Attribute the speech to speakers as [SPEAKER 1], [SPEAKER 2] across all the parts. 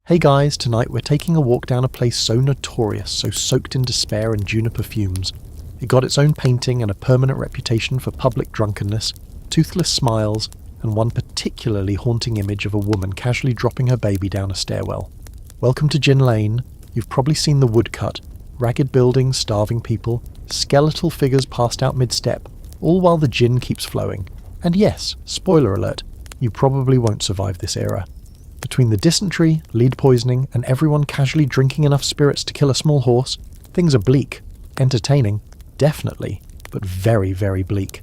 [SPEAKER 1] Hey guys, tonight we're taking a walk down a place so notorious, so soaked in despair and juniper fumes. It got its own painting and a permanent reputation for public drunkenness, toothless smiles, and one particularly haunting image of a woman casually dropping her baby down a stairwell. Welcome to Gin Lane. You've probably seen the woodcut, ragged buildings, starving people, skeletal figures passed out mid-step, all while the gin keeps flowing. And yes, spoiler alert, you probably won't survive this era. Between the dysentery, lead poisoning, and everyone casually drinking enough spirits to kill a small horse, things are bleak. Entertaining, definitely, but very, very bleak.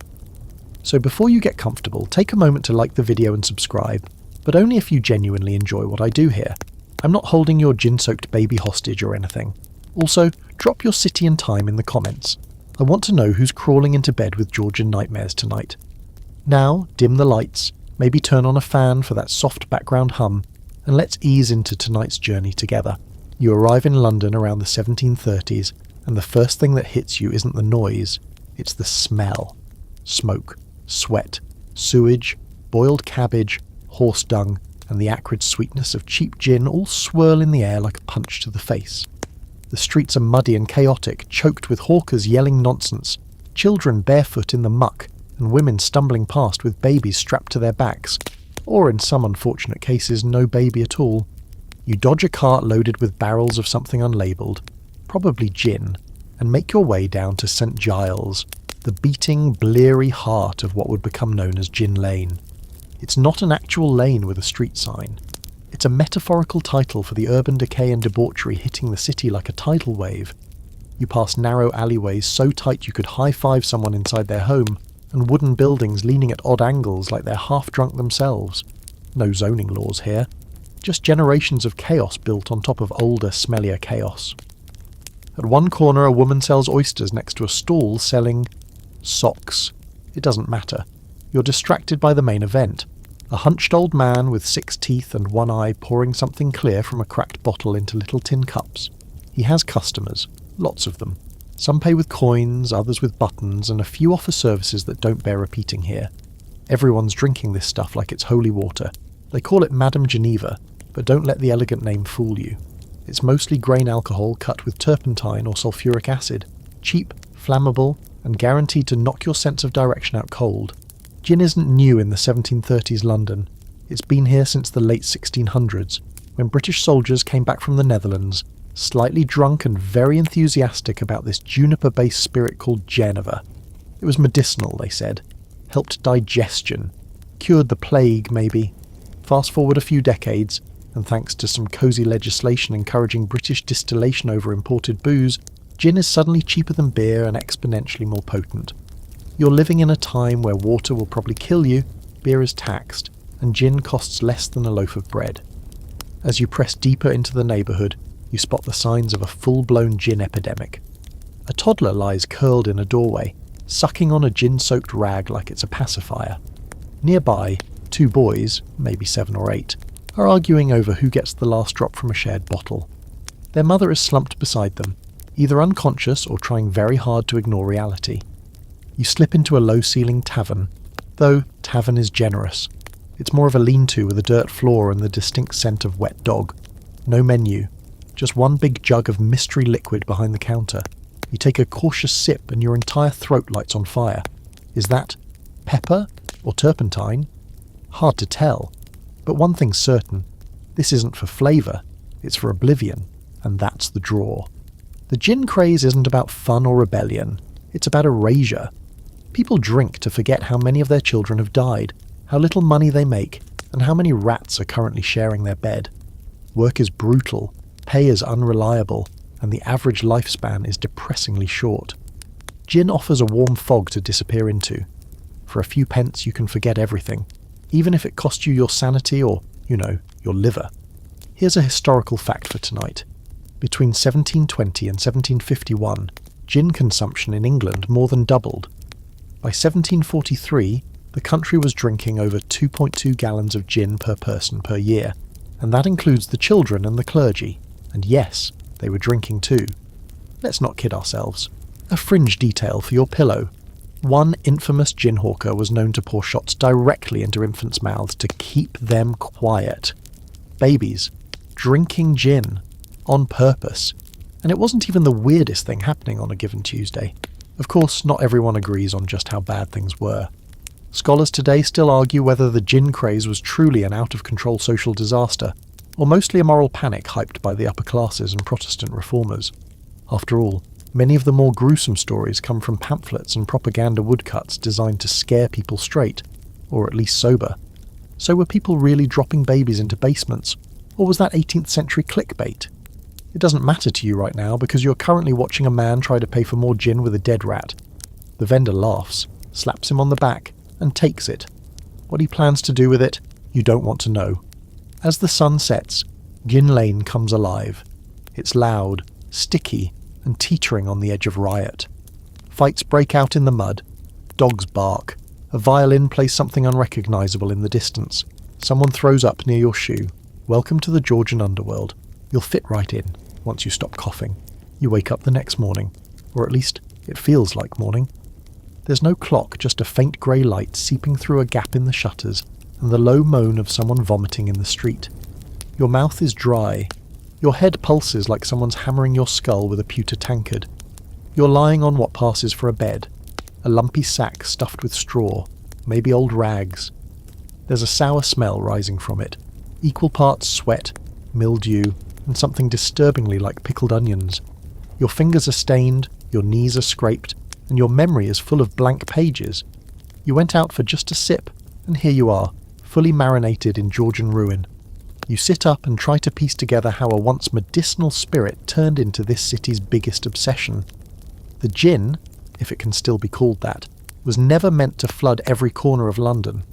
[SPEAKER 1] So before you get comfortable, take a moment to like the video and subscribe, but only if you genuinely enjoy what I do here. I'm not holding your gin-soaked baby hostage or anything. Also, drop your city and time in the comments. I want to know who's crawling into bed with Georgian nightmares tonight. Now, dim the lights, maybe turn on a fan for that soft background hum, and let's ease into tonight's journey together. You arrive in London around the 1730s, and the first thing that hits you isn't the noise, it's the smell. Smoke, sweat, sewage, boiled cabbage, horse dung, and the acrid sweetness of cheap gin all swirl in the air like a punch to the face. The streets are muddy and chaotic, choked with hawkers yelling nonsense, children barefoot in the muck, and women stumbling past with babies strapped to their backs, or in some unfortunate cases no baby at all. You dodge a cart loaded with barrels of something unlabelled, probably gin, and make your way down to St Giles, the beating, bleary heart of what would become known as Gin Lane. It's not an actual lane with a street sign. It's a metaphorical title for the urban decay and debauchery hitting the city like a tidal wave. You pass narrow alleyways so tight you could high-five someone inside their home, and wooden buildings leaning at odd angles like they're half-drunk themselves. No zoning laws here. Just generations of chaos built on top of older, smellier chaos. At one corner a woman sells oysters next to a stall selling socks. It doesn't matter. You're distracted by the main event. A hunched old man with 6 teeth and 1 eye pouring something clear from a cracked bottle into little tin cups. He has customers, lots of them. Some pay with coins, others with buttons, and a few offer services that don't bear repeating here. Everyone's drinking this stuff like it's holy water. They call it Madame Geneva, but don't let the elegant name fool you. It's mostly grain alcohol cut with turpentine or sulfuric acid, cheap, flammable, and guaranteed to knock your sense of direction out cold. Gin isn't new in the 1730s London. It's been here since the late 1600s, when British soldiers came back from the Netherlands, slightly drunk and very enthusiastic about this juniper-based spirit called Geneva. It was medicinal, they said. Helped digestion. Cured the plague, maybe. Fast forward a few decades, and thanks to some cosy legislation encouraging British distillation over imported booze, gin is suddenly cheaper than beer and exponentially more potent. You're living in a time where water will probably kill you, beer is taxed, and gin costs less than a loaf of bread. As you press deeper into the neighbourhood, you spot the signs of a full-blown gin epidemic. A toddler lies curled in a doorway, sucking on a gin-soaked rag like it's a pacifier. Nearby, 2 boys, maybe 7 or 8, are arguing over who gets the last drop from a shared bottle. Their mother is slumped beside them, either unconscious or trying very hard to ignore reality. You slip into a low-ceilinged tavern, though tavern is generous. It's more of a lean-to with a dirt floor and the distinct scent of wet dog. No menu. Just one big jug of mystery liquid behind the counter. You take a cautious sip and your entire throat lights on fire. Is that pepper or turpentine? Hard to tell. But one thing's certain. This isn't for flavour. It's for oblivion. And that's the draw. The gin craze isn't about fun or rebellion. It's about erasure. People drink to forget how many of their children have died, how little money they make, and how many rats are currently sharing their bed. Work is brutal. Pay is unreliable, and the average lifespan is depressingly short. Gin offers a warm fog to disappear into. For a few pence you can forget everything, even if it costs you your sanity or, your liver. Here's a historical fact for tonight. Between 1720 and 1751, gin consumption in England more than doubled. By 1743, the country was drinking over 2.2 gallons of gin per person per year, and that includes the children and the clergy. And yes, they were drinking too. Let's not kid ourselves. A fringe detail for your pillow. One infamous gin hawker was known to pour shots directly into infants' mouths to keep them quiet. Babies. drinking gin, on purpose. And it wasn't even the weirdest thing happening on a given Tuesday. Of course, not everyone agrees on just how bad things were. Scholars today still argue whether the gin craze was truly an out-of-control social disaster, or mostly a moral panic hyped by the upper classes and Protestant reformers. After all, many of the more gruesome stories come from pamphlets and propaganda woodcuts designed to scare people straight, or at least sober. So were people really dropping babies into basements, or was that 18th century clickbait? It doesn't matter to you right now because you're currently watching a man try to pay for more gin with a dead rat. The vendor laughs, slaps him on the back, and takes it. What he plans to do with it, you don't want to know. As the sun sets, Gin Lane comes alive. It's loud, sticky, and teetering on the edge of riot. Fights break out in the mud. Dogs bark. A violin plays something unrecognisable in the distance. Someone throws up near your shoe. Welcome to the Georgian underworld. You'll fit right in once you stop coughing. You wake up the next morning, or at least it feels like morning. There's no clock, just a faint grey light seeping through a gap in the shutters and the low moan of someone vomiting in the street. Your mouth is dry. Your head pulses like someone's hammering your skull with a pewter tankard. You're lying on what passes for a bed, a lumpy sack stuffed with straw, maybe old rags. There's a sour smell rising from it, equal parts sweat, mildew, and something disturbingly like pickled onions. Your fingers are stained, your knees are scraped, and your memory is full of blank pages. You went out for just a sip, and here you are, fully marinated in Georgian ruin. You sit up and try to piece together how a once medicinal spirit turned into this city's biggest obsession. The gin, if it can still be called that, was never meant to flood every corner of London.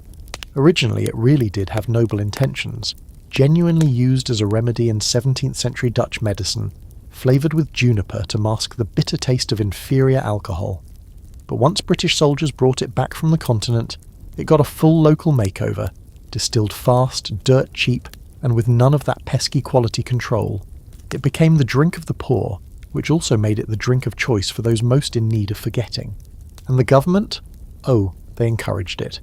[SPEAKER 1] Originally, it really did have noble intentions, genuinely used as a remedy in 17th century Dutch medicine, flavoured with juniper to mask the bitter taste of inferior alcohol. But once British soldiers brought it back from the continent, it got a full local makeover, distilled fast, dirt cheap, and with none of that pesky quality control. It became the drink of the poor, which also made it the drink of choice for those most in need of forgetting. And the government? Oh, they encouraged it.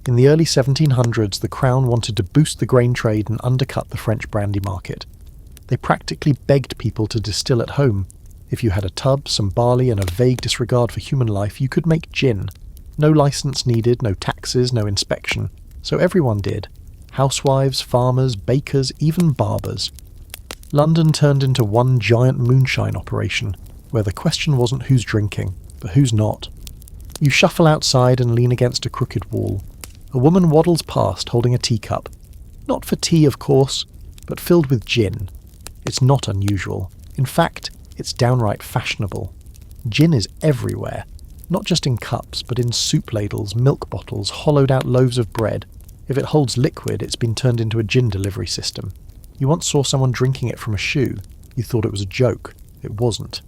[SPEAKER 1] In the early 1700s, the Crown wanted to boost the grain trade and undercut the French brandy market. They practically begged people to distill at home. If you had a tub, some barley, and a vague disregard for human life, you could make gin. No license needed, no taxes, no inspection. So everyone did. Housewives, farmers, bakers, even barbers. London turned into one giant moonshine operation, where the question wasn't who's drinking, but who's not. You shuffle outside and lean against a crooked wall. A woman waddles past holding a teacup. Not for tea, of course, but filled with gin. It's not unusual. In fact, it's downright fashionable. Gin is everywhere, not just in cups, but in soup ladles, milk bottles, hollowed-out loaves of bread. If it holds liquid, it's been turned into a gin delivery system. You once saw someone drinking it from a shoe. You thought it was a joke. It wasn't.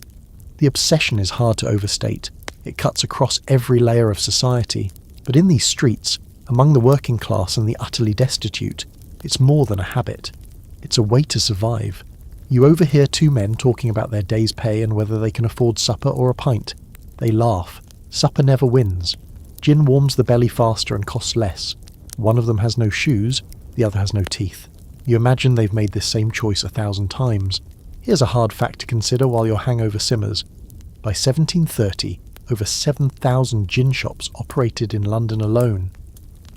[SPEAKER 1] The obsession is hard to overstate. It cuts across every layer of society. But in these streets, among the working class and the utterly destitute, it's more than a habit. It's a way to survive. You overhear two men talking about their day's pay and whether they can afford supper or a pint. They laugh. Supper never wins. Gin warms the belly faster and costs less. One of them has no shoes, the other has no teeth. You imagine they've made this same choice 1,000 times. Here's a hard fact to consider while your hangover simmers. By 1730, over 7,000 gin shops operated in London alone.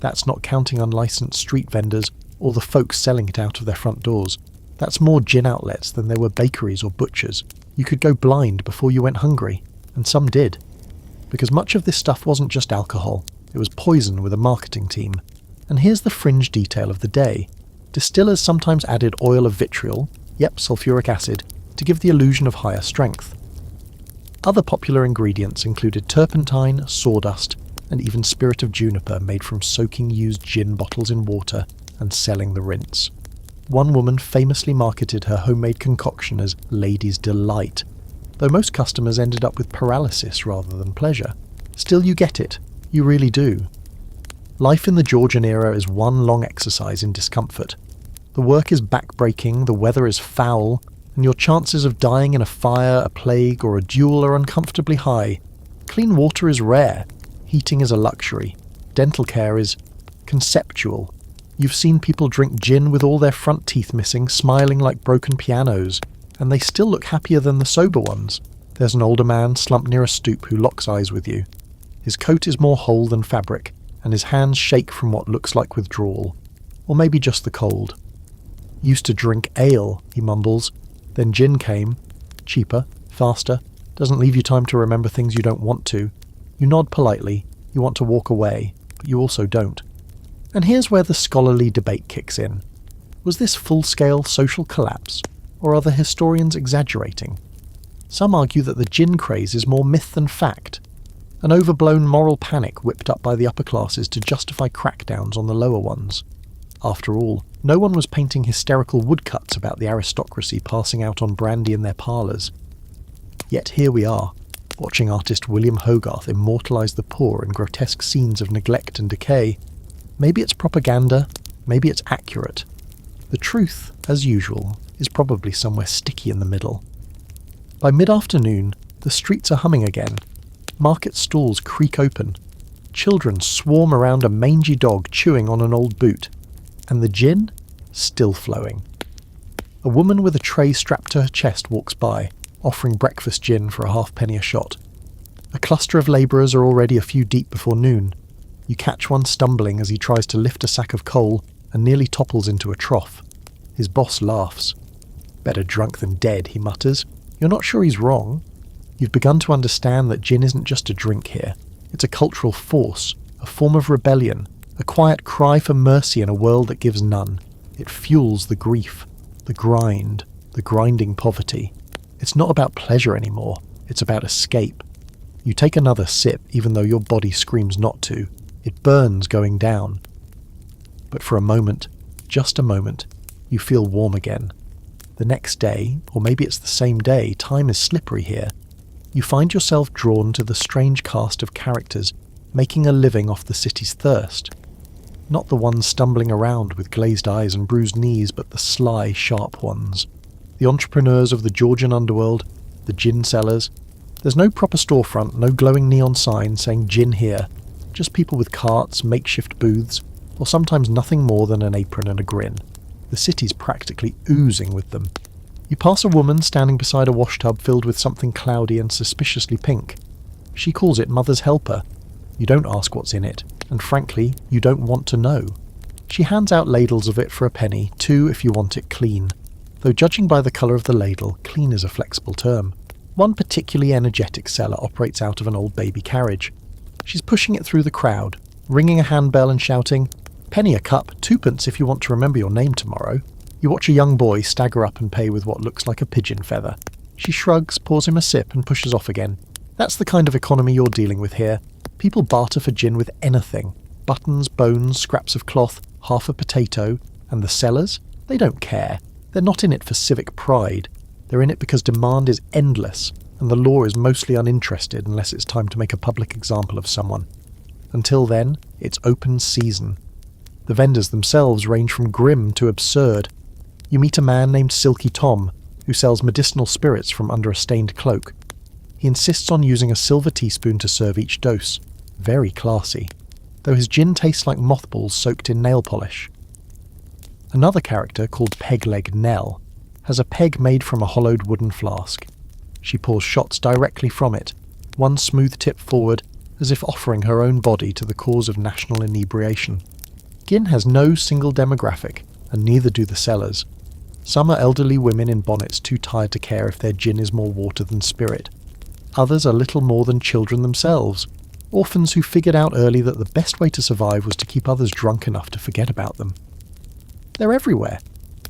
[SPEAKER 1] That's not counting unlicensed street vendors or the folks selling it out of their front doors. That's more gin outlets than there were bakeries or butchers. You could go blind before you went hungry, and some did. Because much of this stuff wasn't just alcohol, it was poison with a marketing team. And here's the fringe detail of the day. Distillers sometimes added oil of vitriol, sulfuric acid, to give the illusion of higher strength. Other popular ingredients included turpentine, sawdust, and even spirit of juniper made from soaking used gin bottles in water and selling the rinse. One woman famously marketed her homemade concoction as Lady's Delight, though most customers ended up with paralysis rather than pleasure. Still, you get it. You really do. Life in the Georgian era is one long exercise in discomfort. The work is back-breaking, the weather is foul, and your chances of dying in a fire, a plague, or a duel are uncomfortably high. Clean water is rare. Heating is a luxury. Dental care is conceptual. You've seen people drink gin with all their front teeth missing, smiling like broken pianos, and they still look happier than the sober ones. There's an older man slumped near a stoop who locks eyes with you. His coat is more whole than fabric, and his hands shake from what looks like withdrawal. Or maybe just the cold. Used to drink ale, he mumbles. Then gin came. Cheaper, faster, doesn't leave you time to remember things you don't want to. You nod politely, you want to walk away, but you also don't. And here's where the scholarly debate kicks in. Was this full-scale social collapse, or are the historians exaggerating? Some argue that the gin craze is more myth than fact, an overblown moral panic whipped up by the upper classes to justify crackdowns on the lower ones. After all, no one was painting hysterical woodcuts about the aristocracy passing out on brandy in their parlours. Yet here we are, watching artist William Hogarth immortalise the poor in grotesque scenes of neglect and decay. Maybe it's propaganda, maybe it's accurate. The truth, as usual, is probably somewhere sticky in the middle. By mid-afternoon, the streets are humming again. Market stalls creak open. Children swarm around a mangy dog chewing on an old boot. And the gin? Still flowing. A woman with a tray strapped to her chest walks by, offering breakfast gin for a halfpenny a shot. A cluster of labourers are already a few deep before noon. You catch one stumbling as he tries to lift a sack of coal and nearly topples into a trough. His boss laughs. Better drunk than dead, he mutters. You're not sure he's wrong. You've begun to understand that gin isn't just a drink here. It's a cultural force, a form of rebellion, a quiet cry for mercy in a world that gives none. It fuels the grief, the grind, the grinding poverty. It's not about pleasure anymore, it's about escape. You take another sip even though your body screams not to. It burns going down. But for a moment, just a moment, you feel warm again. The next day, or maybe it's the same day, time is slippery here. You find yourself drawn to the strange cast of characters making a living off the city's thirst. Not the ones stumbling around with glazed eyes and bruised knees, but the sly, sharp ones. The entrepreneurs of the Georgian underworld, the gin sellers. There's no proper storefront, no glowing neon sign saying gin here. Just people with carts, makeshift booths, or sometimes nothing more than an apron and a grin. The city's practically oozing with them. You pass a woman standing beside a washtub filled with something cloudy and suspiciously pink. She calls it Mother's Helper. You don't ask what's in it, and frankly, you don't want to know. She hands out ladles of it for a penny, 2 if you want it clean. Though judging by the colour of the ladle, clean is a flexible term. One particularly energetic seller operates out of an old baby carriage. She's pushing it through the crowd, ringing a handbell and shouting, "Penny a cup, 2p if you want to remember your name tomorrow." You watch a young boy stagger up and pay with what looks like a pigeon feather. She shrugs, pours him a sip and pushes off again. That's the kind of economy you're dealing with here. People barter for gin with anything. Buttons, bones, scraps of cloth, half a potato. And the sellers? They don't care. They're not in it for civic pride. They're in it because demand is endless, and the law is mostly uninterested unless it's time to make a public example of someone. Until then, it's open season. The vendors themselves range from grim to absurd. You meet a man named Silky Tom, who sells medicinal spirits from under a stained cloak. He insists on using a silver teaspoon to serve each dose. Very classy. Though his gin tastes like mothballs soaked in nail polish. Another character, called Pegleg Nell, has a peg made from a hollowed wooden flask. She pours shots directly from it, one smooth tip forward, as if offering her own body to the cause of national inebriation. Gin has no single demographic, and neither do the sellers. Some are elderly women in bonnets too tired to care if their gin is more water than spirit. Others are little more than children themselves, orphans who figured out early that the best way to survive was to keep others drunk enough to forget about them. They're everywhere,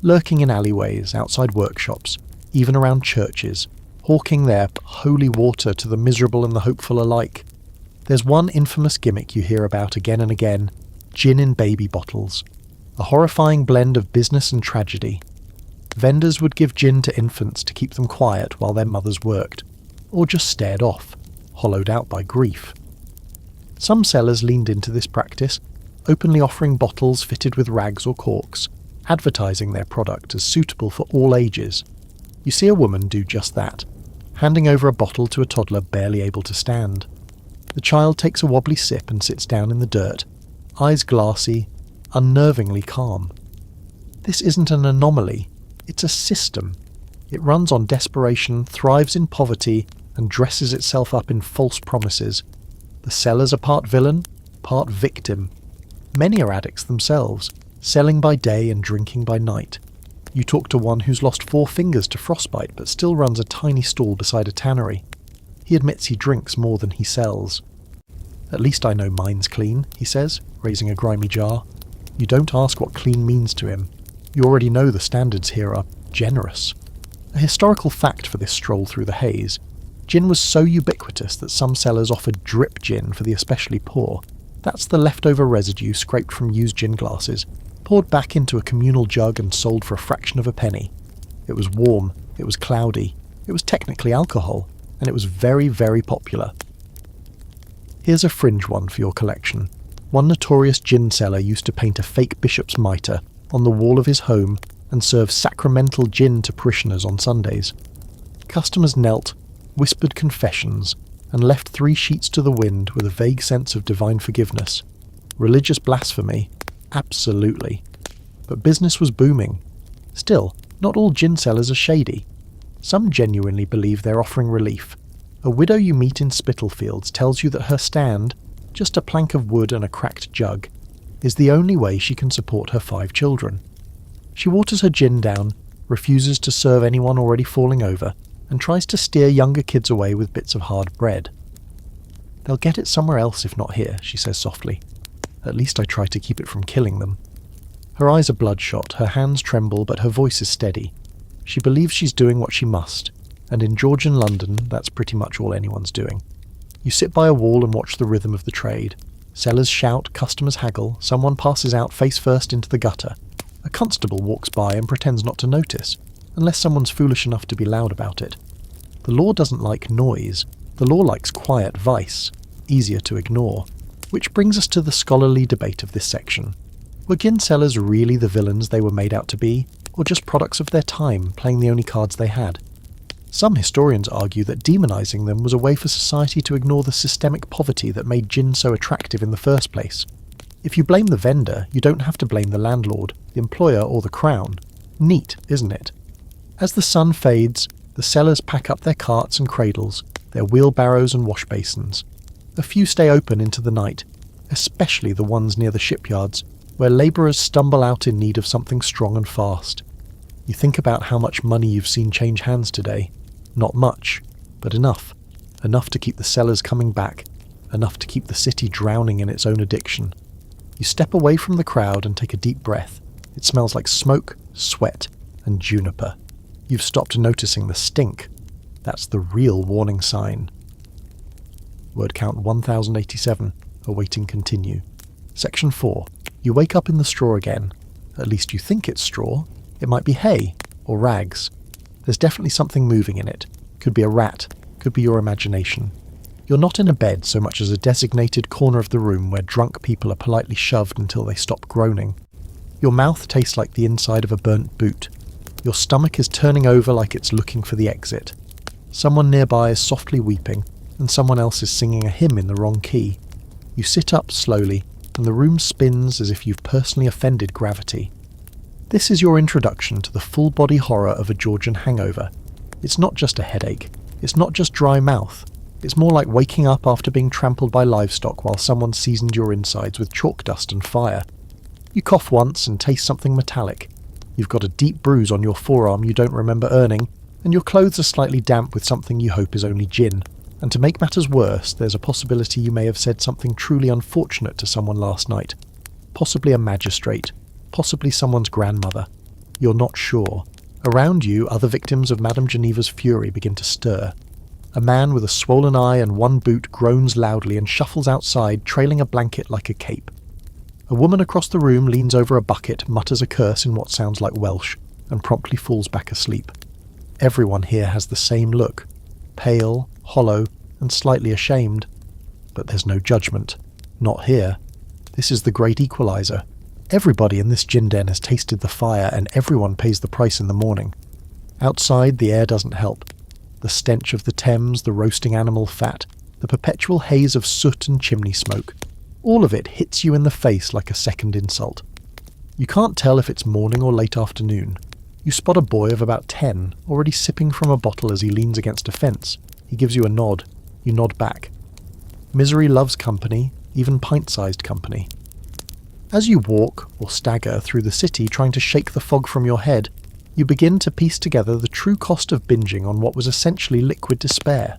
[SPEAKER 1] lurking in alleyways, outside workshops, even around churches, hawking their holy water to the miserable and the hopeful alike. There's one infamous gimmick you hear about again and again, gin in baby bottles. A horrifying blend of business and tragedy. Vendors would give gin to infants to keep them quiet while their mothers worked, or just stared off, hollowed out by grief. Some sellers leaned into this practice, openly offering bottles fitted with rags or corks, advertising their product as suitable for all ages. You see a woman do just that, handing over a bottle to a toddler barely able to stand. The child takes a wobbly sip and sits down in the dirt, eyes glassy, unnervingly calm. This isn't an anomaly, it's a system. It runs on desperation, thrives in poverty, and dresses itself up in false promises. The sellers are part villain, part victim. Many are addicts themselves, selling by day and drinking by night. You talk to one who's lost 4 fingers to frostbite but still runs a tiny stall beside a tannery. He admits he drinks more than he sells. "At least I know mine's clean," he says, raising a grimy jar. You don't ask what clean means to him. You already know the standards here are generous. A historical fact for this stroll through the haze: gin was so ubiquitous that some sellers offered drip gin for the especially poor. That's the leftover residue scraped from used gin glasses, poured back into a communal jug and sold for a fraction of a penny. It was warm, it was cloudy, it was technically alcohol, and it was very, very popular. Here's a fringe one for your collection. One notorious gin seller used to paint a fake bishop's mitre on the wall of his home and serve sacramental gin to parishioners on Sundays. Customers knelt, whispered confessions, and left 3 sheets to the wind with a vague sense of divine forgiveness. Religious blasphemy? Absolutely. But business was booming. Still, not all gin sellers are shady. Some genuinely believe they're offering relief. A widow you meet in Spitalfields tells you that her stand, just a plank of wood and a cracked jug, is the only way she can support her 5 children. She waters her gin down, refuses to serve anyone already falling over, and tries to steer younger kids away with bits of hard bread. "They'll get it somewhere else if not here," she says softly. "At least I try to keep it from killing them." Her eyes are bloodshot, her hands tremble, but her voice is steady. She believes she's doing what she must, and in Georgian London, that's pretty much all anyone's doing. You sit by a wall and watch the rhythm of the trade. Sellers shout, customers haggle, someone passes out face first into the gutter. A constable walks by and pretends not to notice, unless someone's foolish enough to be loud about it. The law doesn't like noise. The law likes quiet vice, easier to ignore. Which brings us to the scholarly debate of this section. Were gin sellers really the villains they were made out to be, or just products of their time, playing the only cards they had? Some historians argue that demonizing them was a way for society to ignore the systemic poverty that made gin so attractive in the first place. If you blame the vendor, you don't have to blame the landlord, the employer, or the crown. Neat, isn't it? As the sun fades, the sellers pack up their carts and cradles, their wheelbarrows and wash basins. A few stay open into the night, especially the ones near the shipyards, where labourers stumble out in need of something strong and fast. You think about how much money you've seen change hands today. Not much, but enough. Enough to keep the sellers coming back, enough to keep the city drowning in its own addiction. You step away from the crowd and take a deep breath. It smells like smoke, sweat, and juniper. You've stopped noticing the stink. That's the real warning sign. Word count 1087, awaiting continue. Section 4. You wake up in the straw again. At least you think it's straw. It might be hay, or rags. There's definitely something moving in it. Could be a rat, could be your imagination. You're not in a bed so much as a designated corner of the room where drunk people are politely shoved until they stop groaning. Your mouth tastes like the inside of a burnt boot. Your stomach is turning over like it's looking for the exit. Someone nearby is softly weeping, and someone else is singing a hymn in the wrong key. You sit up slowly, and the room spins as if you've personally offended gravity. This is your introduction to the full-body horror of a Georgian hangover. It's not just a headache. It's not just dry mouth. It's more like waking up after being trampled by livestock while someone seasoned your insides with chalk dust and fire. You cough once and taste something metallic. You've got a deep bruise on your forearm you don't remember earning, and your clothes are slightly damp with something you hope is only gin. And to make matters worse, there's a possibility you may have said something truly unfortunate to someone last night. Possibly a magistrate. Possibly someone's grandmother. You're not sure. Around you, other victims of Madame Geneva's fury begin to stir. A man with a swollen eye and one boot groans loudly and shuffles outside, trailing a blanket like a cape. A woman across the room leans over a bucket, mutters a curse in what sounds like Welsh, and promptly falls back asleep. Everyone here has the same look. Pale, hollow, and slightly ashamed. But there's no judgment. Not here. This is the great equalizer. Everybody in this gin den has tasted the fire, and everyone pays the price in the morning. Outside, the air doesn't help. The stench of the Thames, the roasting animal fat, the perpetual haze of soot and chimney smoke. All of it hits you in the face like a second insult. You can't tell if it's morning or late afternoon. You spot a boy of about 10, already sipping from a bottle as he leans against a fence. He gives you a nod. You nod back. Misery loves company, even pint-sized company. As you walk, or stagger, through the city trying to shake the fog from your head, you begin to piece together the true cost of binging on what was essentially liquid despair.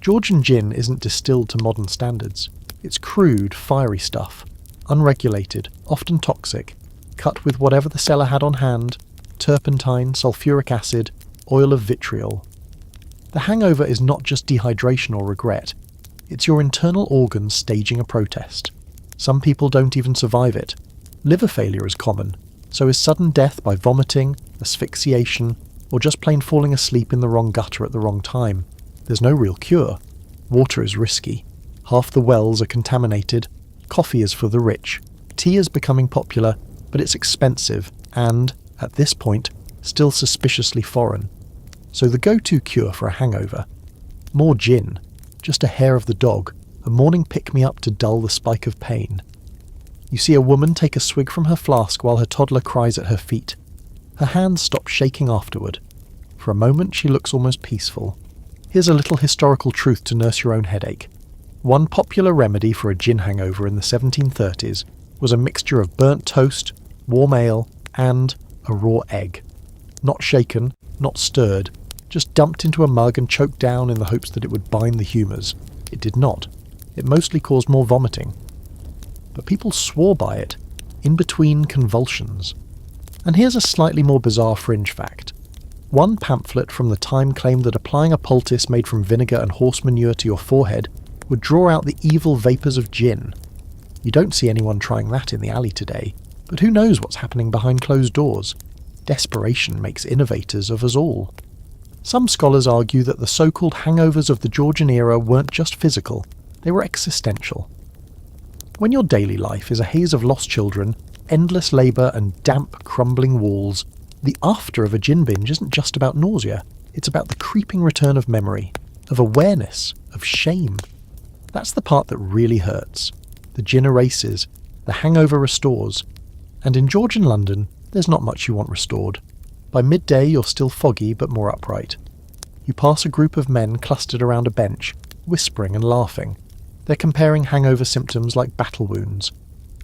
[SPEAKER 1] Georgian gin isn't distilled to modern standards. It's crude, fiery stuff, unregulated, often toxic, cut with whatever the seller had on hand: turpentine, sulfuric acid, oil of vitriol. The hangover is not just dehydration or regret. It's your internal organs staging a protest. Some people don't even survive it. Liver failure is common. So is sudden death by vomiting, asphyxiation, or just plain falling asleep in the wrong gutter at the wrong time. There's no real cure. Water is risky. Half the wells are contaminated. Coffee is for the rich. Tea is becoming popular, but it's expensive and, at this point, still suspiciously foreign. So the go-to cure for a hangover? More gin. Just a hair of the dog. A morning pick-me-up to dull the spike of pain. You see a woman take a swig from her flask while her toddler cries at her feet. Her hands stop shaking afterward. For a moment she looks almost peaceful. Here's a little historical truth to nurse your own headache. One popular remedy for a gin hangover in the 1730s was a mixture of burnt toast, warm ale, and a raw egg. Not shaken, not stirred, just dumped into a mug and choked down in the hopes that it would bind the humours. It did not. It mostly caused more vomiting. But people swore by it, in between convulsions. And here's a slightly more bizarre fringe fact. One pamphlet from the time claimed that applying a poultice made from vinegar and horse manure to your forehead would draw out the evil vapours of gin. You don't see anyone trying that in the alley today, but who knows what's happening behind closed doors? Desperation makes innovators of us all. Some scholars argue that the so-called hangovers of the Georgian era weren't just physical, they were existential. When your daily life is a haze of lost children, endless labour and damp, crumbling walls, the after of a gin binge isn't just about nausea, it's about the creeping return of memory, of awareness, of shame. That's the part that really hurts. The gin erases, the hangover restores, and in Georgian London, there's not much you want restored. By midday you're still foggy but more upright. You pass a group of men clustered around a bench, whispering and laughing. They're comparing hangover symptoms like battle wounds.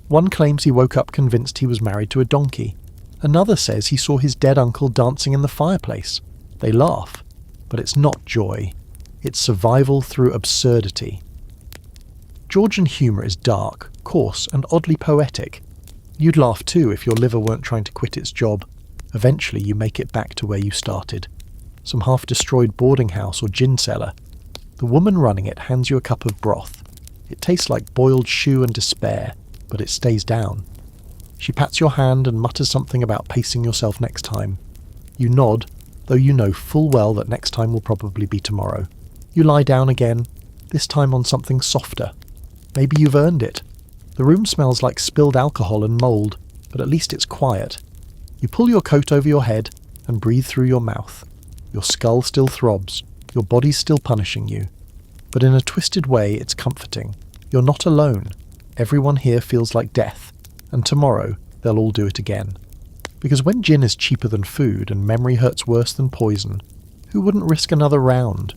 [SPEAKER 1] One claims he woke up convinced he was married to a donkey. Another says he saw his dead uncle dancing in the fireplace. They laugh, but it's not joy. It's survival through absurdity. Georgian humour is dark, coarse, and oddly poetic. You'd laugh too if your liver weren't trying to quit its job. Eventually you make it back to where you started. Some half-destroyed boarding house or gin cellar. The woman running it hands you a cup of broth. It tastes like boiled shoe and despair, but it stays down. She pats your hand and mutters something about pacing yourself next time. You nod, though you know full well that next time will probably be tomorrow. You lie down again, this time on something softer. Maybe you've earned it. The room smells like spilled alcohol and mould, but at least it's quiet. You pull your coat over your head and breathe through your mouth. Your skull still throbs, your body's still punishing you. But in a twisted way, it's comforting. You're not alone. Everyone here feels like death, and tomorrow they'll all do it again. Because when gin is cheaper than food and memory hurts worse than poison, who wouldn't risk another round?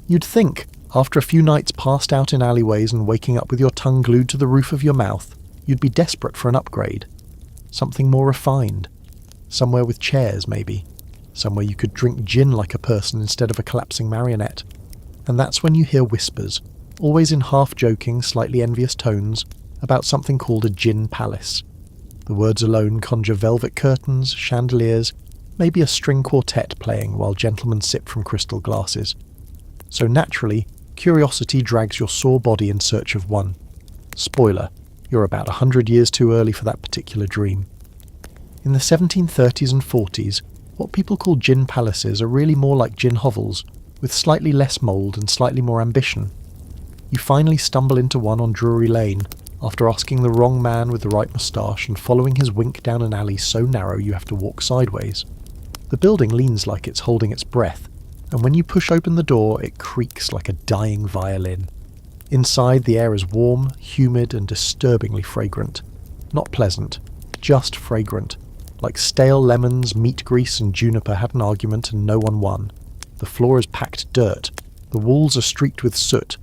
[SPEAKER 1] You'd think, after a few nights passed out in alleyways and waking up with your tongue glued to the roof of your mouth, you'd be desperate for an upgrade. Something more refined. Somewhere with chairs, maybe. Somewhere you could drink gin like a person instead of a collapsing marionette. And that's when you hear whispers, always in half-joking, slightly envious tones, about something called a gin palace. The words alone conjure velvet curtains, chandeliers, maybe a string quartet playing while gentlemen sip from crystal glasses. So naturally, curiosity drags your sore body in search of one. Spoiler, you're about 100 years too early for that particular dream. In the 1730s and 40s, what people call gin palaces are really more like gin hovels, with slightly less mould and slightly more ambition. You finally stumble into one on Drury Lane, after asking the wrong man with the right moustache and following his wink down an alley so narrow you have to walk sideways. The building leans like it's holding its breath, and when you push open the door, it creaks like a dying violin. Inside, the air is warm, humid, and disturbingly fragrant. Not pleasant. just fragrant. Like stale lemons, meat grease and juniper had an argument and no one won. The floor is packed dirt. The walls are streaked with soot.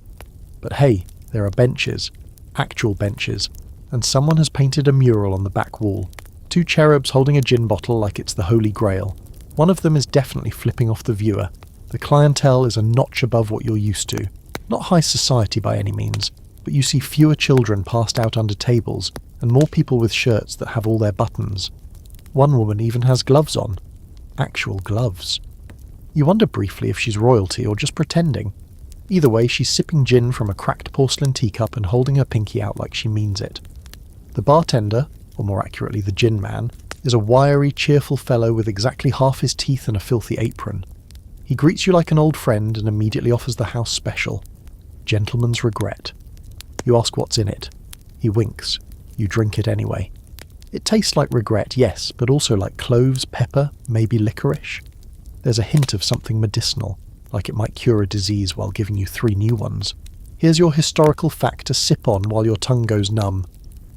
[SPEAKER 1] But hey, there are benches. Actual benches. And someone has painted a mural on the back wall. 2 cherubs holding a gin bottle like it's the Holy Grail. One of them is definitely flipping off the viewer. The clientele is a notch above what you're used to. Not high society by any means, but you see fewer children passed out under tables, and more people with shirts that have all their buttons. One woman even has gloves on. Actual gloves. You wonder briefly if she's royalty or just pretending. Either way, she's sipping gin from a cracked porcelain teacup and holding her pinky out like she means it. The bartender, or more accurately the gin man, is a wiry, cheerful fellow with exactly half his teeth and a filthy apron. He greets you like an old friend and immediately offers the house special. Gentleman's regret. You ask what's in it. He winks. You drink it anyway. It tastes like regret, yes, but also like cloves, pepper, maybe licorice. There's a hint of something medicinal, like it might cure a disease while giving you 3 new ones. Here's your historical fact to sip on while your tongue goes numb.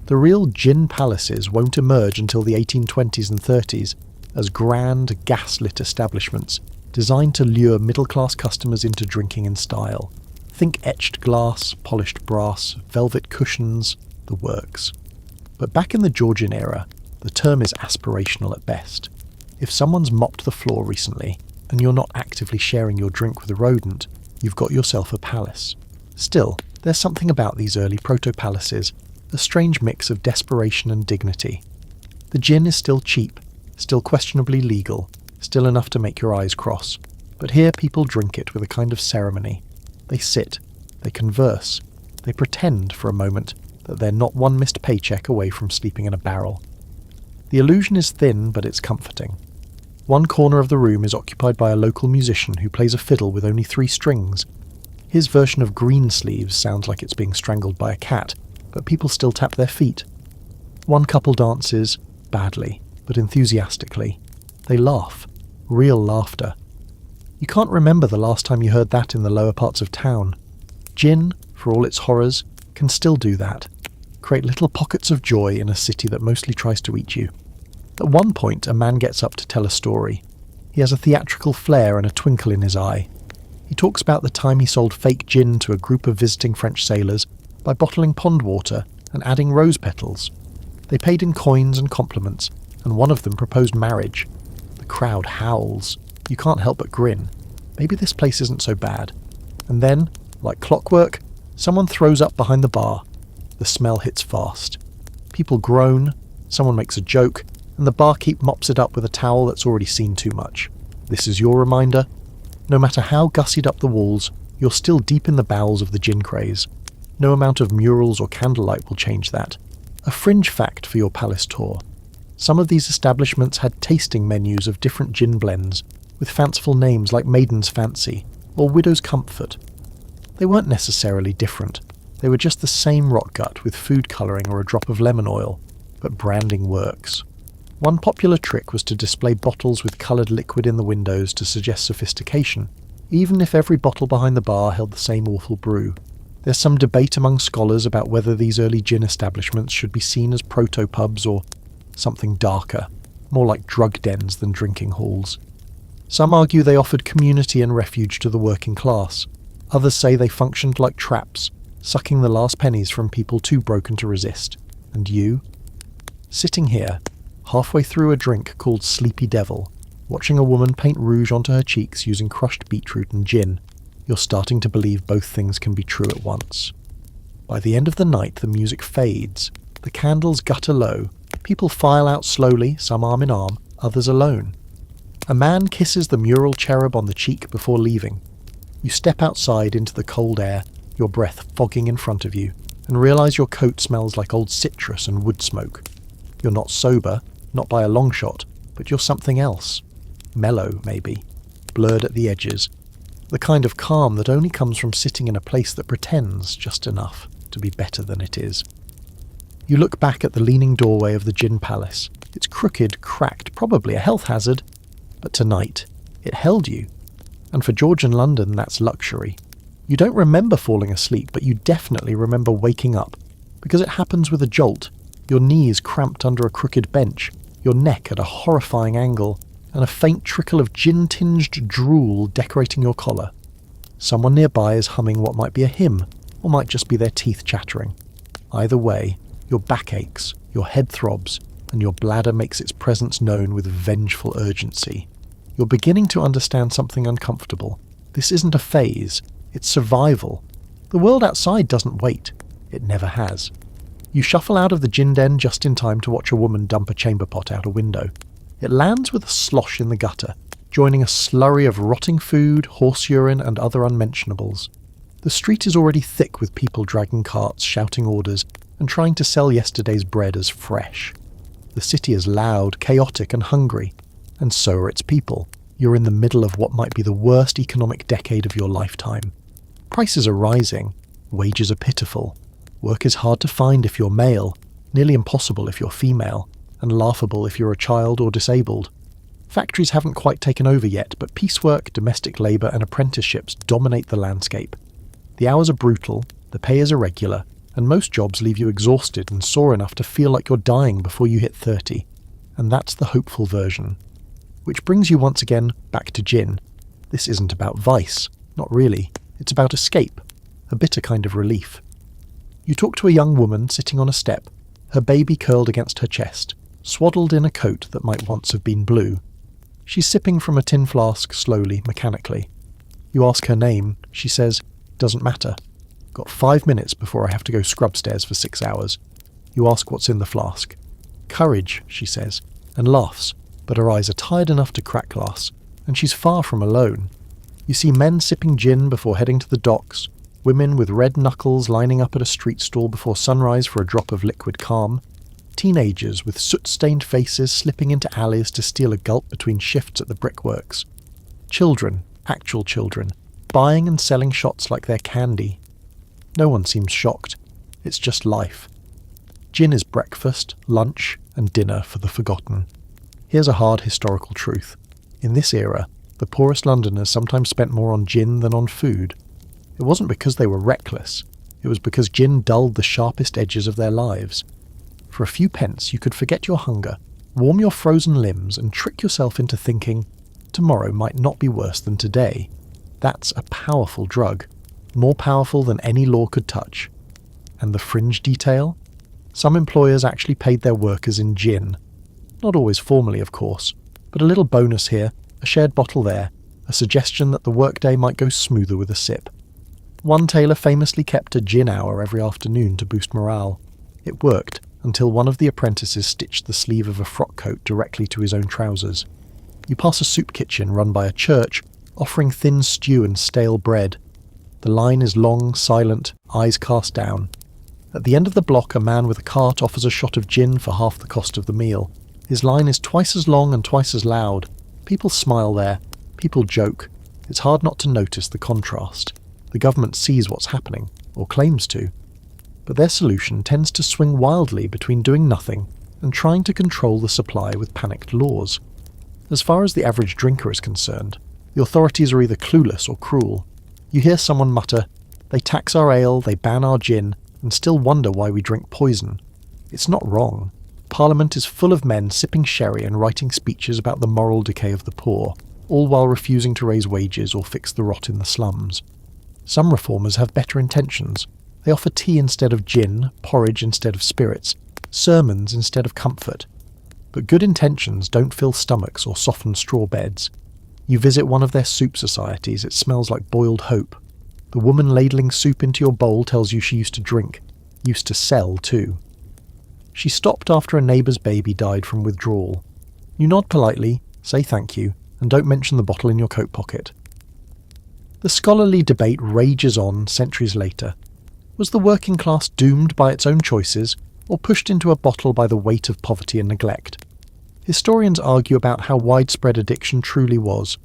[SPEAKER 1] The real gin palaces won't emerge until the 1820s and 30s as grand, gas-lit establishments designed to lure middle-class customers into drinking in style. Think etched glass, polished brass, velvet cushions, the works. But back in the Georgian era, the term is aspirational at best. If someone's mopped the floor recently, and you're not actively sharing your drink with a rodent, you've got yourself a palace. Still, there's something about these early proto-palaces, a strange mix of desperation and dignity. The gin is still cheap, still questionably legal, still enough to make your eyes cross. But here people drink it with a kind of ceremony. They sit, they converse, they pretend for a moment that they're not one missed paycheck away from sleeping in a barrel. The illusion is thin, but it's comforting. One corner of the room is occupied by a local musician who plays a fiddle with only 3 strings. His version of Green Sleeves sounds like it's being strangled by a cat, but people still tap their feet. One couple dances, badly, but enthusiastically. They laugh. Real laughter. You can't remember the last time you heard that in the lower parts of town. Gin, for all its horrors, can still do that. Create little pockets of joy in a city that mostly tries to eat you. At one point, a man gets up to tell a story. He has a theatrical flair and a twinkle in his eye. He talks about the time he sold fake gin to a group of visiting French sailors by bottling pond water and adding rose petals. They paid in coins and compliments, and one of them proposed marriage. The crowd howls. You can't help but grin. Maybe this place isn't so bad. And then, like clockwork, someone throws up behind the bar. The smell hits fast. People groan, someone makes a joke, and the barkeep mops it up with a towel that's already seen too much. This is your reminder. No matter how gussied up the walls, you're still deep in the bowels of the gin craze. No amount of murals or candlelight will change that. A fringe fact for your palace tour. Some of these establishments had tasting menus of different gin blends, with fanciful names like Maiden's Fancy or Widow's Comfort. They weren't necessarily different. They were just the same rot gut with food colouring or a drop of lemon oil, but branding works. One popular trick was to display bottles with coloured liquid in the windows to suggest sophistication, even if every bottle behind the bar held the same awful brew. There's some debate among scholars about whether these early gin establishments should be seen as proto-pubs or something darker, more like drug dens than drinking halls. Some argue they offered community and refuge to the working class. Others say they functioned like traps, sucking the last pennies from people too broken to resist. And you? Sitting here, halfway through a drink called Sleepy Devil, watching a woman paint rouge onto her cheeks using crushed beetroot and gin, you're starting to believe both things can be true at once. By the end of the night, the music fades, the candles gutter low, people file out slowly, some arm in arm, others alone. A man kisses the mural cherub on the cheek before leaving. You step outside into the cold air, your breath fogging in front of you, and realise your coat smells like old citrus and wood smoke. You're not sober, not by a long shot, but you're something else. Mellow, maybe. Blurred at the edges. The kind of calm that only comes from sitting in a place that pretends just enough to be better than it is. You look back at the leaning doorway of the Gin Palace. It's crooked, cracked, probably a health hazard. But tonight, it held you. And for Georgian London, that's luxury. You don't remember falling asleep, but you definitely remember waking up, because it happens with a jolt. your knees cramped under a crooked bench, your neck at a horrifying angle, and a faint trickle of gin-tinged drool decorating your collar. Someone nearby is humming what might be a hymn, or might just be their teeth chattering. Either way, your back aches, your head throbs, and your bladder makes its presence known with vengeful urgency. You're beginning to understand something uncomfortable. This isn't a phase, it's survival. The world outside doesn't wait. It never has. You shuffle out of the gin den just in time to watch a woman dump a chamber pot out a window. It lands with a slosh in the gutter, joining a slurry of rotting food, horse urine, and other unmentionables. The street is already thick with people dragging carts, shouting orders, and trying to sell yesterday's bread as fresh. The city is loud, chaotic, and hungry, and so are its people. You're in the middle of what might be the worst economic decade of your lifetime. Prices are rising, wages are pitiful, work is hard to find if you're male, nearly impossible if you're female, and laughable if you're a child or disabled. Factories haven't quite taken over yet, but piecework, domestic labour, and apprenticeships dominate the landscape. The hours are brutal, the pay is irregular, and most jobs leave you exhausted and sore enough to feel like you're dying before you hit 30. And that's the hopeful version. Which brings you once again back to gin. This isn't about vice, not really. It's about escape, a bitter kind of relief. You talk to a young woman sitting on a step, her baby curled against her chest, swaddled in a coat that might once have been blue. She's sipping from a tin flask slowly, mechanically. You ask her name, she says, "Doesn't matter. Got 5 minutes before I have to go scrub stairs for 6 hours. You ask what's in the flask. Courage, she says, and laughs, but her eyes are tired enough to crack glass, and she's far from alone. You see men sipping gin before heading to the docks, women with red knuckles lining up at a street stall before sunrise for a drop of liquid calm, teenagers with soot-stained faces slipping into alleys to steal a gulp between shifts at the brickworks. Children, actual children, buying and selling shots like they're candy. No one seems shocked. It's just life. Gin is breakfast, lunch, and dinner for the forgotten. Here's a hard historical truth. In this era, the poorest Londoners sometimes spent more on gin than on food. It wasn't because they were reckless. It was because gin dulled the sharpest edges of their lives. For a few pence, you could forget your hunger, warm your frozen limbs, and trick yourself into thinking, tomorrow might not be worse than today. That's a powerful drug, more powerful than any law could touch. And the fringe detail? Some employers actually paid their workers in gin. Not always formally, of course, but a little bonus here, a shared bottle there, a suggestion that the workday might go smoother with a sip. One tailor famously kept a gin hour every afternoon to boost morale. It worked until one of the apprentices stitched the sleeve of a frock coat directly to his own trousers. You pass a soup kitchen run by a church, offering thin stew and stale bread. The line is long, silent, eyes cast down. At the end of the block, a man with a cart offers a shot of gin for half the cost of the meal. His line is twice as long and twice as loud. People smile there. People joke. It's hard not to notice the contrast. The government sees what's happening, or claims to. But their solution tends to swing wildly between doing nothing and trying to control the supply with panicked laws. As far as the average drinker is concerned, the authorities are either clueless or cruel. You hear someone mutter, "They tax our ale, they ban our gin, and still wonder why we drink poison." It's not wrong. Parliament is full of men sipping sherry and writing speeches about the moral decay of the poor, all while refusing to raise wages or fix the rot in the slums. Some reformers have better intentions. They offer tea instead of gin, porridge instead of spirits, sermons instead of comfort. But good intentions don't fill stomachs or soften straw beds. You visit one of their soup societies, it smells like boiled hope. The woman ladling soup into your bowl tells you she used to drink, used to sell too. She stopped after a neighbour's baby died from withdrawal. You nod politely, say thank you, and don't mention the bottle in your coat pocket. The scholarly debate rages on centuries later. Was the working class doomed by its own choices, or pushed into a bottle by the weight of poverty and neglect? Historians argue about how widespread addiction truly was.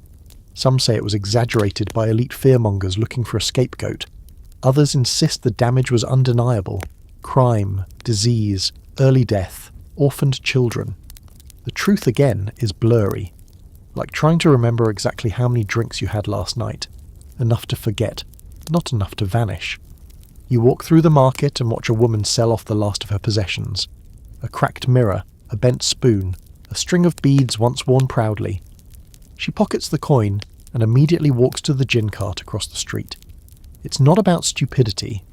[SPEAKER 1] Some say it was exaggerated by elite fearmongers looking for a scapegoat. Others insist the damage was undeniable. Crime, disease, early death, orphaned children. The truth again is blurry. Like trying to remember exactly how many drinks you had last night. Enough to forget, not enough to vanish. You walk through the market and watch a woman sell off the last of her possessions. a cracked mirror, a bent spoon, a string of beads once worn proudly. She pockets the coin and immediately walks to the gin cart across the street. It's not about stupidity,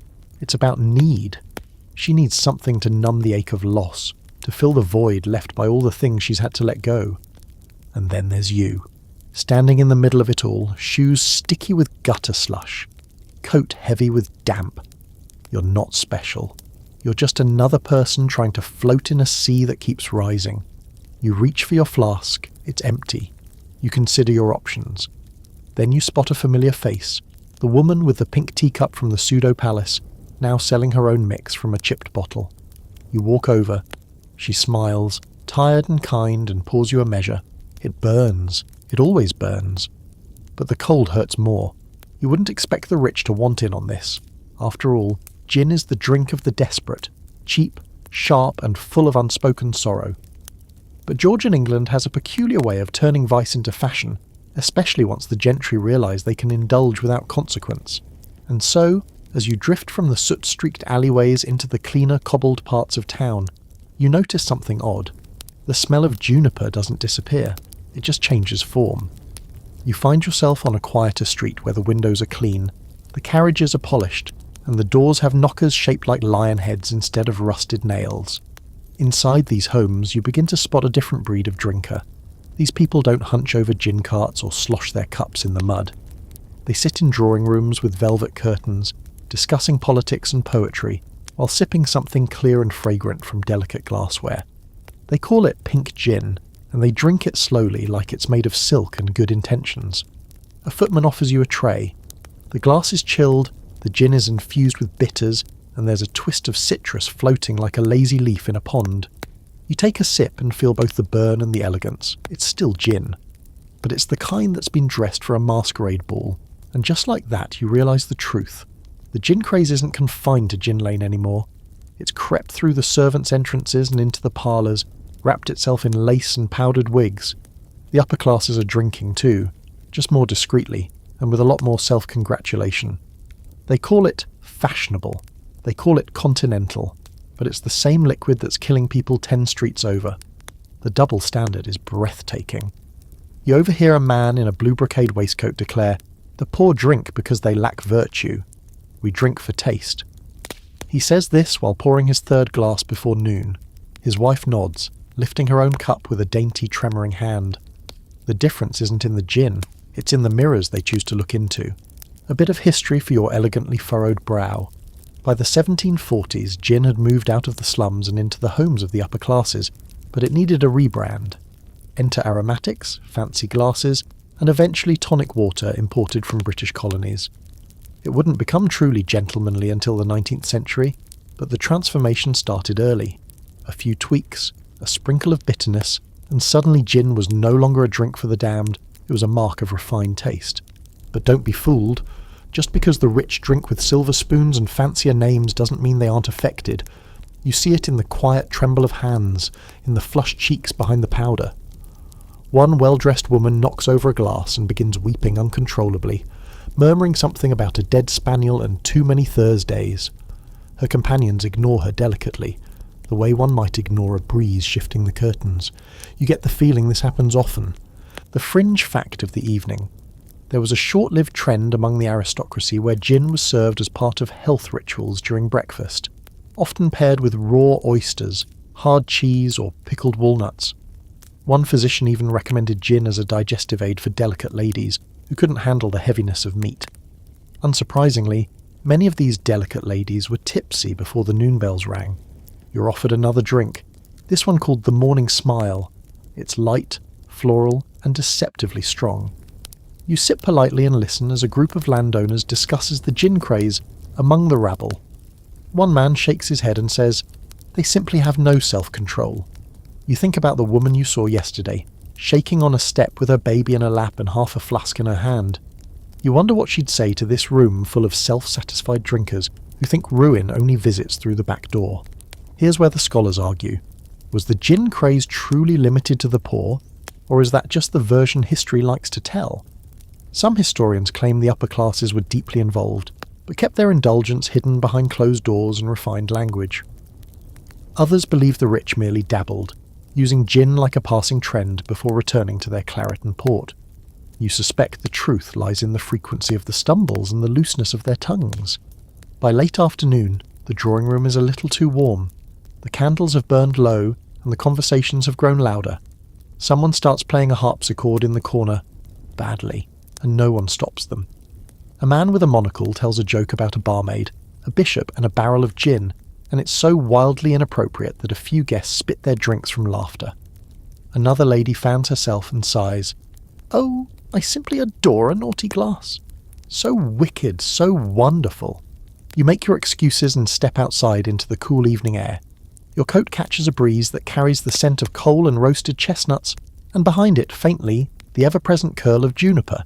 [SPEAKER 1] it's about need. She needs something to numb the ache of loss, to fill the void left by all the things she's had to let go. And then there's you, standing in the middle of it all, shoes sticky with gutter slush, coat heavy with damp. You're not special. You're just another person trying to float in a sea that keeps rising. You reach for your flask, it's empty. You consider your options. Then you spot a familiar face, the woman with the pink teacup from the pseudo-palace, now selling her own mix from a chipped bottle. You walk over. She smiles, tired and kind, and pours you a measure. It burns. It always burns. But the cold hurts more. You wouldn't expect the rich to want in on this. After all, gin is the drink of the desperate, cheap, sharp, and full of unspoken sorrow. But Georgian England has a peculiar way of turning vice into fashion, especially once the gentry realise they can indulge without consequence. And so, as you drift from the soot-streaked alleyways into the cleaner, cobbled parts of town, you notice something odd. The smell of juniper doesn't disappear, it just changes form. You find yourself on a quieter street where the windows are clean, the carriages are polished, and the doors have knockers shaped like lion heads instead of rusted nails. Inside these homes, you begin to spot a different breed of drinker. These people don't hunch over gin carts or slosh their cups in the mud. They sit in drawing rooms with velvet curtains, discussing politics and poetry, while sipping something clear and fragrant from delicate glassware. They call it pink gin, and they drink it slowly like it's made of silk and good intentions. A footman offers you a tray. The glass is chilled, the gin is infused with bitters, and there's a twist of citrus floating like a lazy leaf in a pond. You take a sip and feel both the burn and the elegance. It's still gin. But it's the kind that's been dressed for a masquerade ball, and just like that you realise the truth. The gin craze isn't confined to Gin Lane anymore. It's crept through the servants' entrances and into the parlours, wrapped itself in lace and powdered wigs. The upper classes are drinking too, just more discreetly, and with a lot more self-congratulation. They call it fashionable. They call it continental. But it's the same liquid that's killing people 10 streets over. The double standard is breathtaking. You overhear a man in a blue brocade waistcoat declare, "The poor drink because they lack virtue. We drink for taste." He says this while pouring his third glass before noon. His wife nods, lifting her own cup with a dainty tremoring hand. The difference isn't in the gin, it's in the mirrors they choose to look into. A bit of history for your elegantly furrowed brow. By the 1740s, gin had moved out of the slums and into the homes of the upper classes, but it needed a rebrand. Enter aromatics, fancy glasses, and eventually tonic water imported from British colonies. It wouldn't become truly gentlemanly until the 19th century, but the transformation started early. A few tweaks, a sprinkle of bitterness, and suddenly gin was no longer a drink for the damned, it was a mark of refined taste. But don't be fooled. Just because the rich drink with silver spoons and fancier names doesn't mean they aren't affected. You see it in the quiet tremble of hands, in the flushed cheeks behind the powder. One well-dressed woman knocks over a glass and begins weeping uncontrollably, murmuring something about a dead spaniel and too many Thursdays. Her companions ignore her delicately, the way one might ignore a breeze shifting the curtains. You get the feeling this happens often. The fringe fact of the evening. There was a short-lived trend among the aristocracy where gin was served as part of health rituals during breakfast, often paired with raw oysters, hard cheese, or pickled walnuts. One physician even recommended gin as a digestive aid for delicate ladies who couldn't handle the heaviness of meat. Unsurprisingly, many of these delicate ladies were tipsy before the noon bells rang. You're offered another drink, this one called the Morning Smile. It's light, floral, and deceptively strong. You sit politely and listen as a group of landowners discusses the gin craze among the rabble. One man shakes his head and says, "They simply have no self-control." You think about the woman you saw yesterday, shaking on a step with her baby in her lap and half a flask in her hand. You wonder what she'd say to this room full of self-satisfied drinkers who think ruin only visits through the back door. Here's where the scholars argue. Was the gin craze truly limited to the poor, or is that just the version history likes to tell? Some historians claim the upper classes were deeply involved, but kept their indulgence hidden behind closed doors and refined language. Others believe the rich merely dabbled, using gin like a passing trend before returning to their claret and port. You suspect the truth lies in the frequency of the stumbles and the looseness of their tongues. By late afternoon, the drawing room is a little too warm. The candles have burned low and the conversations have grown louder. Someone starts playing a harpsichord in the corner, badly, and no one stops them. A man with a monocle tells a joke about a barmaid, a bishop and a barrel of gin, and it's so wildly inappropriate that a few guests spit their drinks from laughter. Another lady fans herself and sighs, "Oh, I simply adore a naughty glass. So wicked, so wonderful." You make your excuses and step outside into the cool evening air. Your coat catches a breeze that carries the scent of coal and roasted chestnuts, and behind it, faintly, the ever-present curl of juniper.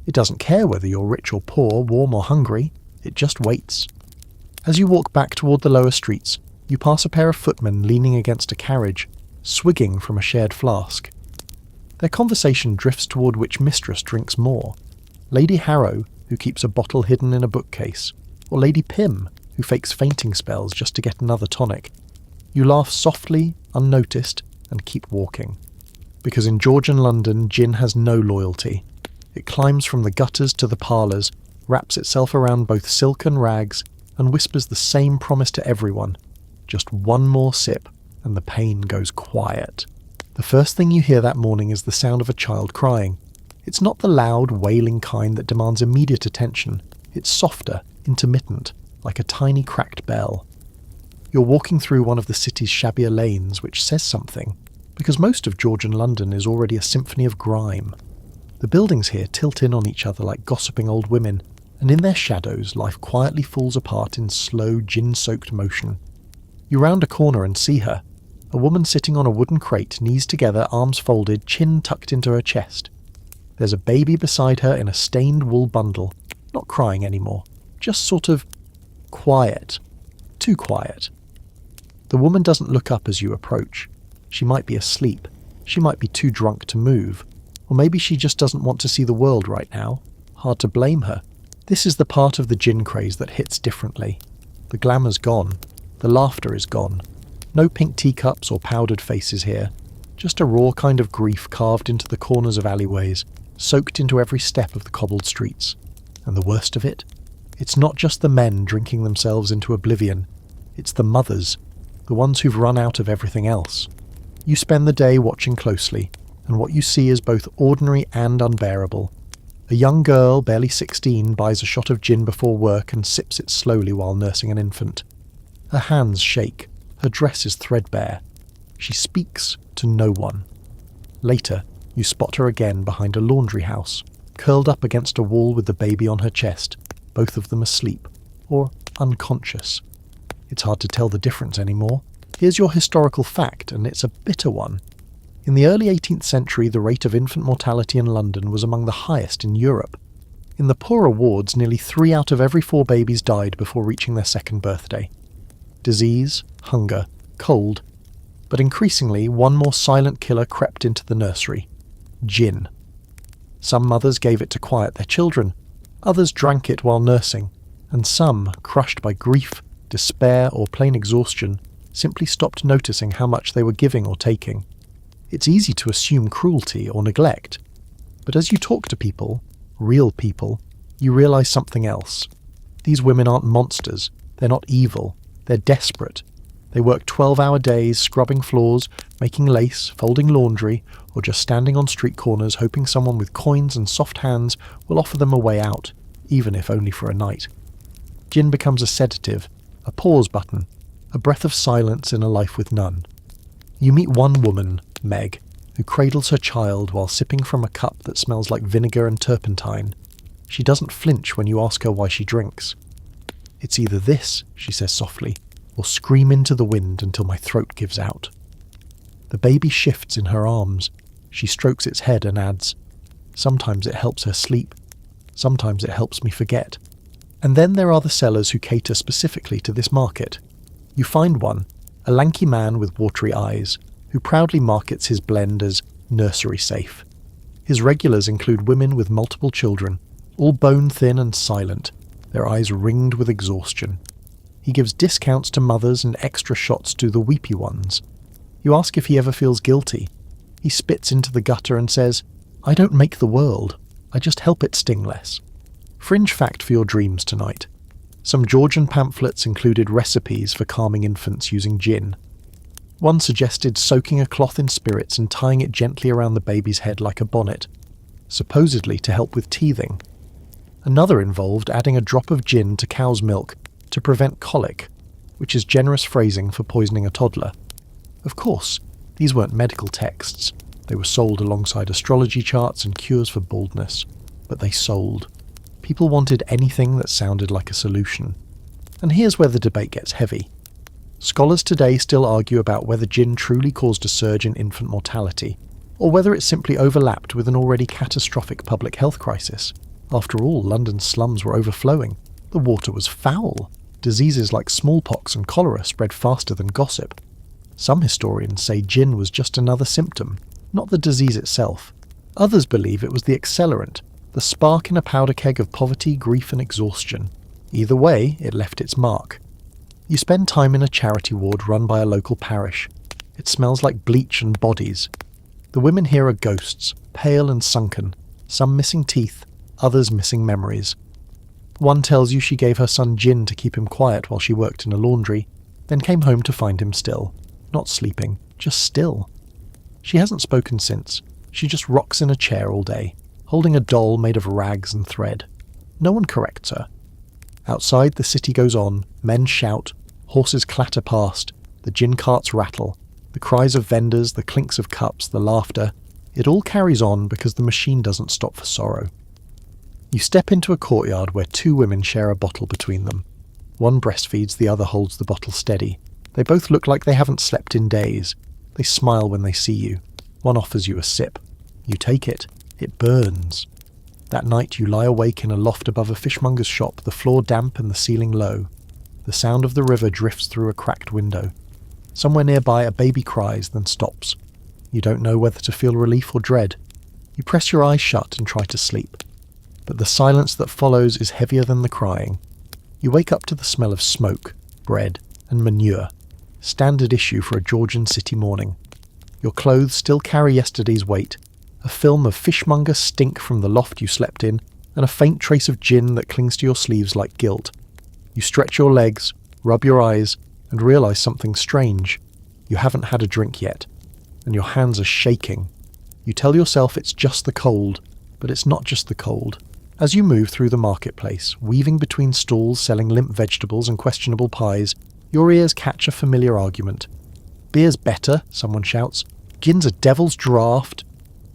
[SPEAKER 1] It doesn't care whether you're rich or poor, warm or hungry, it just waits. As you walk back toward the lower streets, you pass a pair of footmen leaning against a carriage, swigging from a shared flask. Their conversation drifts toward which mistress drinks more. Lady Harrow, who keeps a bottle hidden in a bookcase, or Lady Pym, who fakes fainting spells just to get another tonic. You laugh softly, unnoticed, and keep walking. Because in Georgian London, gin has no loyalty. It climbs from the gutters to the parlours, wraps itself around both silk and rags, and whispers the same promise to everyone. Just one more sip, and the pain goes quiet. The first thing you hear that morning is the sound of a child crying. It's not the loud, wailing kind that demands immediate attention. It's softer, intermittent, like a tiny cracked bell. You're walking through one of the city's shabbier lanes, which says something, because most of Georgian London is already a symphony of grime. The buildings here tilt in on each other like gossiping old women, and in their shadows life quietly falls apart in slow, gin-soaked motion. You round a corner and see her, a woman sitting on a wooden crate, knees together, arms folded, chin tucked into her chest. There's a baby beside her in a stained wool bundle, not crying anymore, just sort of quiet. Too quiet. The woman doesn't look up as you approach. She might be asleep. She might be too drunk to move. Or maybe she just doesn't want to see the world right now. Hard to blame her. This is the part of the gin craze that hits differently. The glamour's gone. The laughter is gone. No pink teacups or powdered faces here. Just a raw kind of grief carved into the corners of alleyways, soaked into every step of the cobbled streets. And the worst of it? It's not just the men drinking themselves into oblivion. It's the mothers, the ones who've run out of everything else. You spend the day watching closely, and what you see is both ordinary and unbearable. A young girl, barely 16, buys a shot of gin before work and sips it slowly while nursing an infant. Her hands shake, her dress is threadbare. She speaks to no one. Later, you spot her again behind a laundry house, curled up against a wall with the baby on her chest, both of them asleep, or unconscious. It's hard to tell the difference anymore. Here's your historical fact, and it's a bitter one. In the early 18th century, the rate of infant mortality in London was among the highest in Europe. In the poorer wards, nearly 3 out of every 4 babies died before reaching their second birthday. Disease, hunger, cold, but increasingly one more silent killer crept into the nursery: gin. Some mothers gave it to quiet their children, others drank it while nursing, and some, crushed by grief, despair, or plain exhaustion, simply stopped noticing how much they were giving or taking. It's easy to assume cruelty or neglect, but as you talk to people, real people, you realise something else. These women aren't monsters, they're not evil, they're desperate. They work 12-hour days scrubbing floors, making lace, folding laundry, or just standing on street corners hoping someone with coins and soft hands will offer them a way out, even if only for a night. Gin becomes a sedative, a pause button, a breath of silence in a life with none. You meet one woman, Meg, who cradles her child while sipping from a cup that smells like vinegar and turpentine. She doesn't flinch when you ask her why she drinks. "It's either this," she says softly, "or scream into the wind until my throat gives out." The baby shifts in her arms. She strokes its head and adds, "Sometimes it helps her sleep. Sometimes it helps me forget." And then there are the sellers who cater specifically to this market. You find one, a lanky man with watery eyes, who proudly markets his blend as nursery safe. His regulars include women with multiple children, all bone-thin and silent, their eyes ringed with exhaustion. He gives discounts to mothers and extra shots to the weepy ones. You ask if he ever feels guilty. He spits into the gutter and says, "I don't make the world. I just help it sting less." Fringe fact for your dreams tonight. Some Georgian pamphlets included recipes for calming infants using gin. One suggested soaking a cloth in spirits and tying it gently around the baby's head like a bonnet, supposedly to help with teething. Another involved adding a drop of gin to cow's milk to prevent colic, which is generous phrasing for poisoning a toddler. Of course, these weren't medical texts. They were sold alongside astrology charts and cures for baldness. But they sold. People wanted anything that sounded like a solution. And here's where the debate gets heavy. Scholars today still argue about whether gin truly caused a surge in infant mortality, or whether it simply overlapped with an already catastrophic public health crisis. After all, London's slums were overflowing. The water was foul. Diseases like smallpox and cholera spread faster than gossip. Some historians say gin was just another symptom, not the disease itself. Others believe it was the accelerant, the spark in a powder keg of poverty, grief and exhaustion. Either way, it left its mark. You spend time in a charity ward run by a local parish. It smells like bleach and bodies. The women here are ghosts, pale and sunken, some missing teeth, others missing memories. One tells you she gave her son gin to keep him quiet while she worked in a laundry, then came home to find him still. Not sleeping, just still. She hasn't spoken since. She just rocks in a chair all day, holding a doll made of rags and thread. No one corrects her. Outside, the city goes on, men shout, horses clatter past, the gin carts rattle, the cries of vendors, the clinks of cups, the laughter. It all carries on because the machine doesn't stop for sorrow. You step into a courtyard where two women share a bottle between them. One breastfeeds, the other holds the bottle steady. They both look like they haven't slept in days. They smile when they see you. One offers you a sip. You take it. It burns. That night you lie awake in a loft above a fishmonger's shop, the floor damp and the ceiling low. The sound of the river drifts through a cracked window. Somewhere nearby a baby cries, then stops. You don't know whether to feel relief or dread. You press your eyes shut and try to sleep. But the silence that follows is heavier than the crying. You wake up to the smell of smoke, bread, and manure. Standard issue for a Georgian city morning. Your clothes still carry yesterday's weight. A film of fishmonger stink from the loft you slept in, and a faint trace of gin that clings to your sleeves like guilt. You stretch your legs, rub your eyes, and realise something strange. You haven't had a drink yet, and your hands are shaking. You tell yourself it's just the cold, but it's not just the cold. As you move through the marketplace, weaving between stalls selling limp vegetables and questionable pies, your ears catch a familiar argument. "Beer's better," someone shouts. "Gin's a devil's draught."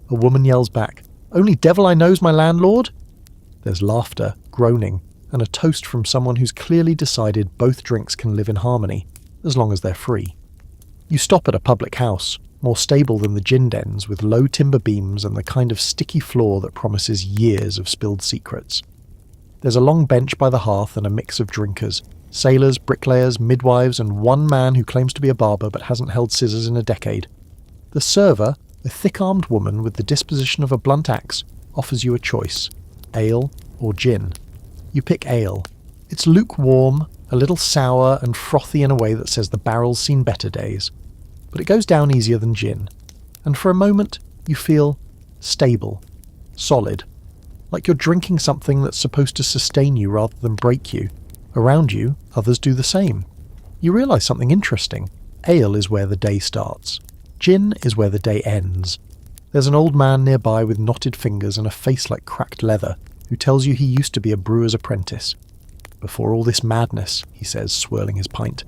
[SPEAKER 1] A woman yells back, "Only devil I know's my landlord." There's laughter, groaning, and a toast from someone who's clearly decided both drinks can live in harmony, as long as they're free. You stop at a public house, more stable than the gin dens, with low timber beams and the kind of sticky floor that promises years of spilled secrets. There's a long bench by the hearth and a mix of drinkers, sailors, bricklayers, midwives, and one man who claims to be a barber but hasn't held scissors in a decade. The server, a thick-armed woman with the disposition of a blunt axe, offers you a choice, ale or gin. You pick ale. It's lukewarm, a little sour and frothy in a way that says the barrel's seen better days. But it goes down easier than gin. And for a moment, you feel stable, solid, like you're drinking something that's supposed to sustain you rather than break you. Around you, others do the same. You realise something interesting. Ale is where the day starts. Gin is where the day ends. There's an old man nearby with knotted fingers and a face like cracked leather, who tells you he used to be a brewer's apprentice. "Before all this madness," he says, swirling his pint.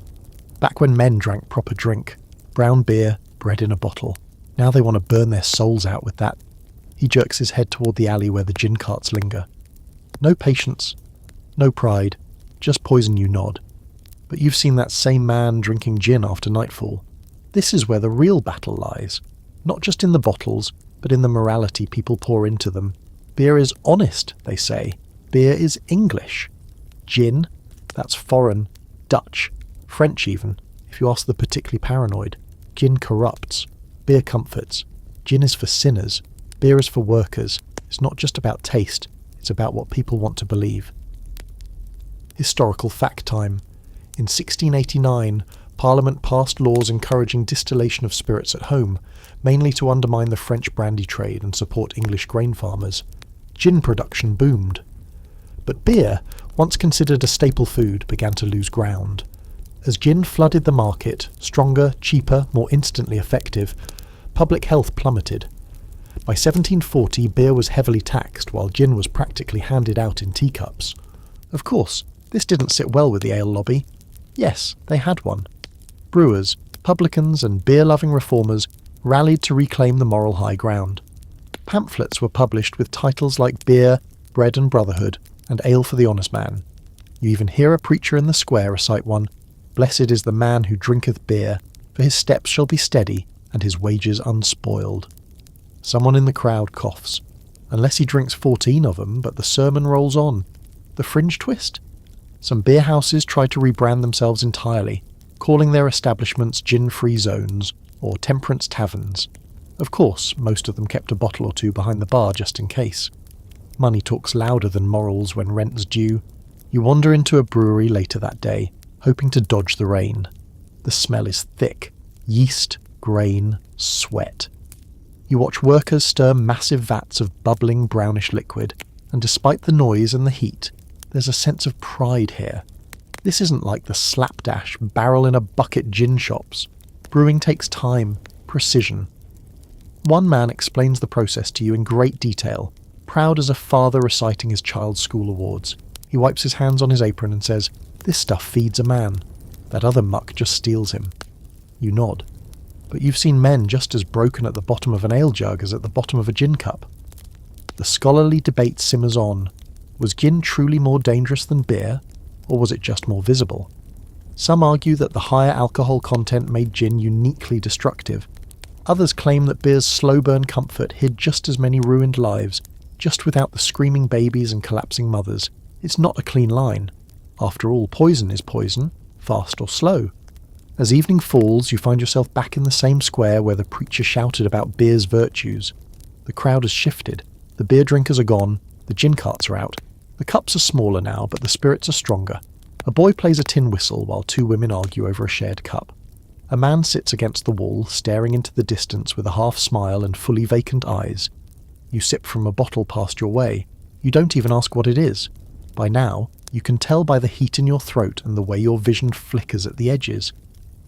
[SPEAKER 1] "Back when men drank proper drink. Brown beer, bread in a bottle. Now they want to burn their souls out with that." He jerks his head toward the alley where the gin carts linger. No patience, no pride, just poison you nod. But you've seen that same man drinking gin after nightfall. This is where the real battle lies. Not just in the bottles, but in the morality people pour into them. Beer is honest, they say. Beer is English. Gin, that's foreign, Dutch, French even, if you ask the particularly paranoid. Gin corrupts. Beer comforts. Gin is for sinners. Beer is for workers. It's not just about taste, it's about what people want to believe. Historical fact time. In 1689, Parliament passed laws encouraging distillation of spirits at home, mainly to undermine the French brandy trade and support English grain farmers. Gin production boomed. But beer, once considered a staple food, began to lose ground. As gin flooded the market, stronger, cheaper, more instantly effective, public health plummeted. By 1740, beer was heavily taxed, while gin was practically handed out in teacups. Of course, this didn't sit well with the ale lobby. Yes, they had one. Brewers, publicans, and beer-loving reformers rallied to reclaim the moral high ground. Pamphlets were published with titles like Beer, Bread and Brotherhood, and Ale for the Honest Man. You even hear a preacher in the square recite one, "Blessed is the man who drinketh beer, for his steps shall be steady, and his wages unspoiled." Someone in the crowd coughs. Unless he drinks 14 of them, but the sermon rolls on. The fringe twist? Some beer houses try to rebrand themselves entirely, calling their establishments gin-free zones or temperance taverns. Of course, most of them kept a bottle or two behind the bar just in case. Money talks louder than morals when rent's due. You wander into a brewery later that day, hoping to dodge the rain. The smell is thick. Yeast, grain, sweat. You watch workers stir massive vats of bubbling brownish liquid, and despite the noise and the heat, there's a sense of pride here. This isn't like the slapdash, barrel-in-a-bucket gin shops. Brewing takes time, precision. One man explains the process to you in great detail, proud as a father reciting his child's school awards. He wipes his hands on his apron and says, "This stuff feeds a man. That other muck just steals him." You nod. But you've seen men just as broken at the bottom of an ale jug as at the bottom of a gin cup. The scholarly debate simmers on. Was gin truly more dangerous than beer, or was it just more visible? Some argue that the higher alcohol content made gin uniquely destructive. Others claim that beer's slow-burn comfort hid just as many ruined lives, just without the screaming babies and collapsing mothers. It's not a clean line. After all, poison is poison, fast or slow. As evening falls, you find yourself back in the same square where the preacher shouted about beer's virtues. The crowd has shifted. The beer drinkers are gone. The gin carts are out. The cups are smaller now, but the spirits are stronger. A boy plays a tin whistle while two women argue over a shared cup. A man sits against the wall, staring into the distance with a half smile and fully vacant eyes. You sip from a bottle passed your way. You don't even ask what it is. By now, you can tell by the heat in your throat and the way your vision flickers at the edges.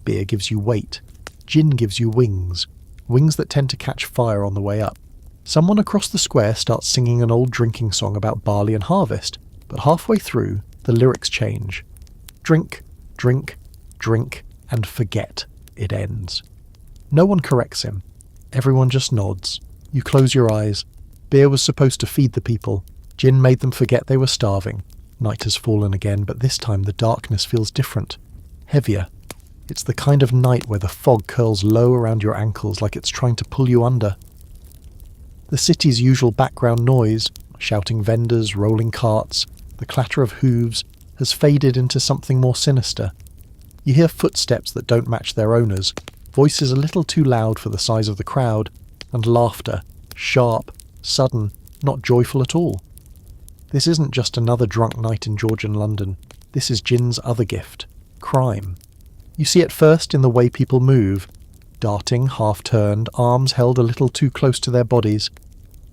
[SPEAKER 1] Beer gives you weight. Gin gives you wings. Wings that tend to catch fire on the way up. Someone across the square starts singing an old drinking song about barley and harvest, but halfway through, the lyrics change. Drink, drink, drink, and forget. It ends. No one corrects him. Everyone just nods. You close your eyes. Beer was supposed to feed the people. Gin made them forget they were starving. Night has fallen again, but this time the darkness feels different. Heavier. It's the kind of night where the fog curls low around your ankles like it's trying to pull you under. The city's usual background noise, shouting vendors, rolling carts, the clatter of hooves, has faded into something more sinister. You hear footsteps that don't match their owners, voices a little too loud for the size of the crowd, and laughter, sharp, sudden, not joyful at all. This isn't just another drunk night in Georgian London. This is gin's other gift, crime. You see it first in the way people move, darting, half-turned, arms held a little too close to their bodies.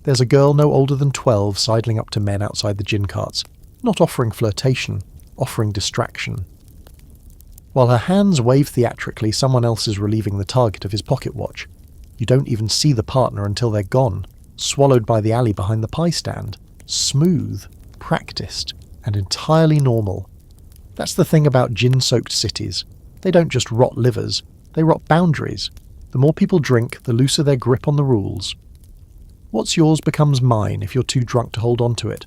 [SPEAKER 1] There's a girl no older than 12 sidling up to men outside the gin carts, not offering flirtation, offering distraction. While her hands wave theatrically, someone else is relieving the target of his pocket watch. You don't even see the partner until they're gone, swallowed by the alley behind the pie stand. Smooth, practiced, and entirely normal. That's the thing about gin-soaked cities. They don't just rot livers, they rot boundaries. The more people drink, the looser their grip on the rules. What's yours becomes mine if you're too drunk to hold on to it.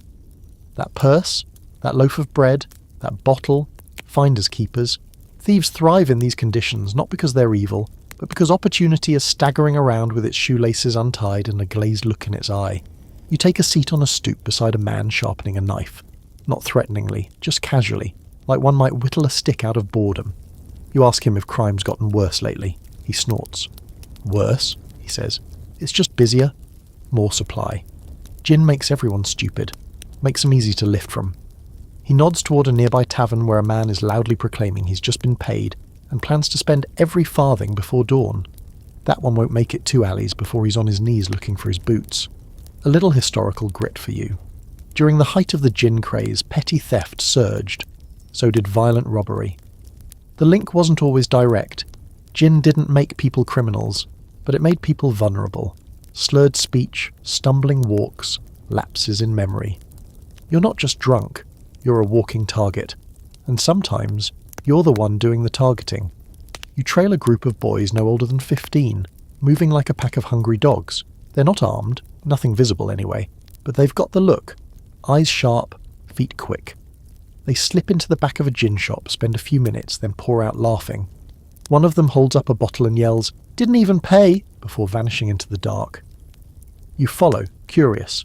[SPEAKER 1] That purse, that loaf of bread, that bottle, finders keepers. Thieves thrive in these conditions, not because they're evil, but because opportunity is staggering around with its shoelaces untied and a glazed look in its eye. You take a seat on a stoop beside a man sharpening a knife. Not threateningly, just casually, like one might whittle a stick out of boredom. You ask him if crime's gotten worse lately. He snorts. Worse, he says. It's just busier. More supply. Gin makes everyone stupid. Makes them easy to lift from. He nods toward a nearby tavern where a man is loudly proclaiming he's just been paid and plans to spend every farthing before dawn. That one won't make it 2 alleys before he's on his knees looking for his boots. A little historical grit for you. During the height of the gin craze, petty theft surged. So did violent robbery. The link wasn't always direct. Gin didn't make people criminals, but it made people vulnerable. Slurred speech, stumbling walks, lapses in memory. You're not just drunk, you're a walking target. And sometimes, you're the one doing the targeting. You trail a group of boys no older than 15, moving like a pack of hungry dogs. They're not armed, nothing visible anyway, but they've got the look. Eyes sharp, feet quick. They slip into the back of a gin shop, spend a few minutes, then pour out laughing. One of them holds up a bottle and yells, "Didn't even pay!" before vanishing into the dark. You follow, curious.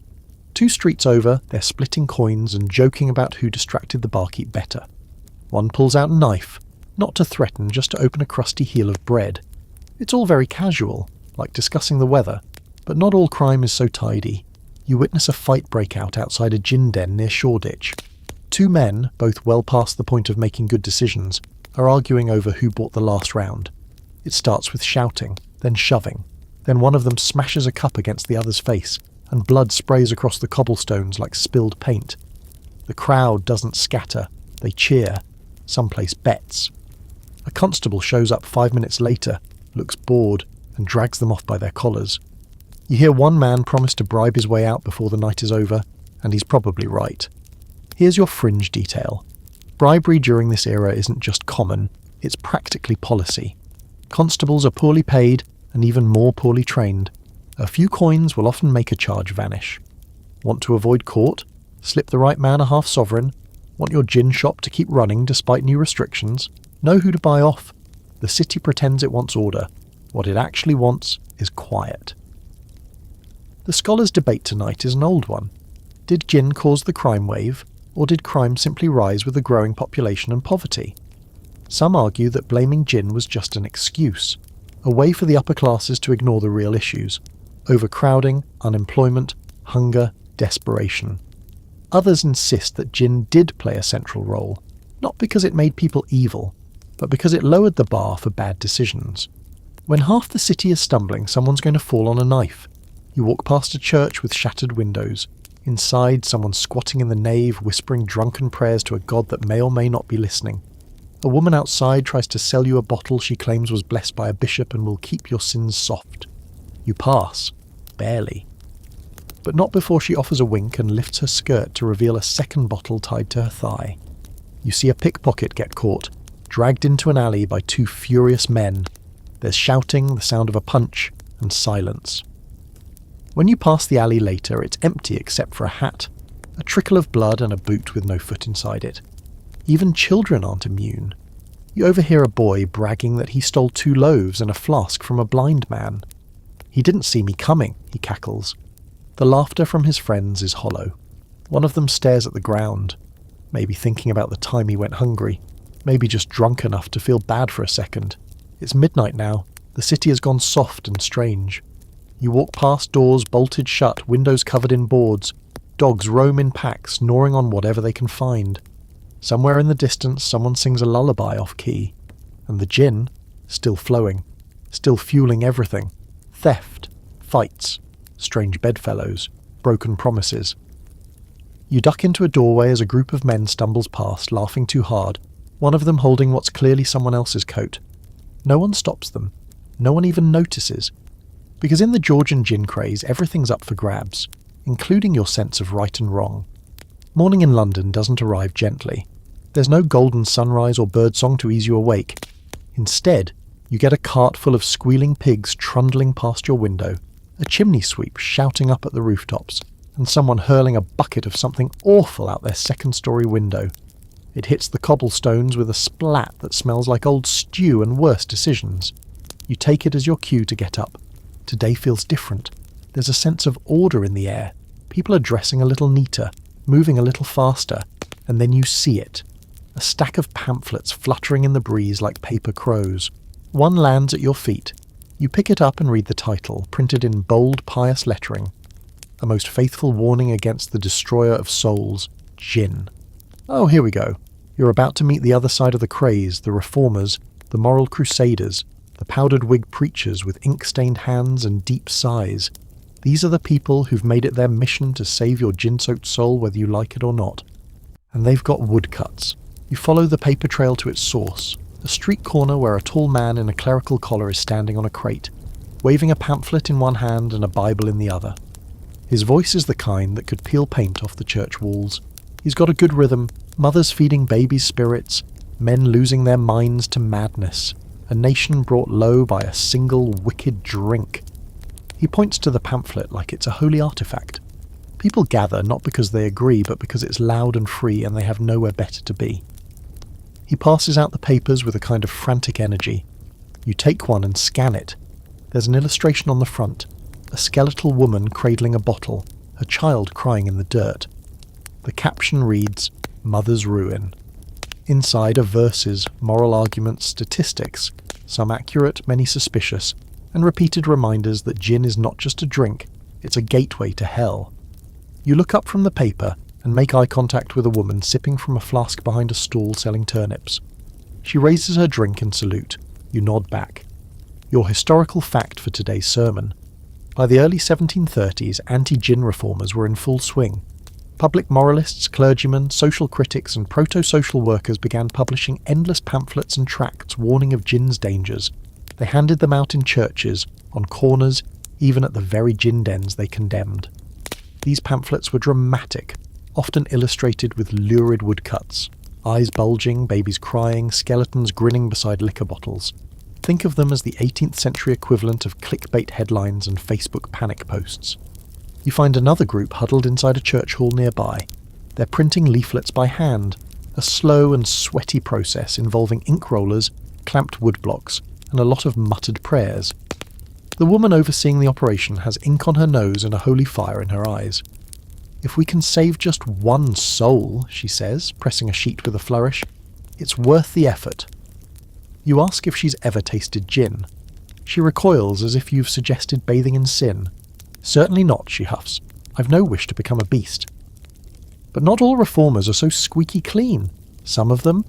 [SPEAKER 1] 2 streets over, they're splitting coins and joking about who distracted the barkeep better. One pulls out a knife, not to threaten, just to open a crusty heel of bread. It's all very casual, like discussing the weather, but not all crime is so tidy. You witness a fight break out outside a gin den near Shoreditch. 2 men, both well past the point of making good decisions, are arguing over who bought the last round. It starts with shouting, then shoving. Then one of them smashes a cup against the other's face, and blood sprays across the cobblestones like spilled paint. The crowd doesn't scatter, they cheer. Some place bets. A constable shows up 5 minutes later, looks bored, and drags them off by their collars. You hear one man promise to bribe his way out before the night is over, and he's probably right. Here's your fringe detail. Bribery during this era isn't just common, it's practically policy. Constables are poorly paid, and even more poorly trained. A few coins will often make a charge vanish. Want to avoid court? Slip the right man a half sovereign? Want your gin shop to keep running despite new restrictions? Know who to buy off. The city pretends it wants order. What it actually wants is quiet. The scholars' debate tonight is an old one. Did gin cause the crime wave, or did crime simply rise with the growing population and poverty? Some argue that blaming gin was just an excuse, a way for the upper classes to ignore the real issues: overcrowding, unemployment, hunger, desperation. Others insist that gin did play a central role, not because it made people evil, but because it lowered the bar for bad decisions. When half the city is stumbling, someone's going to fall on a knife. You walk past a church with shattered windows. Inside, someone's squatting in the nave, whispering drunken prayers to a god that may or may not be listening. A woman outside tries to sell you a bottle she claims was blessed by a bishop and will keep your sins soft. You pass. Barely. But not before she offers a wink and lifts her skirt to reveal a second bottle tied to her thigh. You see a pickpocket get caught, dragged into an alley by 2 furious men. There's shouting, the sound of a punch, and silence. When you pass the alley later, it's empty except for a hat, a trickle of blood and a boot with no foot inside it. Even children aren't immune. You overhear a boy bragging that he stole 2 loaves and a flask from a blind man. "He didn't see me coming," he cackles. The laughter from his friends is hollow. One of them stares at the ground, maybe thinking about the time he went hungry, maybe just drunk enough to feel bad for a second. It's midnight now. The city has gone soft and strange. You walk past doors bolted shut, windows covered in boards. Dogs roam in packs, gnawing on whatever they can find. Somewhere in the distance, someone sings a lullaby off-key. And the gin, still flowing, still fueling everything. Theft, fights, strange bedfellows, broken promises. You duck into a doorway as a group of men stumbles past, laughing too hard, one of them holding what's clearly someone else's coat. No one stops them. No one even notices. Because in the Georgian Gin Craze, everything's up for grabs, including your sense of right and wrong. Morning in London doesn't arrive gently. There's no golden sunrise or birdsong to ease you awake. Instead, you get a cart full of squealing pigs trundling past your window, a chimney sweep shouting up at the rooftops, and someone hurling a bucket of something awful out their second-story window. It hits the cobblestones with a splat that smells like old stew and worse decisions. You take it as your cue to get up. Today feels different. There's a sense of order in the air. People are dressing a little neater, moving a little faster, and then you see it. A stack of pamphlets fluttering in the breeze like paper crows. One lands at your feet. You pick it up and read the title, printed in bold, pious lettering. A most faithful warning against the destroyer of souls, gin. Oh, here we go. You're about to meet the other side of the craze, the reformers, the moral crusaders, the powdered wig preachers with ink-stained hands and deep sighs. These are the people who've made it their mission to save your gin-soaked soul whether you like it or not. And they've got woodcuts. You follow the paper trail to its source, a street corner where a tall man in a clerical collar is standing on a crate, waving a pamphlet in one hand and a Bible in the other. His voice is the kind that could peel paint off the church walls. He's got a good rhythm, mothers feeding babies' spirits, men losing their minds to madness, a nation brought low by a single wicked drink. He points to the pamphlet like it's a holy artifact. People gather not because they agree, but because it's loud and free and they have nowhere better to be. He passes out the papers with a kind of frantic energy. You take one and scan it. There's an illustration on the front, a skeletal woman cradling a bottle, her child crying in the dirt. The caption reads, "Mother's Ruin." Inside are verses, moral arguments, statistics, some accurate, many suspicious, and repeated reminders that gin is not just a drink, it's a gateway to hell. You look up from the paper and make eye contact with a woman sipping from a flask behind a stall selling turnips. She raises her drink in salute. You nod back. Your historical fact for today's sermon. By the early 1730s, anti-gin reformers were in full swing. Public moralists, clergymen, social critics and proto-social workers began publishing endless pamphlets and tracts warning of gin's dangers. They handed them out in churches, on corners, even at the very gin dens they condemned. These pamphlets were dramatic, often illustrated with lurid woodcuts, eyes bulging, babies crying, skeletons grinning beside liquor bottles. Think of them as the 18th century equivalent of clickbait headlines and Facebook panic posts. You find another group huddled inside a church hall nearby. They're printing leaflets by hand, a slow and sweaty process involving ink rollers, clamped wood blocks, and a lot of muttered prayers. The woman overseeing the operation has ink on her nose and a holy fire in her eyes. "If we can save just one soul," she says, pressing a sheet with a flourish, "it's worth the effort." You ask if she's ever tasted gin. She recoils as if you've suggested bathing in sin. "Certainly not," she huffs. "I've no wish to become a beast." But not all reformers are so squeaky clean. Some of them,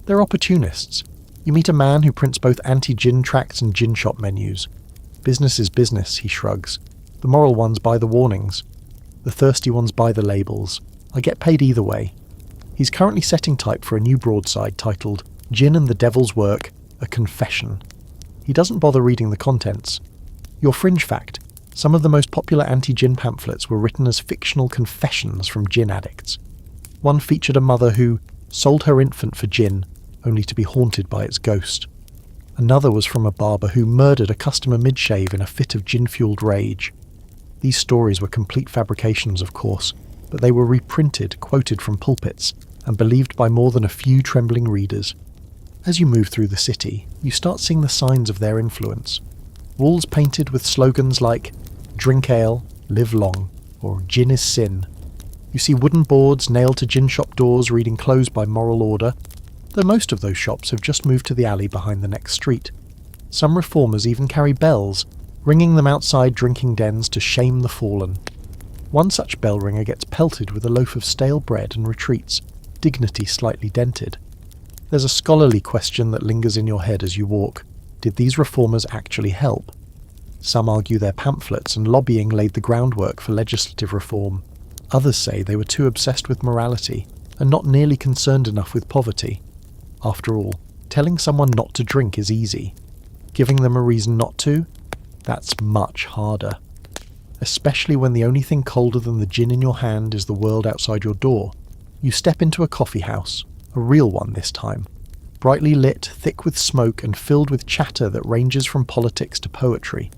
[SPEAKER 1] they're opportunists. You meet a man who prints both anti-gin tracts and gin shop menus. "Business is business," he shrugs. "The moral ones buy the warnings. The thirsty ones buy the labels. I get paid either way." He's currently setting type for a new broadside titled "Gin and the Devil's Work, a Confession." He doesn't bother reading the contents. Your fringe fact: some of the most popular anti-gin pamphlets were written as fictional confessions from gin addicts. One featured a mother who sold her infant for gin, only to be haunted by its ghost. Another was from a barber who murdered a customer mid-shave in a fit of gin-fueled rage. These stories were complete fabrications, of course, but they were reprinted, quoted from pulpits, and believed by more than a few trembling readers. As you move through the city, you start seeing the signs of their influence. Walls painted with slogans like "Drink ale, live long," or "Gin is sin." You see wooden boards nailed to gin shop doors reading "Closed by moral order," though most of those shops have just moved to the alley behind the next street. Some reformers even carry bells, ringing them outside drinking dens to shame the fallen. One such bell ringer gets pelted with a loaf of stale bread and retreats, dignity slightly dented. There's a scholarly question that lingers in your head as you walk. Did these reformers actually help? Some argue their pamphlets and lobbying laid the groundwork for legislative reform. Others say they were too obsessed with morality and not nearly concerned enough with poverty. After all, telling someone not to drink is easy. Giving them a reason not to? That's much harder. Especially when the only thing colder than the gin in your hand is the world outside your door. You step into a coffee house, a real one this time. Brightly lit, thick with smoke, and filled with chatter that ranges from politics to poetry.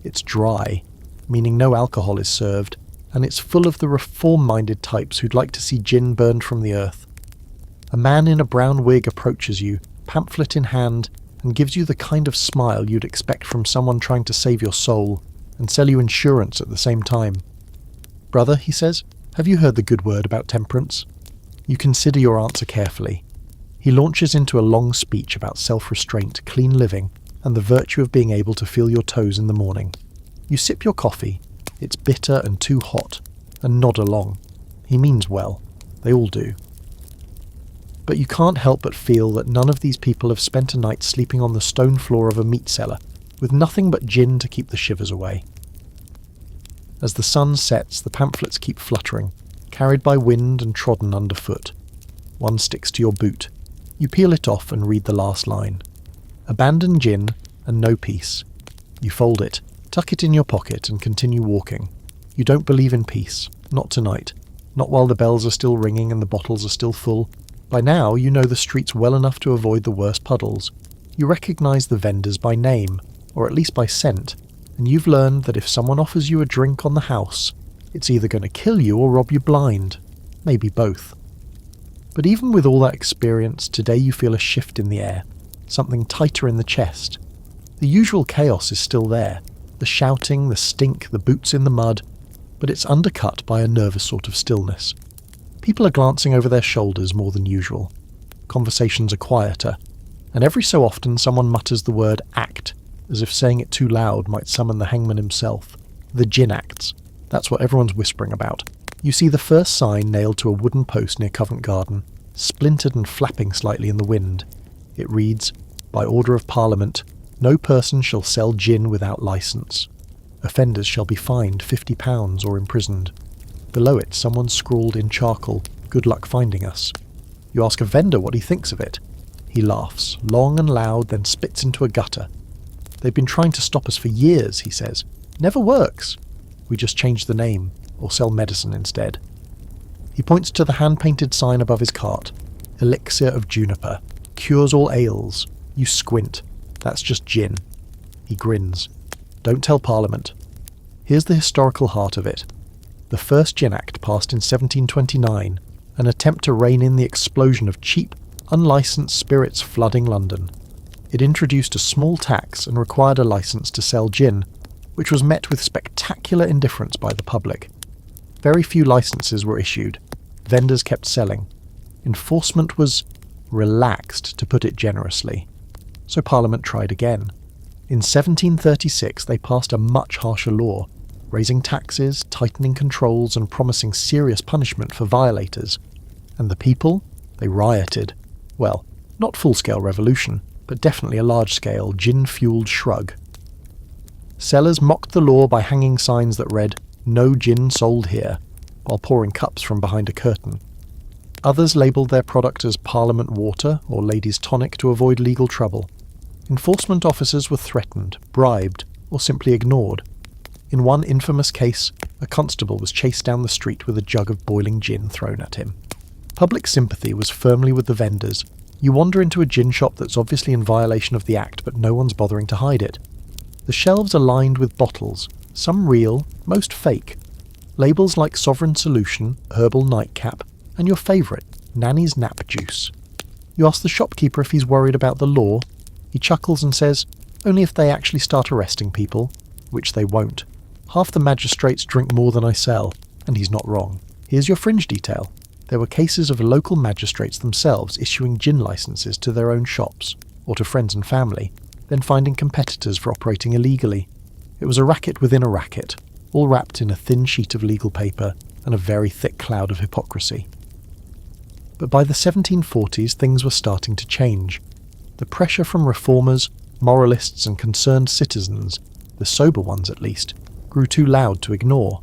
[SPEAKER 1] It's dry, meaning no alcohol is served, and it's full of the reform-minded types who'd like to see gin burned from the earth. A man in a brown wig approaches you, pamphlet in hand, and gives you the kind of smile you'd expect from someone trying to save your soul, and sell you insurance at the same time. "Brother," he says, "have you heard the good word about temperance?" You consider your answer carefully. He launches into a long speech about self-restraint, clean living, and the virtue of being able to feel your toes in the morning. You sip your coffee, it's bitter and too hot, and nod along. He means well. They all do. But you can't help but feel that none of these people have spent a night sleeping on the stone floor of a meat cellar, with nothing but gin to keep the shivers away. As the sun sets, the pamphlets keep fluttering, carried by wind and trodden underfoot. One sticks to your boot. You peel it off and read the last line. Abandon gin and no peace. You fold it, tuck it in your pocket and continue walking. You don't believe in peace. Not tonight. Not while the bells are still ringing and the bottles are still full. By now you know the streets well enough to avoid the worst puddles. You recognise the vendors by name, or at least by scent, and you've learned that if someone offers you a drink on the house, it's either going to kill you or rob you blind. Maybe both. But even with all that experience, today you feel a shift in the air, something tighter in the chest. The usual chaos is still there, the shouting, the stink, the boots in the mud, but it's undercut by a nervous sort of stillness. People are glancing over their shoulders more than usual. Conversations are quieter, and every so often someone mutters the word act, as if saying it too loud might summon the hangman himself. The gin acts. That's what everyone's whispering about. You see the first sign nailed to a wooden post near Covent Garden, splintered and flapping slightly in the wind. It reads, "By order of Parliament, no person shall sell gin without licence. Offenders shall be fined £50 or imprisoned." Below it, someone scrawled in charcoal, "Good luck finding us." You ask a vendor what he thinks of it. He laughs, long and loud, then spits into a gutter. "They've been trying to stop us for years," he says. "Never works. We just change the name, or sell medicine instead." He points to the hand-painted sign above his cart. "Elixir of juniper. Cures all ails." You squint. That's just gin. He grins. "Don't tell Parliament." Here's the historical heart of it. The first Gin Act passed in 1729, an attempt to rein in the explosion of cheap, unlicensed spirits flooding London. It introduced a small tax and required a licence to sell gin, which was met with spectacular indifference by the public. Very few licences were issued. Vendors kept selling. Enforcement was relaxed, to put it generously. So Parliament tried again. In 1736 they passed a much harsher law, raising taxes, tightening controls and promising serious punishment for violators. And the people? They rioted. Well, not full-scale revolution, but definitely a large-scale, gin-fueled shrug. Sellers mocked the law by hanging signs that read, "No gin sold here," while pouring cups from behind a curtain. Others labelled their product as Parliament water or ladies' tonic to avoid legal trouble. Enforcement officers were threatened, bribed, or simply ignored. In one infamous case, a constable was chased down the street with a jug of boiling gin thrown at him. Public sympathy was firmly with the vendors. You wander into a gin shop that's obviously in violation of the Act, but no one's bothering to hide it. The shelves are lined with bottles, some real, most fake. Labels like Sovereign Solution, Herbal Nightcap, and your favourite, Nanny's Nap Juice. You ask the shopkeeper if he's worried about the law. He chuckles and says, "Only if they actually start arresting people," which they won't. "Half the magistrates drink more than I sell," and he's not wrong. Here's your fringe detail. There were cases of local magistrates themselves issuing gin licences to their own shops, or to friends and family, then finding competitors for operating illegally. It was a racket within a racket, all wrapped in a thin sheet of legal paper and a very thick cloud of hypocrisy. But by the 1740s things were starting to change. The pressure from reformers, moralists and concerned citizens, the sober ones at least, grew too loud to ignore.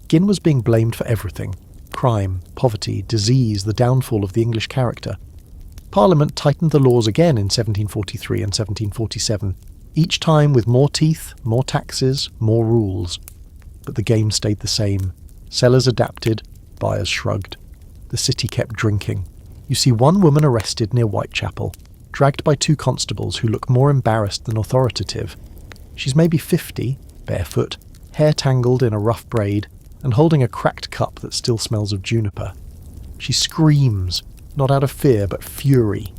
[SPEAKER 1] Gin was being blamed for everything: crime, poverty, disease, the downfall of the English character. Parliament tightened the laws again in 1743 and 1747, each time with more teeth, more taxes, more rules. But the game stayed the same. Sellers adapted, buyers shrugged. The city kept drinking. You see one woman arrested near Whitechapel, dragged by two constables who look more embarrassed than authoritative. She's maybe 50, barefoot, hair tangled in a rough braid, and holding a cracked cup that still smells of juniper. She screams, not out of fear but fury.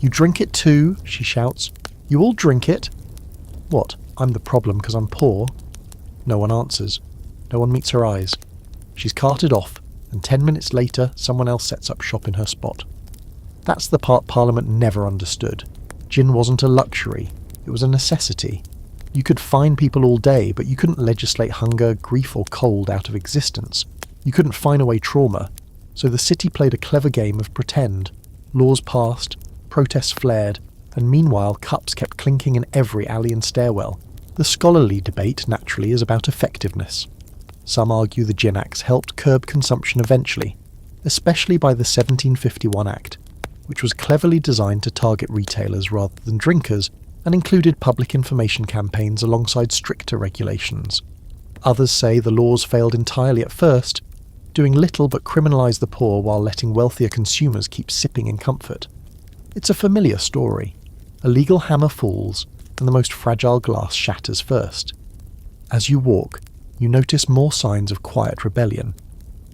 [SPEAKER 1] "You drink it too," she shouts. "You all drink it." What, I'm the problem because I'm poor? No one answers. No one meets her eyes. She's carted off, and 10 minutes later someone else sets up shop in her spot. That's the part Parliament never understood. Gin wasn't a luxury, it was a necessity. You could fine people all day, but you couldn't legislate hunger, grief or cold out of existence. You couldn't fine away trauma, so the city played a clever game of pretend. Laws passed, protests flared, and meanwhile cups kept clinking in every alley and stairwell. The scholarly debate, naturally, is about effectiveness. Some argue the Gin Acts helped curb consumption eventually, especially by the 1751 Act, which was cleverly designed to target retailers rather than drinkers and included public information campaigns alongside stricter regulations. Others say the laws failed entirely at first, doing little but criminalise the poor while letting wealthier consumers keep sipping in comfort. It's a familiar story. A legal hammer falls, and the most fragile glass shatters first. As you walk, you notice more signs of quiet rebellion.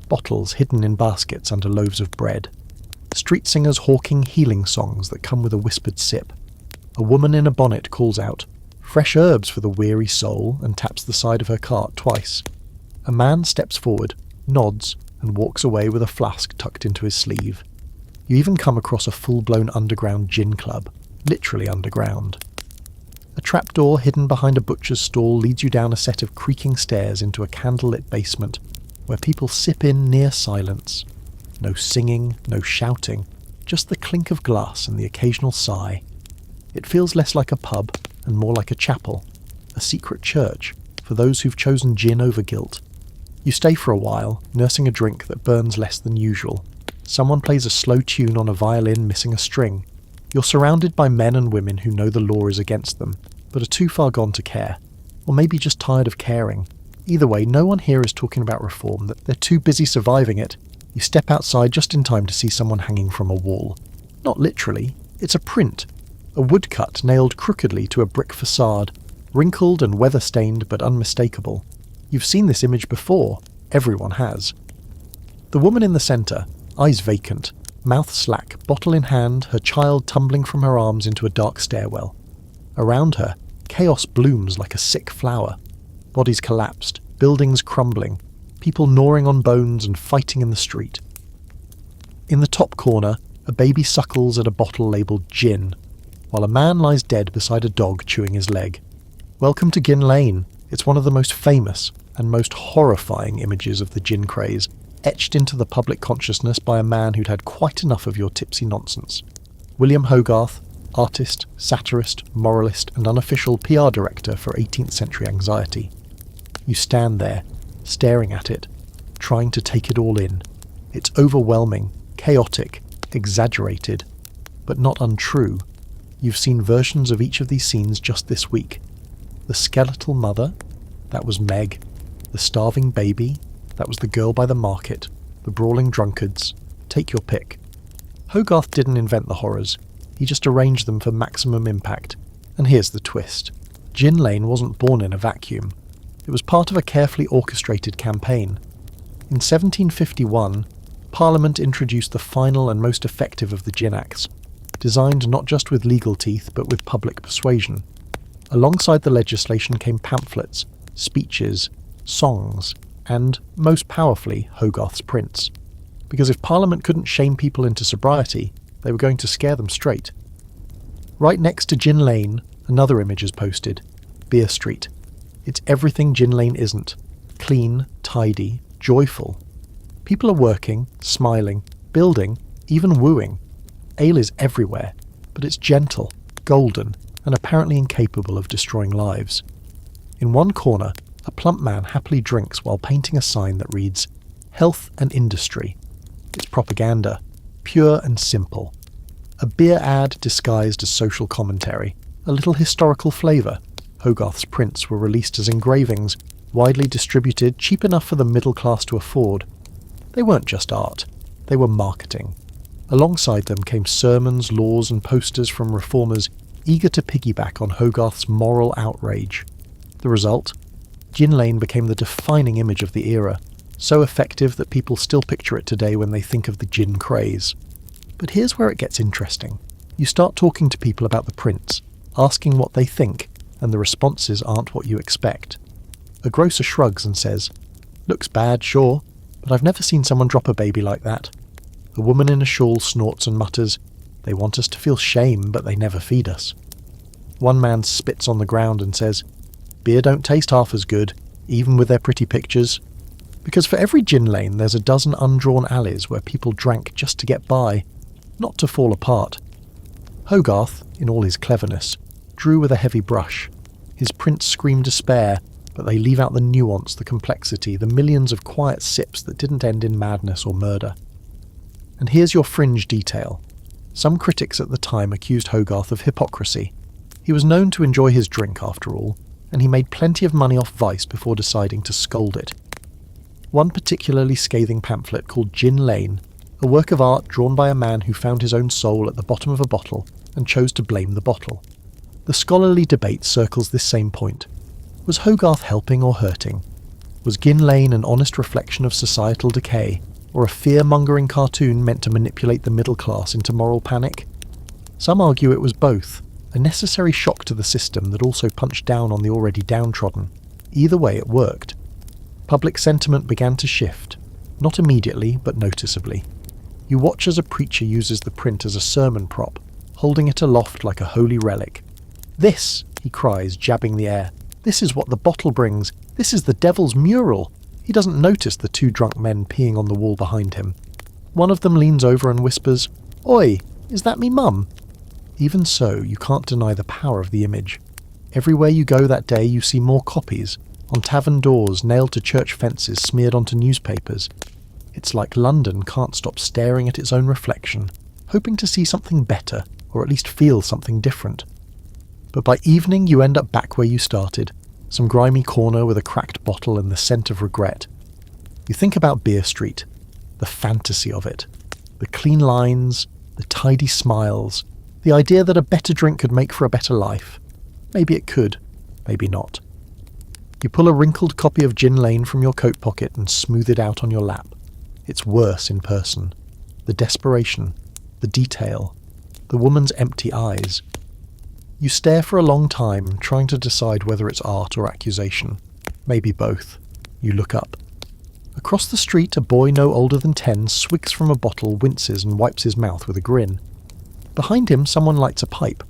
[SPEAKER 1] Bottles hidden in baskets under loaves of bread. Street singers hawking healing songs that come with a whispered sip. A woman in a bonnet calls out, "Fresh herbs for the weary soul," and taps the side of her cart twice. A man steps forward, nods, and walks away with a flask tucked into his sleeve. You even come across a full-blown underground gin club, literally underground. A trapdoor hidden behind a butcher's stall leads you down a set of creaking stairs into a candlelit basement where people sip in near silence. No singing, no shouting, just the clink of glass and the occasional sigh. It feels less like a pub and more like a chapel, a secret church for those who've chosen gin over guilt. You stay for a while, nursing a drink that burns less than usual. Someone plays a slow tune on a violin missing a string. You're surrounded by men and women who know the law is against them, but are too far gone to care, or maybe just tired of caring. Either way, no one here is talking about reform, that they're too busy surviving it. You step outside just in time to see someone hanging from a wall. Not literally, it's a print. A woodcut nailed crookedly to a brick facade, wrinkled and weather-stained but unmistakable. You've seen this image before, everyone has. The woman in the centre, eyes vacant, mouth slack, bottle in hand, her child tumbling from her arms into a dark stairwell. Around her, chaos blooms like a sick flower. Bodies collapsed, buildings crumbling, people gnawing on bones and fighting in the street. In the top corner, a baby suckles at a bottle labelled gin, while a man lies dead beside a dog chewing his leg. Welcome to Gin Lane. It's one of the most famous and most horrifying images of the gin craze, etched into the public consciousness by a man who'd had quite enough of your tipsy nonsense. William Hogarth, artist, satirist, moralist, and unofficial PR director for 18th century anxiety. You stand there, staring at it, trying to take it all in. It's overwhelming, chaotic, exaggerated, but not untrue. You've seen versions of each of these scenes just this week. The skeletal mother, that was Meg. The starving baby, that was the girl by the market. The brawling drunkards, take your pick. Hogarth didn't invent the horrors, he just arranged them for maximum impact. And here's the twist. Gin Lane wasn't born in a vacuum. It was part of a carefully orchestrated campaign. In 1751, Parliament introduced the final and most effective of the Gin Acts, designed not just with legal teeth but with public persuasion. Alongside the legislation came pamphlets, speeches, songs, and, most powerfully, Hogarth's prints. Because if Parliament couldn't shame people into sobriety, they were going to scare them straight. Right next to Gin Lane, another image is posted. Beer Street. It's everything Gin Lane isn't. Clean, tidy, joyful. People are working, smiling, building, even wooing. Ale is everywhere, but it's gentle, golden, and apparently incapable of destroying lives. In one corner, a plump man happily drinks while painting a sign that reads, "Health and Industry." It's propaganda, pure and simple. A beer ad disguised as social commentary, a little historical flavour. Hogarth's prints were released as engravings, widely distributed, cheap enough for the middle class to afford. They weren't just art, they were marketing. Alongside them came sermons, laws and posters from reformers eager to piggyback on Hogarth's moral outrage. The result? Gin Lane became the defining image of the era, so effective that people still picture it today when they think of the gin craze. But here's where it gets interesting. You start talking to people about the prints, asking what they think, and the responses aren't what you expect. A grocer shrugs and says, "Looks bad, sure, but I've never seen someone drop a baby like that." A woman in a shawl snorts and mutters, "They want us to feel shame, but they never feed us." One man spits on the ground and says, "Beer don't taste half as good, even with their pretty pictures." Because for every Gin Lane there's a dozen undrawn alleys where people drank just to get by. not to fall apart. Hogarth, in all his cleverness, drew with a heavy brush. His prints scream despair, but they leave out the nuance, the complexity, the millions of quiet sips that didn't end in madness or murder. And here's your fringe detail. Some critics at the time accused Hogarth of hypocrisy. He was known to enjoy his drink, after all, and he made plenty of money off vice before deciding to scold it. One particularly scathing pamphlet called Gin Lane, a work of art drawn by a man who found his own soul at the bottom of a bottle and chose to blame the bottle. The scholarly debate circles this same point. Was Hogarth helping or hurting? Was Gin Lane an honest reflection of societal decay, or a fear-mongering cartoon meant to manipulate the middle class into moral panic? Some argue it was both, a necessary shock to the system that also punched down on the already downtrodden. Either way, it worked. Public sentiment began to shift, not immediately, but noticeably. You watch as a preacher uses the print as a sermon prop, holding it aloft like a holy relic. "This," he cries, jabbing the air, "this is what the bottle brings. This is the devil's mural." He doesn't notice the two drunk men peeing on the wall behind him. One of them leans over and whispers, "Oi, is that me mum?" Even so, you can't deny the power of the image. Everywhere you go that day you see more copies, on tavern doors, nailed to church fences, smeared onto newspapers. It's like London can't stop staring at its own reflection, hoping to see something better, or at least feel something different. But by evening you end up back where you started, some grimy corner with a cracked bottle and the scent of regret. You think about Beer Street, the fantasy of it, the clean lines, the tidy smiles, the idea that a better drink could make for a better life. Maybe it could, maybe not. You pull a wrinkled copy of Gin Lane from your coat pocket and smooth it out on your lap. It's worse in person. The desperation, the detail, the woman's empty eyes. You stare for a long time, trying to decide whether it's art or accusation. Maybe both. You look up. Across the street, a boy no older than 10 swigs from a bottle, winces and wipes his mouth with a grin. Behind him, someone lights a pipe.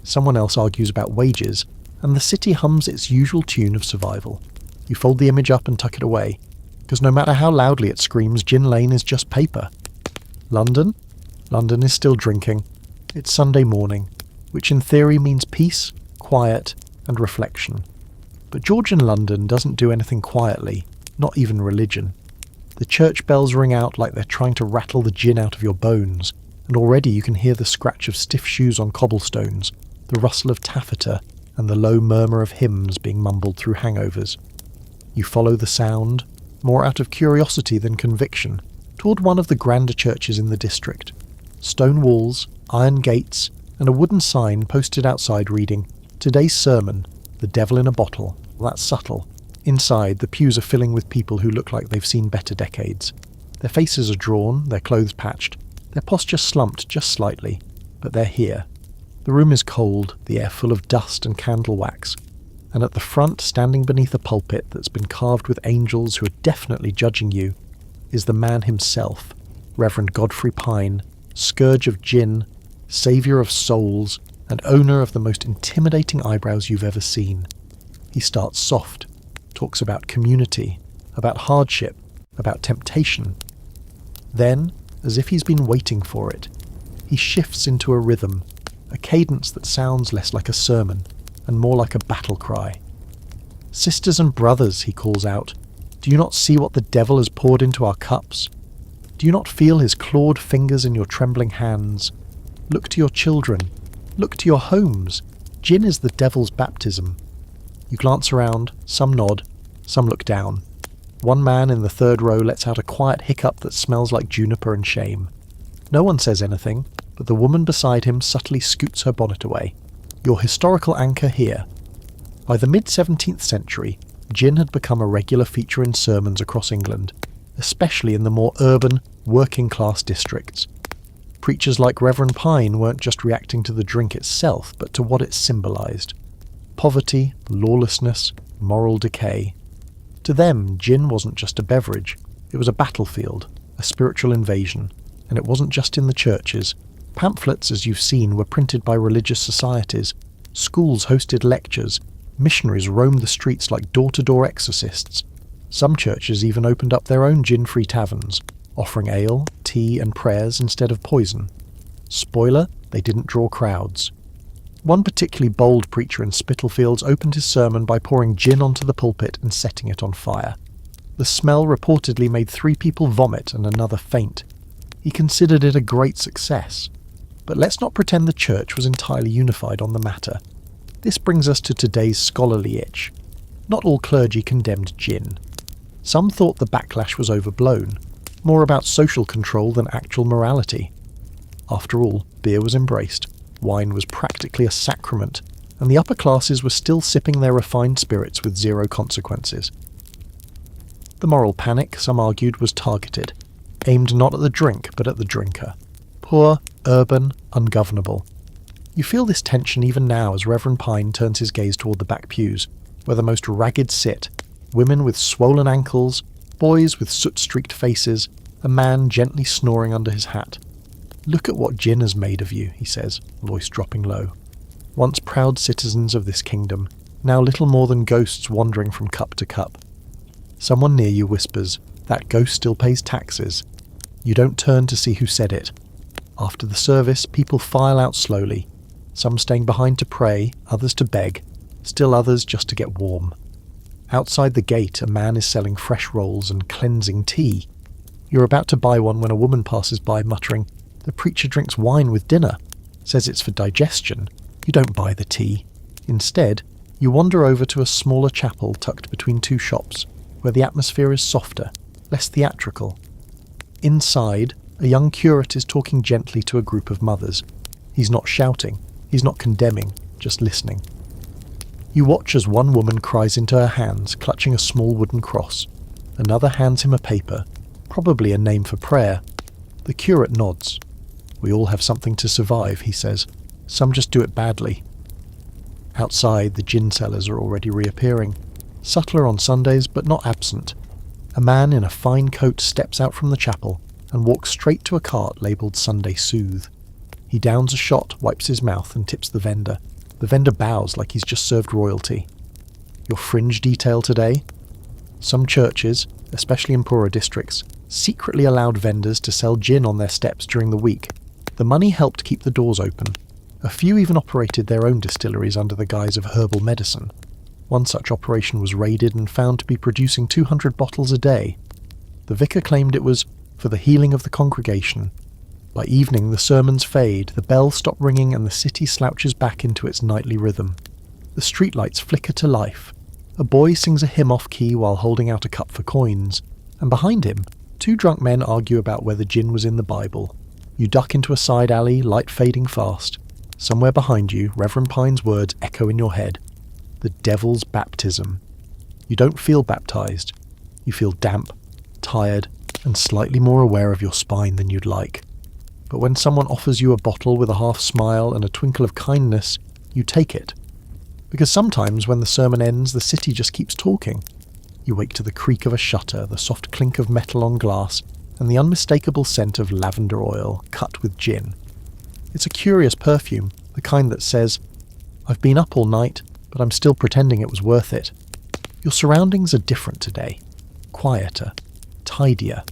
[SPEAKER 1] Someone else argues about wages, and the city hums its usual tune of survival. You fold the image up and tuck it away, because no matter how loudly it screams, Gin Lane is just paper. London? London is still drinking. It's Sunday morning, which in theory means peace, quiet, and reflection. But Georgian London doesn't do anything quietly, not even religion. The church bells ring out like they're trying to rattle the gin out of your bones, and already you can hear the scratch of stiff shoes on cobblestones, the rustle of taffeta, and the low murmur of hymns being mumbled through hangovers. You follow the sound, more out of curiosity than conviction, toward one of the grander churches in the district. Stone walls, iron gates, and a wooden sign posted outside reading, "Today's sermon, the devil in a bottle." That's subtle. Inside, the pews are filling with people who look like they've seen better decades. Their faces are drawn, their clothes patched, their posture slumped just slightly, but they're here. The room is cold, the air full of dust and candle wax, and at the front, standing beneath a pulpit that's been carved with angels who are definitely judging you, is the man himself, Reverend Godfrey Pine, scourge of gin, saviour of souls, and owner of the most intimidating eyebrows you've ever seen. He starts soft, talks about community, about hardship, about temptation. Then, as if he's been waiting for it, he shifts into a rhythm, a cadence that sounds less like a sermon and more like a battle cry. "Sisters and brothers," he calls out, "do you not see what the devil has poured into our cups? Do you not feel his clawed fingers in your trembling hands? Look to your children. Look to your homes. Gin is the devil's baptism." You glance around, some nod, some look down. One man in the third row lets out a quiet hiccup that smells like juniper and shame. No one says anything, but the woman beside him subtly scoots her bonnet away. Your historical anchor here. By the mid-17th century, gin had become a regular feature in sermons across England, especially in the more urban, working-class districts. Preachers like Reverend Pine weren't just reacting to the drink itself, but to what it symbolised. Poverty, lawlessness, moral decay. To them, gin wasn't just a beverage, it was a battlefield, a spiritual invasion, and it wasn't just in the churches. Pamphlets, as you've seen, were printed by religious societies, schools hosted lectures, missionaries roamed the streets like door-to-door exorcists. Some churches even opened up their own gin-free taverns, offering ale, tea and prayers instead of poison. Spoiler, they didn't draw crowds. One particularly bold preacher in Spitalfields opened his sermon by pouring gin onto the pulpit and setting it on fire. The smell reportedly made 3 people vomit and another faint. He considered it a great success. But let's not pretend the church was entirely unified on the matter. This brings us to today's scholarly itch. Not all clergy condemned gin. Some thought the backlash was overblown, more about social control than actual morality. After all, beer was embraced, wine was practically a sacrament, and the upper classes were still sipping their refined spirits with 0 consequences. The moral panic, some argued, was targeted, aimed not at the drink but at the drinker. Poor, urban, ungovernable. You feel this tension even now as Reverend Pine turns his gaze toward the back pews, where the most ragged sit, women with swollen ankles, boys with soot-streaked faces, a man gently snoring under his hat. "Look at what gin has made of you," he says, voice dropping low. Once proud citizens of this kingdom, now little more than ghosts wandering from cup to cup. Someone near you whispers, "That ghost still pays taxes." You don't turn to see who said it. After the service, people file out slowly, some staying behind to pray, others to beg, still others just to get warm. Outside the gate, a man is selling fresh rolls and cleansing tea. You're about to buy one when a woman passes by muttering, "The preacher drinks wine with dinner, says it's for digestion." You don't buy the tea. Instead, you wander over to a smaller chapel tucked between 2 shops, where the atmosphere is softer, less theatrical. Inside, a young curate is talking gently to a group of mothers. He's not shouting, he's not condemning, just listening. You watch as one woman cries into her hands, clutching a small wooden cross. Another hands him a paper, probably a name for prayer. The curate nods. "We all have something to survive," he says. "Some just do it badly." Outside, the gin sellers are already reappearing. Subtler on Sundays, but not absent. A man in a fine coat steps out from the chapel and walks straight to a cart labelled Sunday Soothe. He downs a shot, wipes his mouth and tips the vendor. The vendor bows like he's just served royalty. "Your fringe detail today?" Some churches, especially in poorer districts, secretly allowed vendors to sell gin on their steps during the week. The money helped keep the doors open. A few even operated their own distilleries under the guise of herbal medicine. One such operation was raided and found to be producing 200 bottles a day. The vicar claimed it was for the healing of the congregation. By evening, the sermons fade, the bells stop ringing, and the city slouches back into its nightly rhythm. The streetlights flicker to life. A boy sings a hymn off-key while holding out a cup for coins, and behind him, 2 drunk men argue about whether gin was in the Bible. You duck into a side alley, light fading fast. Somewhere behind you, Reverend Pine's words echo in your head. The devil's baptism. You don't feel baptized. You feel damp, tired, and slightly more aware of your spine than you'd like. But when someone offers you a bottle with a half smile and a twinkle of kindness, you take it. Because sometimes when the sermon ends, the city just keeps talking. You wake to the creak of a shutter, the soft clink of metal on glass, and the unmistakable scent of lavender oil cut with gin. It's a curious perfume, the kind that says, "I've been up all night, but I'm still pretending it was worth it." Your surroundings are different today. Quieter. Tidier.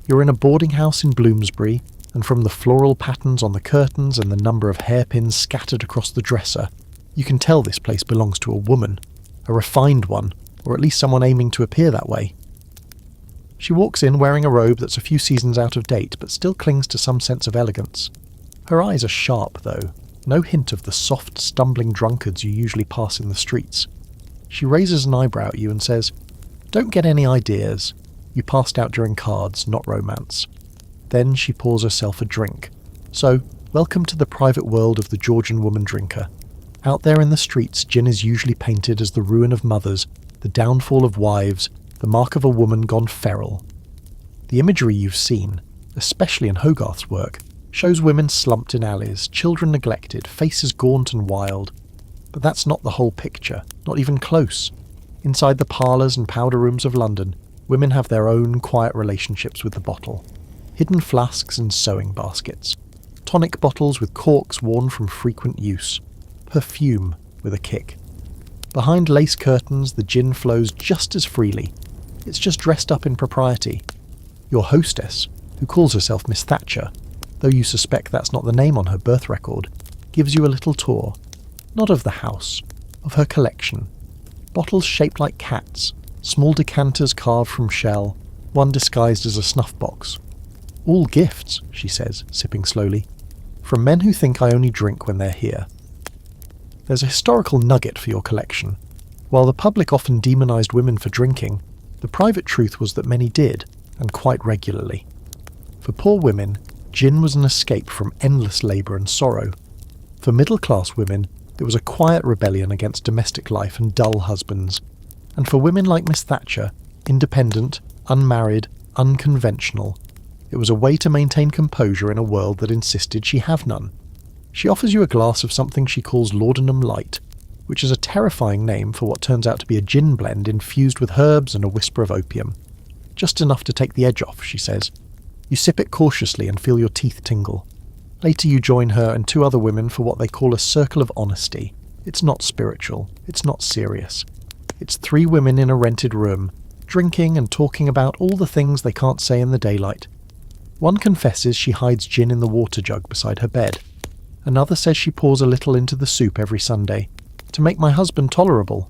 [SPEAKER 1] You're in a boarding house in Bloomsbury, and from the floral patterns on the curtains and the number of hairpins scattered across the dresser, you can tell this place belongs to a woman, a refined one, or at least someone aiming to appear that way. She walks in wearing a robe that's a few seasons out of date, but still clings to some sense of elegance. Her eyes are sharp, though, no hint of the soft, stumbling drunkards you usually pass in the streets. She raises an eyebrow at you and says, "Don't get any ideas. You passed out during cards, not romance." Then she pours herself a drink. So, welcome to the private world of the Georgian woman drinker. Out there in the streets, gin is usually painted as the ruin of mothers, the downfall of wives, the mark of a woman gone feral. The imagery you've seen, especially in Hogarth's work, shows women slumped in alleys, children neglected, faces gaunt and wild. But that's not the whole picture, not even close. Inside the parlours and powder rooms of London, women have their own quiet relationships with the bottle. Hidden flasks and sewing baskets. Tonic bottles with corks worn from frequent use. Perfume with a kick. Behind lace curtains, the gin flows just as freely. It's just dressed up in propriety. Your hostess, who calls herself Miss Thatcher, though you suspect that's not the name on her birth record, gives you a little tour, not of the house, of her collection. Bottles shaped like cats, small decanters carved from shell, one disguised as a snuff box. All gifts, she says, sipping slowly, from men who think I only drink when they're here. There's a historical nugget for your collection. While the public often demonised women for drinking, the private truth was that many did, and quite regularly. For poor women, gin was an escape from endless labour and sorrow. For middle-class women, it was a quiet rebellion against domestic life and dull husbands. And for women like Miss Thatcher, independent, unmarried, unconventional, it was a way to maintain composure in a world that insisted she have none. She offers you a glass of something she calls laudanum light, which is a terrifying name for what turns out to be a gin blend infused with herbs and a whisper of opium. Just enough to take the edge off, she says. You sip it cautiously and feel your teeth tingle. Later you join her and two other women for what they call a circle of honesty. It's not spiritual. It's not serious. It's 3 women in a rented room, drinking and talking about all the things they can't say in the daylight. One confesses she hides gin in the water jug beside her bed. Another says she pours a little into the soup every Sunday, to make my husband tolerable.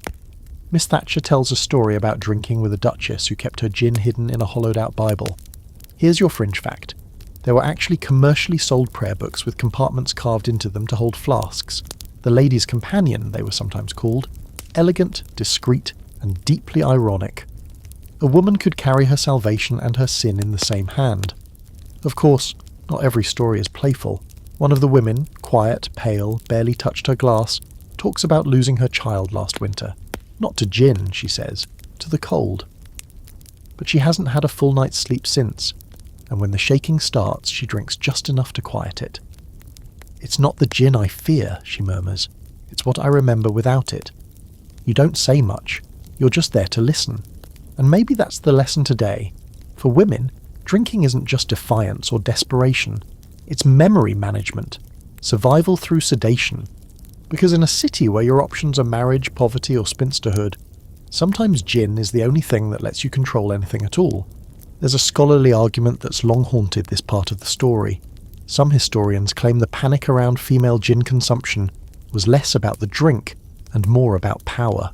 [SPEAKER 1] Miss Thatcher tells a story about drinking with a duchess who kept her gin hidden in a hollowed-out Bible. Here's your fringe fact. There were actually commercially sold prayer books with compartments carved into them to hold flasks. The Lady's Companion, they were sometimes called. Elegant, discreet, and deeply ironic. A woman could carry her salvation and her sin in the same hand. Of course, not every story is playful. One of the women, quiet, pale, barely touched her glass, talks about losing her child last winter. Not to gin, she says, to the cold. But she hasn't had a full night's sleep since, and when the shaking starts, she drinks just enough to quiet it. It's not the gin I fear, she murmurs. It's what I remember without it. You don't say much. You're just there to listen. And maybe that's the lesson today. For women, drinking isn't just defiance or desperation. It's memory management. Survival through sedation. Because in a city where your options are marriage, poverty, or spinsterhood, sometimes gin is the only thing that lets you control anything at all. There's a scholarly argument that's long haunted this part of the story. Some historians claim the panic around female gin consumption was less about the drink and more about power.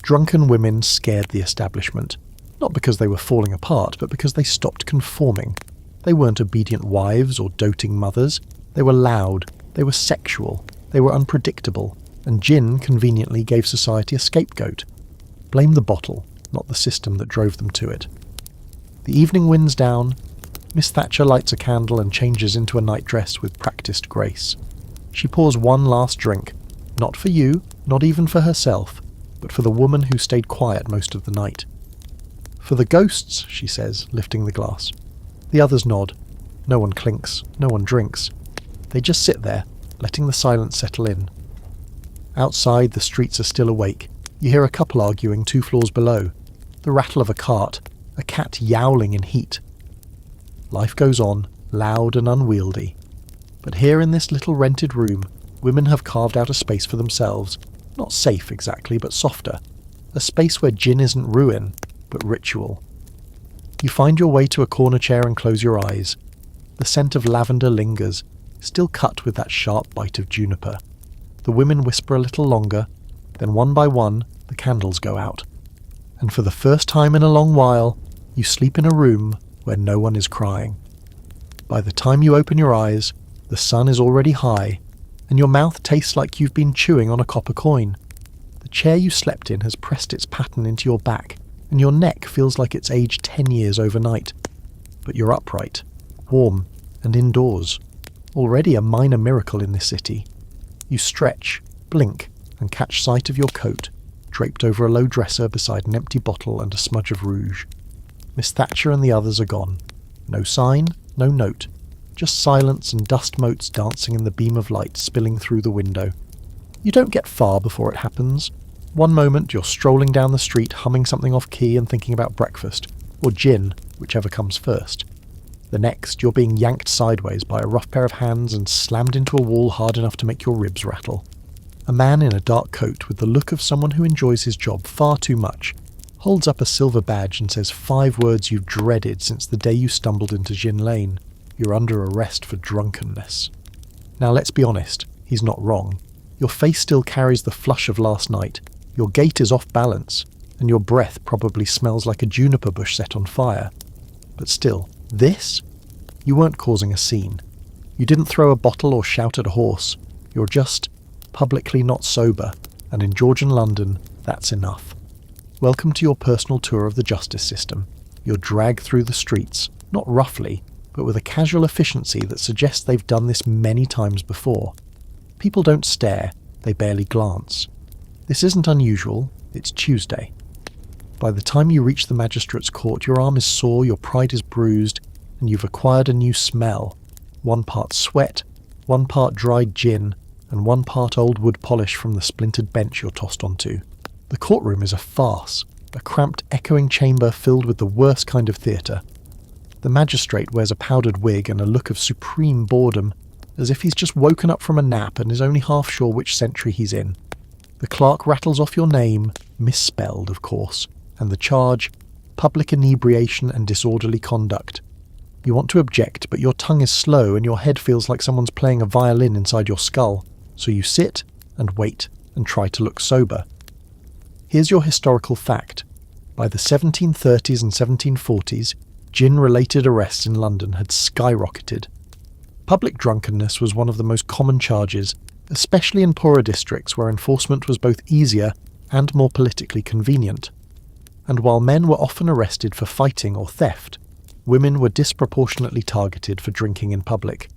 [SPEAKER 1] Drunken women scared the establishment, not because they were falling apart, but because they stopped conforming. They weren't obedient wives or doting mothers. They were loud, they were sexual, they were unpredictable, and gin conveniently gave society a scapegoat. Blame the bottle, not the system that drove them to it. The evening winds down. Miss Thatcher lights a candle and changes into a nightdress with practised grace. She pours one last drink, not for you, not even for herself, but for the woman who stayed quiet most of the night. For the ghosts, she says, lifting the glass. The others nod. No one clinks, no one drinks. They just sit there, letting the silence settle in. Outside, the streets are still awake. You hear a couple arguing 2 floors below. The rattle of a cart, a cat yowling in heat. Life goes on, loud and unwieldy. But here in this little rented room, women have carved out a space for themselves. Not safe exactly, but softer. A space where gin isn't ruin, but ritual. You find your way to a corner chair and close your eyes. The scent of lavender lingers, still cut with that sharp bite of juniper. The women whisper a little longer, then one by one, the candles go out. And for the first time in a long while, you sleep in a room where no one is crying. By the time you open your eyes, the sun is already high, and your mouth tastes like you've been chewing on a copper coin. The chair you slept in has pressed its pattern into your back, and your neck feels like it's aged 10 years overnight. But you're upright, warm, and indoors. Already a minor miracle in this city. You stretch, blink, and catch sight of your coat, draped over a low dresser beside an empty bottle and a smudge of rouge. Miss Thatcher and the others are gone. No sign, no note. Just silence and dust motes dancing in the beam of light spilling through the window. You don't get far before it happens. One moment you're strolling down the street humming something off key and thinking about breakfast, or gin, whichever comes first. The next you're being yanked sideways by a rough pair of hands and slammed into a wall hard enough to make your ribs rattle. A man in a dark coat with the look of someone who enjoys his job far too much holds up a silver badge and says 5 words you've dreaded since the day you stumbled into Gin Lane. you're under arrest for drunkenness. Now let's be honest, he's not wrong. Your face still carries the flush of last night, your gait is off balance, and your breath probably smells like a juniper bush set on fire. But still, this? You weren't causing a scene. You didn't throw a bottle or shout at a horse. You're just publicly not sober, and in Georgian London, that's enough. Welcome to your personal tour of the justice system. You're dragged through the streets, not roughly, but with a casual efficiency that suggests they've done this many times before. People don't stare, they barely glance. This isn't unusual, it's Tuesday. By the time you reach the magistrate's court, your arm is sore, your pride is bruised, and you've acquired a new smell. 1 part sweat, 1 part dried gin, and 1 part old wood polish from the splintered bench you're tossed onto. The courtroom is a farce, a cramped, echoing chamber filled with the worst kind of theatre. The magistrate wears a powdered wig and a look of supreme boredom, as if he's just woken up from a nap and is only half sure which century he's in. The clerk rattles off your name, misspelled of course, and the charge, public inebriation and disorderly conduct. You want to object, but your tongue is slow and your head feels like someone's playing a violin inside your skull, so you sit and wait and try to look sober. Here's your historical fact. By the 1730s and 1740s, gin-related arrests in London had skyrocketed. Public drunkenness was one of the most common charges, especially in poorer districts where enforcement was both easier and more politically convenient. And while men were often arrested for fighting or theft, women were disproportionately targeted for drinking in public,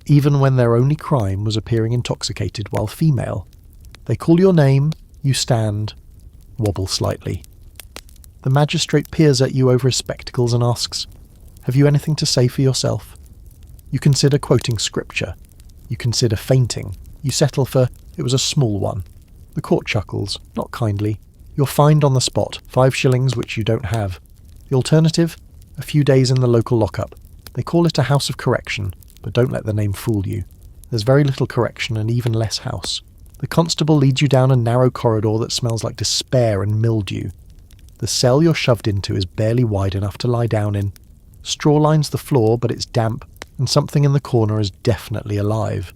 [SPEAKER 1] even when their only crime was appearing intoxicated while female. They call your name, you stand, wobble slightly. The magistrate peers at you over his spectacles and asks, "Have you anything to say for yourself?" You consider quoting scripture. You consider fainting. You settle for, "It was a small one." The court chuckles, not kindly. You're fined on the spot, 5 shillings which you don't have. The alternative? A few days in the local lockup. They call it a house of correction, but don't let the name fool you. There's very little correction and even less house. The constable leads you down a narrow corridor that smells like despair and mildew. The cell you're shoved into is barely wide enough to lie down in. Straw lines the floor, but it's damp, and something in the corner is definitely alive.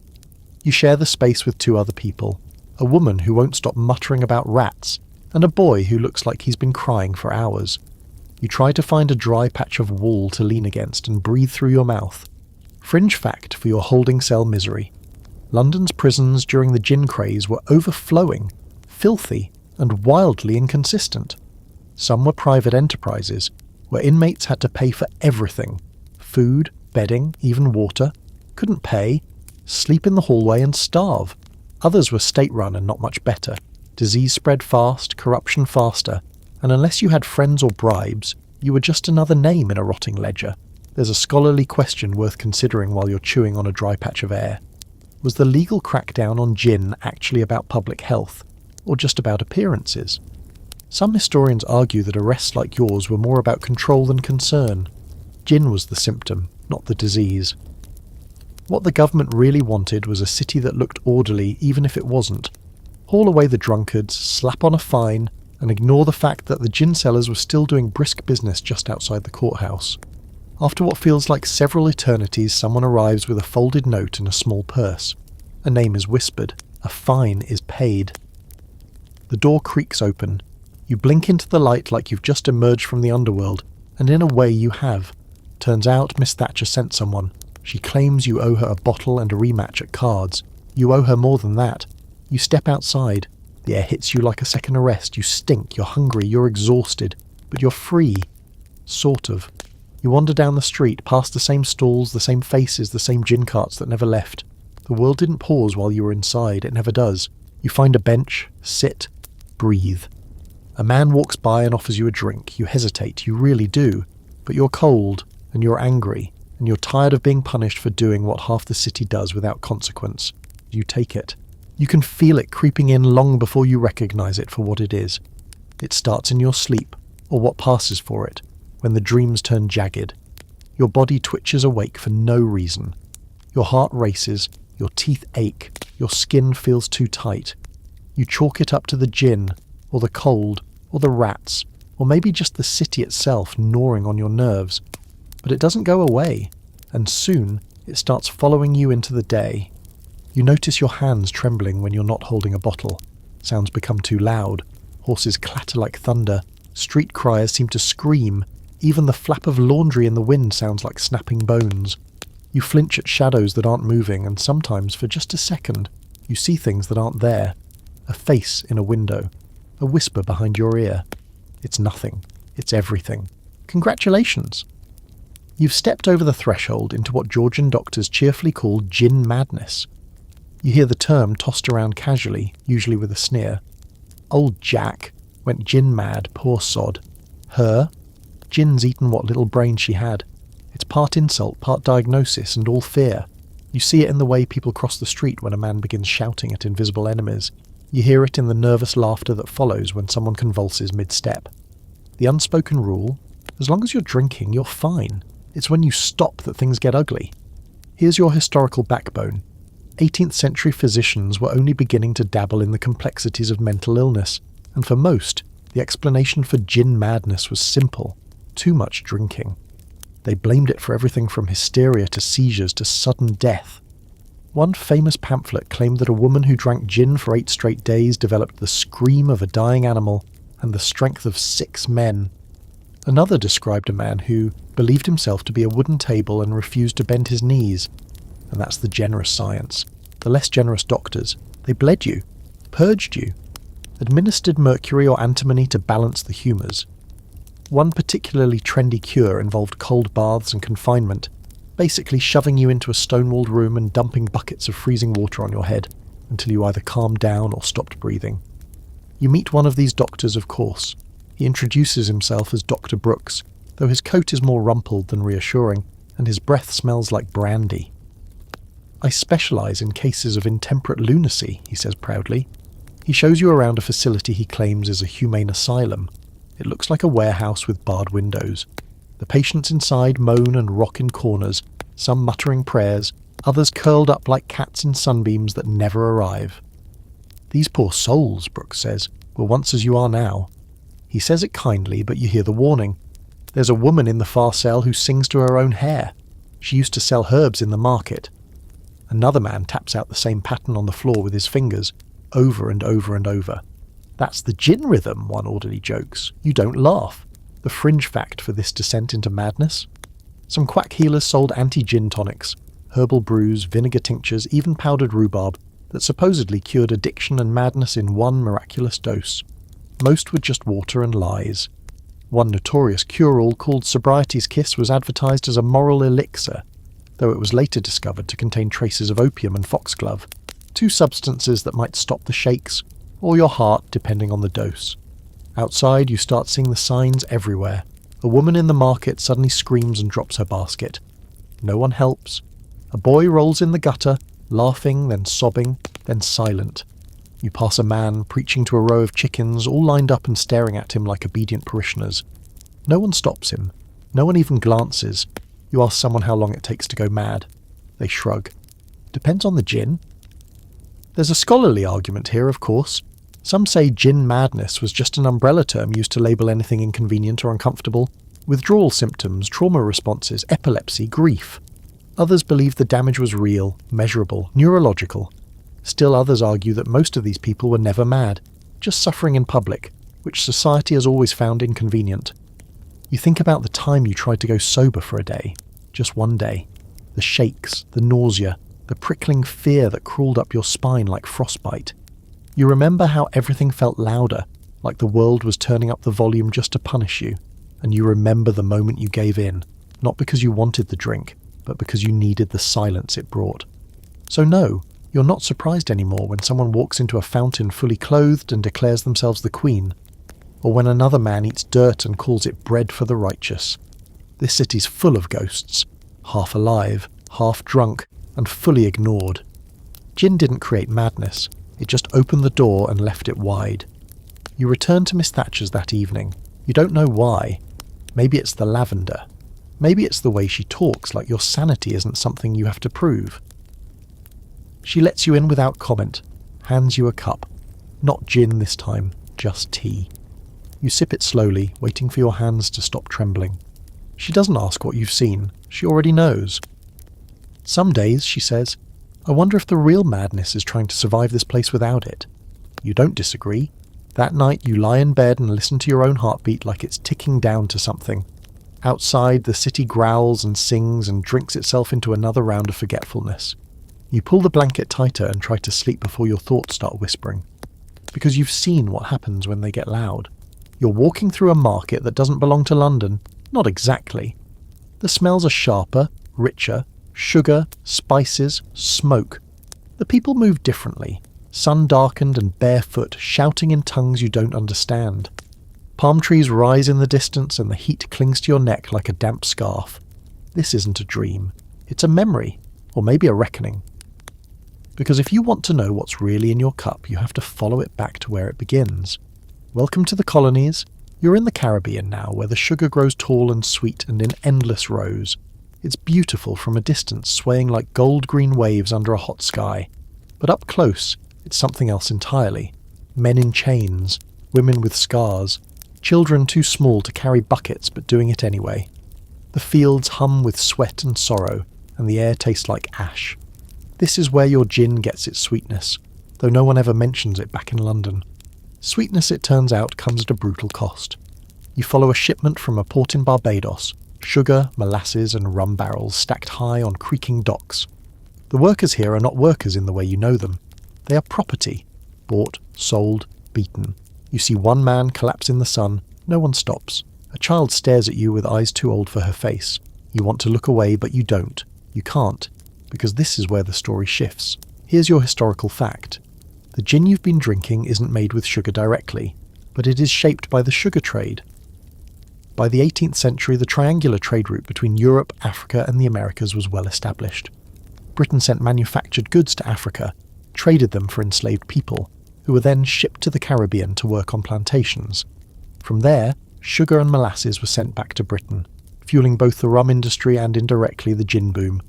[SPEAKER 1] You share the space with 2 other people, a woman who won't stop muttering about rats, and a boy who looks like he's been crying for hours. You try to find a dry patch of wall to lean against and breathe through your mouth. Fringe fact for your holding cell misery. London's prisons during the Gin Craze were overflowing, filthy, and wildly inconsistent. Some were private enterprises, where inmates had to pay for everything. Food, bedding, even water. Couldn't pay. Sleep in the hallway and starve. Others were state-run and not much better. Disease spread fast, corruption faster, and unless you had friends or bribes, you were just another name in a rotting ledger. There's a scholarly question worth considering while you're chewing on a dry patch of air. Was the legal crackdown on gin actually about public health, or just about appearances? Some historians argue that arrests like yours were more about control than concern. Gin was the symptom, not the disease. What the government really wanted was a city that looked orderly even if it wasn't. Haul away the drunkards, slap on a fine, and ignore the fact that the gin sellers were still doing brisk business just outside the courthouse. After what feels like several eternities, someone arrives with a folded note and a small purse. A name is whispered. A fine is paid. The door creaks open. You blink into the light like you've just emerged from the underworld, and in a way you have. Turns out Miss Thatcher sent someone. She claims you owe her a bottle and a rematch at cards. You owe her more than that. You step outside. The air hits you like a second arrest. You stink, you're hungry, you're exhausted. But you're free. Sort of. You wander down the street, past the same stalls, the same faces, the same gin carts that never left. The world didn't pause while you were inside, it never does. You find a bench, sit, breathe. A man walks by and offers you a drink. You hesitate, you really do. But you're cold, and you're angry, and you're tired of being punished for doing what half the city does without consequence. You take it. You can feel it creeping in long before you recognize it for what it is. It starts in your sleep, or what passes for it, when the dreams turn jagged. Your body twitches awake for no reason. Your heart races, your teeth ache, your skin feels too tight. You chalk it up to the gin, or the cold, or the rats, or maybe just the city itself gnawing on your nerves. But it doesn't go away, and soon it starts following you into the day. You notice your hands trembling when you're not holding a bottle. Sounds become too loud. Horses clatter like thunder. Street criers seem to scream. Even the flap of laundry in the wind sounds like snapping bones. You flinch at shadows that aren't moving, and sometimes, for just a second, you see things that aren't there. A face in a window. A whisper behind your ear. It's nothing. It's everything. Congratulations! You've stepped over the threshold into what Georgian doctors cheerfully call gin madness. You hear the term tossed around casually, usually with a sneer. Old Jack went gin mad, poor sod. Her? Gin's eaten what little brain she had. It's part insult, part diagnosis, and all fear. You see it in the way people cross the street when a man begins shouting at invisible enemies. You hear it in the nervous laughter that follows when someone convulses mid-step. The unspoken rule: as long as you're drinking, you're fine. It's when you stop that things get ugly. Here's your historical backbone. 18th century physicians were only beginning to dabble in the complexities of mental illness, and for most, the explanation for gin madness was simple: too much drinking. They blamed it for everything from hysteria to seizures to sudden death. One famous pamphlet claimed that a woman who drank gin for 8 straight days developed the scream of a dying animal and the strength of 6 men. Another described a man who believed himself to be a wooden table and refused to bend his knees. And that's the generous science. The less generous doctors, they bled you, purged you, administered mercury or antimony to balance the humours. One particularly trendy cure involved cold baths and confinement, basically shoving you into a stone-walled room and dumping buckets of freezing water on your head until you either calmed down or stopped breathing. You meet one of these doctors, of course. He introduces himself as Dr. Brooks, though his coat is more rumpled than reassuring, and his breath smells like brandy. I specialise in cases of intemperate lunacy, he says proudly. He shows you around a facility he claims is a humane asylum. It looks like a warehouse with barred windows. The patients inside moan and rock in corners, some muttering prayers, others curled up like cats in sunbeams that never arrive. These poor souls, Brooks says, were once as you are now. He says it kindly, but you hear the warning. There's a woman in the far cell who sings to her own hair. She used to sell herbs in the market. Another man taps out the same pattern on the floor with his fingers, over and over and over. That's the gin rhythm, one orderly jokes. You don't laugh. The fringe fact for this descent into madness? Some quack healers sold anti-gin tonics, herbal brews, vinegar tinctures, even powdered rhubarb, that supposedly cured addiction and madness in one miraculous dose. Most were just water and lies. One notorious cure-all called Sobriety's Kiss was advertised as a moral elixir, though it was later discovered to contain traces of opium and foxglove, 2 substances that might stop the shakes, or your heart depending on the dose. Outside you start seeing the signs everywhere. A woman in the market suddenly screams and drops her basket. No one helps. A boy rolls in the gutter, laughing, then sobbing, then silent. You pass a man preaching to a row of chickens, all lined up and staring at him like obedient parishioners. No one stops him. No one even glances. You ask someone how long it takes to go mad. They shrug. Depends on the gin. There's a scholarly argument here, of course. Some say gin madness was just an umbrella term used to label anything inconvenient or uncomfortable. Withdrawal symptoms, trauma responses, epilepsy, grief. Others believe the damage was real, measurable, neurological. Still others argue that most of these people were never mad, just suffering in public, which society has always found inconvenient. You think about the time you tried to go sober for a day, just one day. The shakes, the nausea, the prickling fear that crawled up your spine like frostbite. You remember how everything felt louder, like the world was turning up the volume just to punish you, and you remember the moment you gave in, not because you wanted the drink, but because you needed the silence it brought. So no, you're not surprised anymore when someone walks into a fountain fully clothed and declares themselves the queen, or when another man eats dirt and calls it bread for the righteous. This city's full of ghosts, half alive, half drunk, and fully ignored. Gin didn't create madness, it just opened the door and left it wide. You return to Miss Thatcher's that evening. You don't know why. Maybe it's the lavender. Maybe it's the way she talks, like your sanity isn't something you have to prove. She lets you in without comment, hands you a cup. Not gin this time, just tea. You sip it slowly, waiting for your hands to stop trembling. She doesn't ask what you've seen. She already knows. Some days, she says, I wonder if the real madness is trying to survive this place without it. You don't disagree. That night you lie in bed and listen to your own heartbeat like it's ticking down to something. Outside, the city growls and sings and drinks itself into another round of forgetfulness. You pull the blanket tighter and try to sleep before your thoughts start whispering. Because you've seen what happens when they get loud. You're walking through a market that doesn't belong to London. Not exactly. The smells are sharper, richer, sugar, spices, smoke. The people move differently, sun-darkened and barefoot, shouting in tongues you don't understand. Palm trees rise in the distance and the heat clings to your neck like a damp scarf. This isn't a dream. It's a memory, or maybe a reckoning. Because if you want to know what's really in your cup, you have to follow it back to where it begins. Welcome to the colonies. You're in the Caribbean now, where the sugar grows tall and sweet and in endless rows. It's beautiful from a distance, swaying like gold-green waves under a hot sky. But up close, it's something else entirely. Men in chains, women with scars, children too small to carry buckets but doing it anyway. The fields hum with sweat and sorrow, and the air tastes like ash. This is where your gin gets its sweetness, though no one ever mentions it back in London. Sweetness, it turns out, comes at a brutal cost. You follow a shipment from a port in Barbados, sugar, molasses and rum barrels stacked high on creaking docks. The workers here are not workers in the way you know them. They are property, bought, sold, beaten. You see one man collapse in the sun, no one stops. A child stares at you with eyes too old for her face. You want to look away, but you don't. You can't, because this is where the story shifts. Here's your historical fact. The gin you've been drinking isn't made with sugar directly, but it is shaped by the sugar trade. By the 18th century, the triangular trade route between Europe, Africa and the Americas was well established. Britain sent manufactured goods to Africa, traded them for enslaved people, who were then shipped to the Caribbean to work on plantations. From there, sugar and molasses were sent back to Britain, fueling both the rum industry and indirectly the gin boom.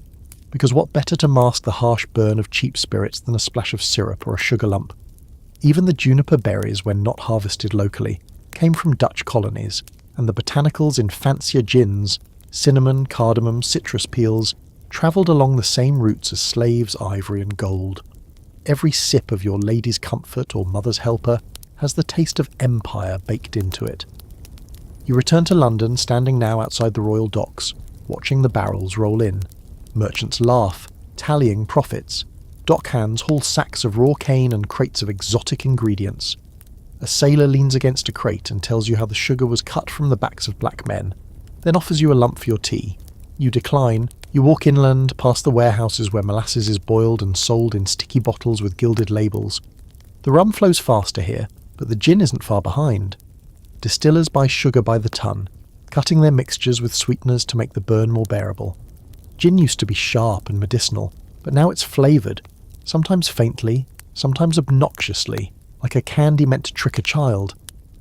[SPEAKER 1] Because what better to mask the harsh burn of cheap spirits than a splash of syrup or a sugar lump? Even the juniper berries, when not harvested locally, came from Dutch colonies, and the botanicals in fancier gins, cinnamon, cardamom, citrus peels, travelled along the same routes as slaves, ivory and gold. Every sip of your lady's comfort or mother's helper has the taste of empire baked into it. You return to London, standing now outside the Royal Docks, watching the barrels roll in. Merchants laugh, tallying profits. Dockhands haul sacks of raw cane and crates of exotic ingredients. A sailor leans against a crate and tells you how the sugar was cut from the backs of black men, then offers you a lump for your tea. You decline. You walk inland, past the warehouses where molasses is boiled and sold in sticky bottles with gilded labels. The rum flows faster here, but the gin isn't far behind. Distillers buy sugar by the ton, cutting their mixtures with sweeteners to make the burn more bearable. Gin used to be sharp and medicinal, but now it's flavoured, sometimes faintly, sometimes obnoxiously, like a candy meant to trick a child.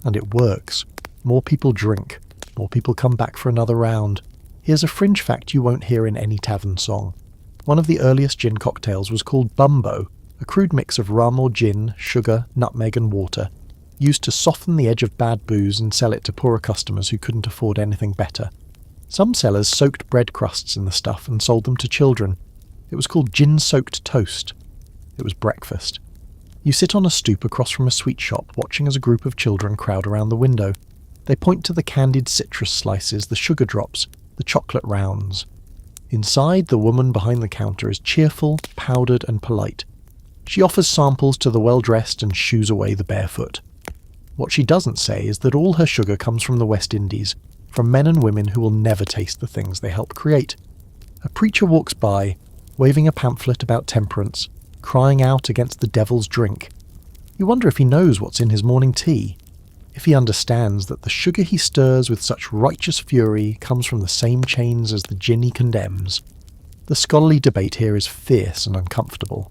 [SPEAKER 1] And it works. More people drink. More people come back for another round. Here's a fringe fact you won't hear in any tavern song. One of the earliest gin cocktails was called bumbo, a crude mix of rum or gin, sugar, nutmeg and water, used to soften the edge of bad booze and sell it to poorer customers who couldn't afford anything better. Some sellers soaked bread crusts in the stuff and sold them to children. It was called gin-soaked toast. It was breakfast. You sit on a stoop across from a sweet shop, watching as a group of children crowd around the window. They point to the candied citrus slices, the sugar drops, the chocolate rounds. Inside, the woman behind the counter is cheerful, powdered and polite. She offers samples to the well-dressed and shoos away the barefoot. What she doesn't say is that all her sugar comes from the West Indies, from men and women who will never taste the things they help create. A preacher walks by, waving a pamphlet about temperance, crying out against the devil's drink. You wonder if he knows what's in his morning tea, if he understands that the sugar he stirs with such righteous fury comes from the same chains as the gin he condemns. The scholarly debate here is fierce and uncomfortable.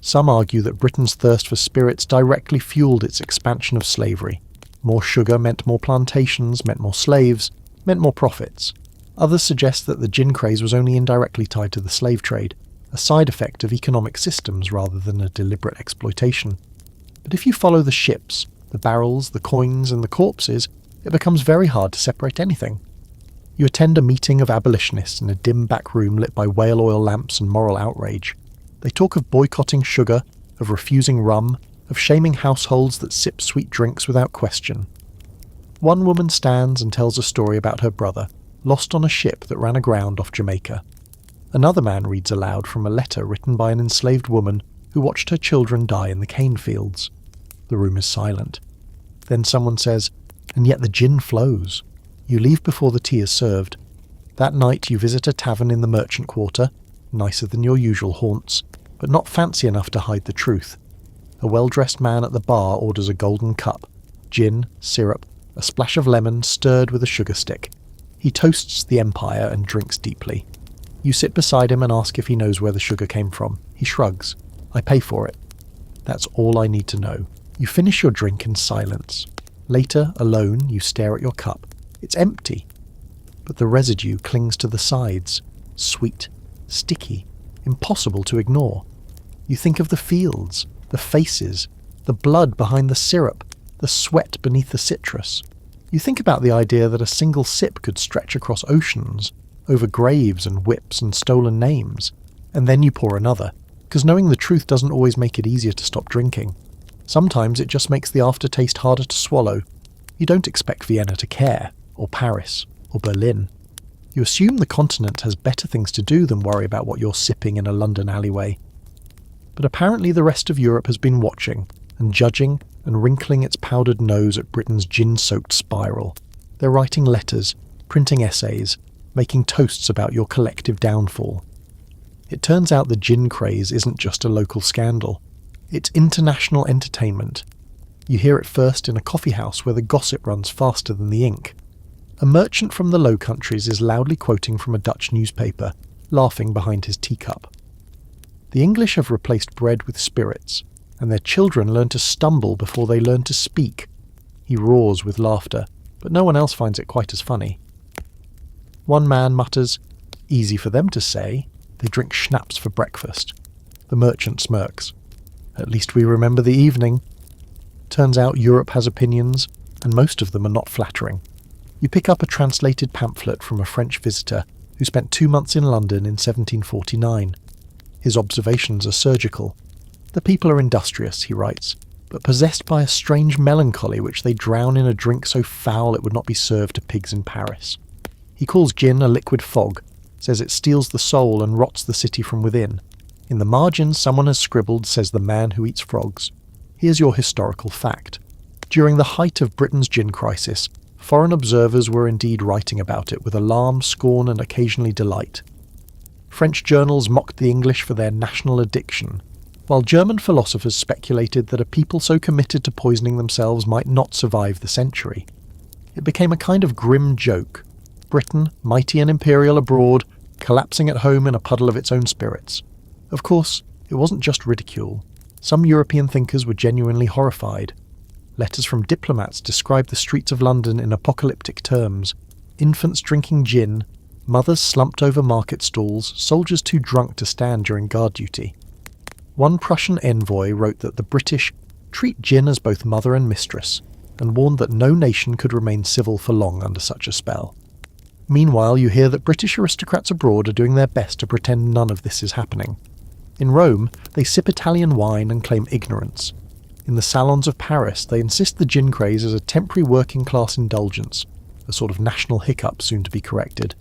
[SPEAKER 1] Some argue that Britain's thirst for spirits directly fueled its expansion of slavery. More sugar meant more plantations, meant more slaves, meant more profits. Others suggest that the gin craze was only indirectly tied to the slave trade, a side effect of economic systems rather than a deliberate exploitation. But if you follow the ships, the barrels, the coins and the corpses, it becomes very hard to separate anything. You attend a meeting of abolitionists in a dim back room lit by whale oil lamps and moral outrage. They talk of boycotting sugar, of refusing rum, of shaming households that sip sweet drinks without question. One woman stands and tells a story about her brother, lost on a ship that ran aground off Jamaica. Another man reads aloud from a letter written by an enslaved woman who watched her children die in the cane fields. The room is silent. Then someone says, "And yet the gin flows." You leave before the tea is served. That night you visit a tavern in the merchant quarter, nicer than your usual haunts, but not fancy enough to hide the truth. A well-dressed man at the bar orders a golden cup, gin, syrup, a splash of lemon stirred with a sugar stick. He toasts the empire and drinks deeply. You sit beside him and ask if he knows where the sugar came from. He shrugs. "I pay for it." That's all I need to know. You finish your drink in silence. Later, alone, you stare at your cup. It's empty. But the residue clings to the sides. Sweet, sticky, impossible to ignore. You think of the fields, the faces, the blood behind the syrup, the sweat beneath the citrus. You think about the idea that a single sip could stretch across oceans, over graves and whips and stolen names, and then you pour another, because knowing the truth doesn't always make it easier to stop drinking. Sometimes it just makes the aftertaste harder to swallow. You don't expect Vienna to care, or Paris, or Berlin. You assume the continent has better things to do than worry about what you're sipping in a London alleyway. But apparently the rest of Europe has been watching, and judging, and wrinkling its powdered nose at Britain's gin-soaked spiral. They're writing letters, printing essays, making toasts about your collective downfall. It turns out the gin craze isn't just a local scandal. It's international entertainment. You hear it first in a coffee house where the gossip runs faster than the ink. A merchant from the Low Countries is loudly quoting from a Dutch newspaper, laughing behind his teacup. The English have replaced bread with spirits, and their children learn to stumble before they learn to speak. He roars with laughter, but no one else finds it quite as funny. One man mutters, "Easy for them to say. They drink schnapps for breakfast." The merchant smirks. "At least we remember the evening." Turns out Europe has opinions, and most of them are not flattering. You pick up a translated pamphlet from a French visitor who spent 2 months in London in 1749. His observations are surgical. "The people are industrious," he writes, "but possessed by a strange melancholy which they drown in a drink so foul it would not be served to pigs in Paris." He calls gin a liquid fog, says it steals the soul and rots the city from within. In the margins someone has scribbled, "says the man who eats frogs." Here's your historical fact. During the height of Britain's gin crisis, foreign observers were indeed writing about it with alarm, scorn and occasionally delight. French journals mocked the English for their national addiction, while German philosophers speculated that a people so committed to poisoning themselves might not survive the century. It became a kind of grim joke. Britain, mighty and imperial abroad, collapsing at home in a puddle of its own spirits. Of course, it wasn't just ridicule. Some European thinkers were genuinely horrified. Letters from diplomats described the streets of London in apocalyptic terms. Infants drinking gin, mothers slumped over market stalls, soldiers too drunk to stand during guard duty. One Prussian envoy wrote that the British treat gin as both mother and mistress, and warned that no nation could remain civil for long under such a spell. Meanwhile, you hear that British aristocrats abroad are doing their best to pretend none of this is happening. In Rome, they sip Italian wine and claim ignorance. In the salons of Paris, they insist the gin craze is a temporary working-class indulgence, a sort of national hiccup soon to be corrected.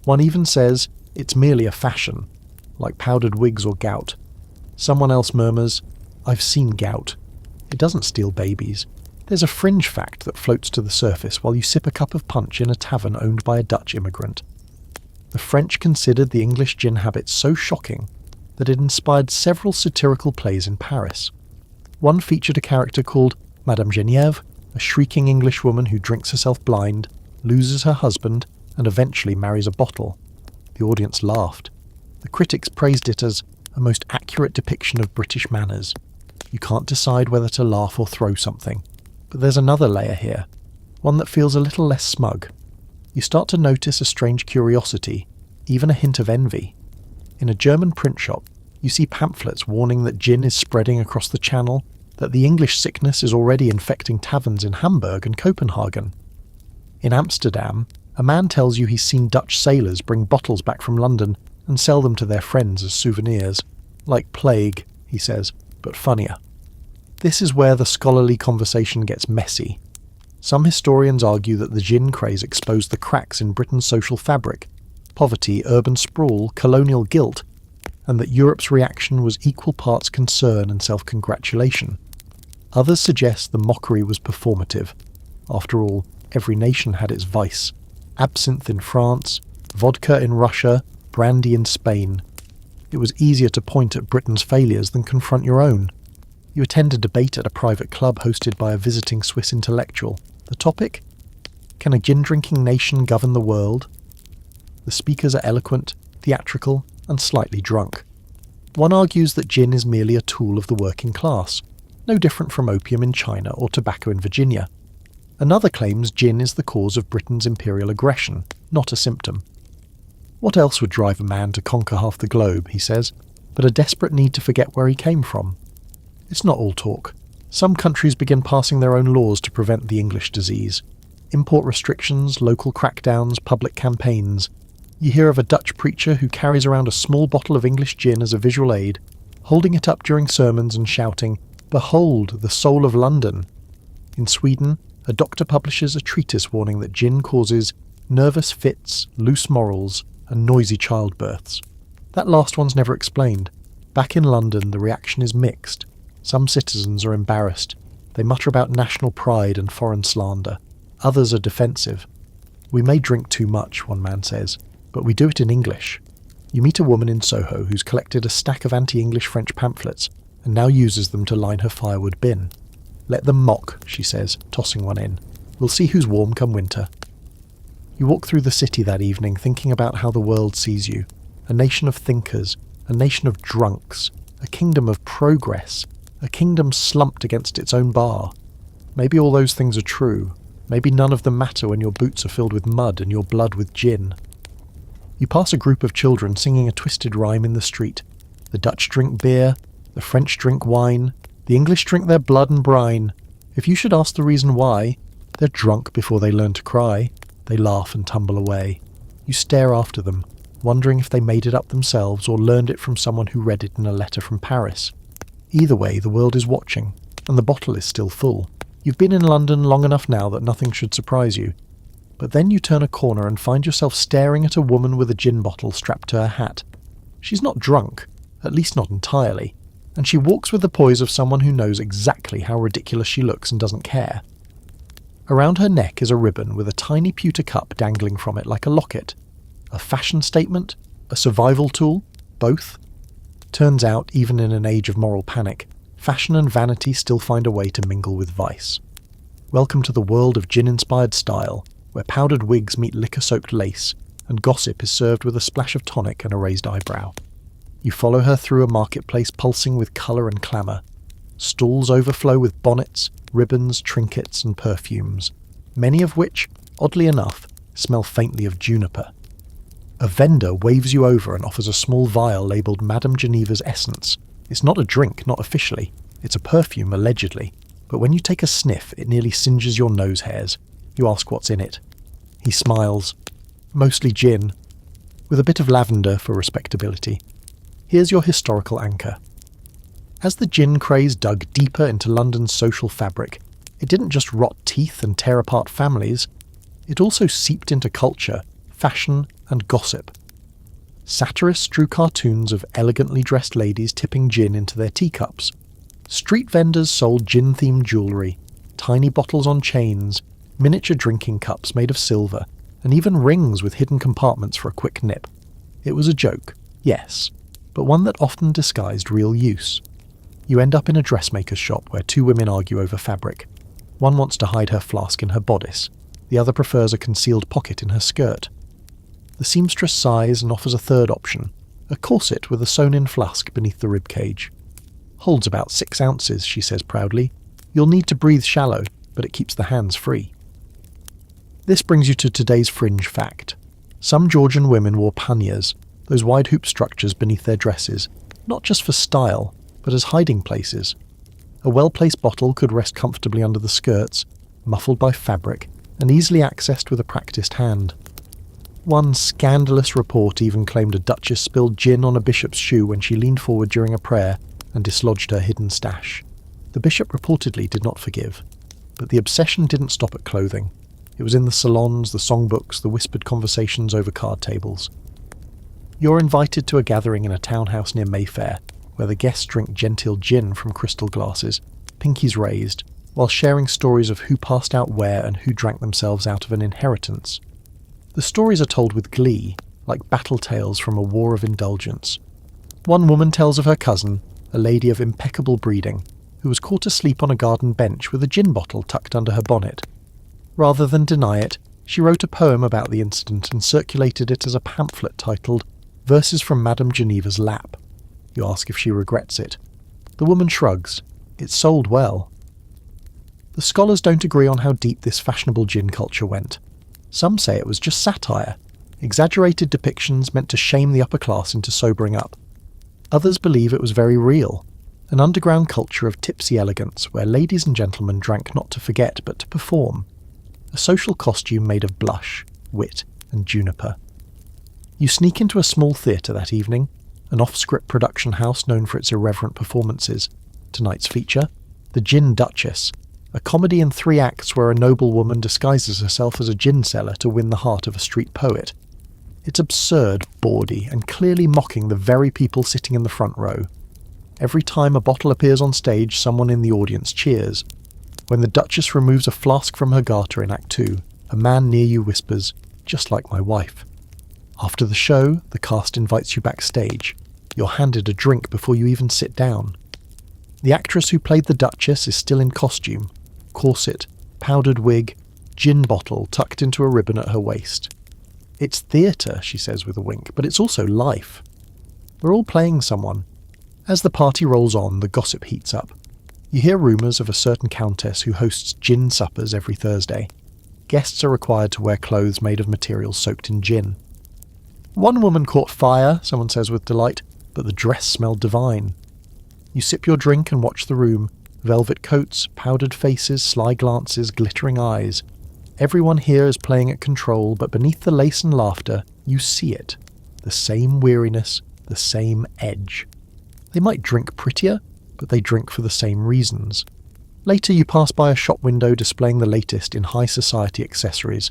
[SPEAKER 1] One even says it's merely a fashion, like powdered wigs or gout. Someone else murmurs, "I've seen gout. It doesn't steal babies." There's a fringe fact that floats to the surface while you sip a cup of punch in a tavern owned by a Dutch immigrant. The French considered the English gin habit so shocking that it inspired several satirical plays in Paris. One featured a character called Madame Geneviève, a shrieking English woman who drinks herself blind, loses her husband, and eventually marries a bottle. The audience laughed. The critics praised it as a most accurate depiction of British manners. You can't decide whether to laugh or throw something. But there's another layer here, one that feels a little less smug. You start to notice a strange curiosity, even a hint of envy. In a German print shop, you see pamphlets warning that gin is spreading across the Channel, that the English sickness is already infecting taverns in Hamburg and Copenhagen. In Amsterdam, A man tells you he's seen Dutch sailors bring bottles back from London and sell them to their friends as souvenirs. Like plague, he says, but funnier. This is where the scholarly conversation gets messy. Some historians argue that the gin craze exposed the cracks in Britain's social fabric, poverty, urban sprawl, colonial guilt, and that Europe's reaction was equal parts concern and self-congratulation. Others suggest the mockery was performative. After all, every nation had its vice. Absinthe in France, vodka in Russia, brandy in Spain. It was easier to point at Britain's failures than confront your own. You attend a debate at a private club hosted by a visiting Swiss intellectual. The topic? Can a gin-drinking nation govern the world? The speakers are eloquent, theatrical, and slightly drunk. One argues that gin is merely a tool of the working class, no different from opium in China or tobacco in Virginia. Another claims gin is the cause of Britain's imperial aggression, not a symptom. What else would drive a man to conquer half the globe, he says, but a desperate need to forget where he came from? It's not all talk. Some countries begin passing their own laws to prevent the English disease. Import restrictions, local crackdowns, public campaigns. You hear of a Dutch preacher who carries around a small bottle of English gin as a visual aid, holding it up during sermons and shouting, "Behold, the soul of London." In Sweden, a doctor publishes a treatise warning that gin causes nervous fits, loose morals, and noisy childbirths. That last one's never explained. Back in London, the reaction is mixed. Some citizens are embarrassed. They mutter about national pride and foreign slander. Others are defensive. "We may drink too much," one man says, "but we do it in English." You meet a woman in Soho who's collected a stack of anti-English French pamphlets and now uses them to line her firewood bin. "Let them mock," she says, tossing one in. "We'll see who's warm come winter." You walk through the city that evening thinking about how the world sees you. A nation of thinkers, a nation of drunks, a kingdom of progress, a kingdom slumped against its own bar. Maybe all those things are true. Maybe none of them matter when your boots are filled with mud and your blood with gin. You pass a group of children singing a twisted rhyme in the street. The Dutch drink beer, the French drink wine, the English drink their blood and brine. If you should ask the reason why, they're drunk before they learn to cry. They laugh and tumble away. You stare after them, wondering if they made it up themselves or learned it from someone who read it in a letter from Paris. Either way, the world is watching, and the bottle is still full. You've been in London long enough now that nothing should surprise you. But then you turn a corner and find yourself staring at a woman with a gin bottle strapped to her hat. She's not drunk, at least not entirely, and she walks with the poise of someone who knows exactly how ridiculous she looks and doesn't care. Around her neck is a ribbon with a tiny pewter cup dangling from it like a locket. A fashion statement? A survival tool? Both? Turns out, even in an age of moral panic, fashion and vanity still find a way to mingle with vice. Welcome to the world of gin-inspired style, where powdered wigs meet liquor-soaked lace, and gossip is served with a splash of tonic and a raised eyebrow. You follow her through a marketplace pulsing with colour and clamour. Stalls overflow with bonnets, ribbons, trinkets and perfumes, many of which, oddly enough, smell faintly of juniper. A vendor waves you over and offers a small vial labelled Madame Geneva's Essence. It's not a drink, not officially. It's a perfume, allegedly. But when you take a sniff, it nearly singes your nose hairs. You ask what's in it. He smiles. Mostly gin, with a bit of lavender for respectability. Here's your historical anchor. As the gin craze dug deeper into London's social fabric, it didn't just rot teeth and tear apart families. It also seeped into culture, fashion, and gossip. Satirists drew cartoons of elegantly dressed ladies tipping gin into their teacups. Street vendors sold gin-themed jewellery, tiny bottles on chains, miniature drinking cups made of silver, and even rings with hidden compartments for a quick nip. It was a joke, yes, but one that often disguised real use. You end up in a dressmaker's shop where two women argue over fabric. One wants to hide her flask in her bodice, the other prefers a concealed pocket in her skirt. The seamstress sighs and offers a third option, a corset with a sewn-in flask beneath the ribcage. "Holds about 6 ounces, she says proudly. "You'll need to breathe shallow, but it keeps the hands free." This brings you to today's fringe fact. Some Georgian women wore panniers, those wide hoop structures beneath their dresses, not just for style, but as hiding places. A well-placed bottle could rest comfortably under the skirts, muffled by fabric, and easily accessed with a practiced hand. One scandalous report even claimed a duchess spilled gin on a bishop's shoe when she leaned forward during a prayer and dislodged her hidden stash. The bishop reportedly did not forgive, but the obsession didn't stop at clothing. It was in the salons, the songbooks, the whispered conversations over card tables. You're invited to a gathering in a townhouse near Mayfair, where the guests drink genteel gin from crystal glasses, pinkies raised, while sharing stories of who passed out where and who drank themselves out of an inheritance. The stories are told with glee, like battle tales from a war of indulgence. One woman tells of her cousin, a lady of impeccable breeding, who was caught asleep on a garden bench with a gin bottle tucked under her bonnet. Rather than deny it, she wrote a poem about the incident and circulated it as a pamphlet titled Verses from Madame Geneva's Lap. You ask if she regrets it. The woman shrugs. It sold well. The scholars don't agree on how deep this fashionable gin culture went. Some say it was just satire, exaggerated depictions meant to shame the upper class into sobering up. Others believe it was very real, an underground culture of tipsy elegance where ladies and gentlemen drank not to forget but to perform. A social costume made of blush, wit, and juniper. You sneak into a small theatre that evening, an off-script production house known for its irreverent performances. Tonight's feature, The Gin Duchess, a comedy in 3 acts where a noblewoman disguises herself as a gin seller to win the heart of a street poet. It's absurd, bawdy, and clearly mocking the very people sitting in the front row. Every time a bottle appears on stage, someone in the audience cheers. When the Duchess removes a flask from her garter in Act 2, a man near you whispers, "Just like my wife." After the show, the cast invites you backstage. You're handed a drink before you even sit down. The actress who played the Duchess is still in costume, corset, powdered wig, gin bottle tucked into a ribbon at her waist. It's theatre, she says with a wink, but it's also life. We're all playing someone. As the party rolls on, the gossip heats up. You hear rumours of a certain countess who hosts gin suppers every Thursday. Guests are required to wear clothes made of materials soaked in gin. One woman caught fire, someone says with delight, but the dress smelled divine. You sip your drink and watch the room. Velvet coats, powdered faces, sly glances, glittering eyes. Everyone here is playing at control, but beneath the lace and laughter, you see it. The same weariness, the same edge. They might drink prettier, but they drink for the same reasons. Later you pass by a shop window displaying the latest in high society accessories.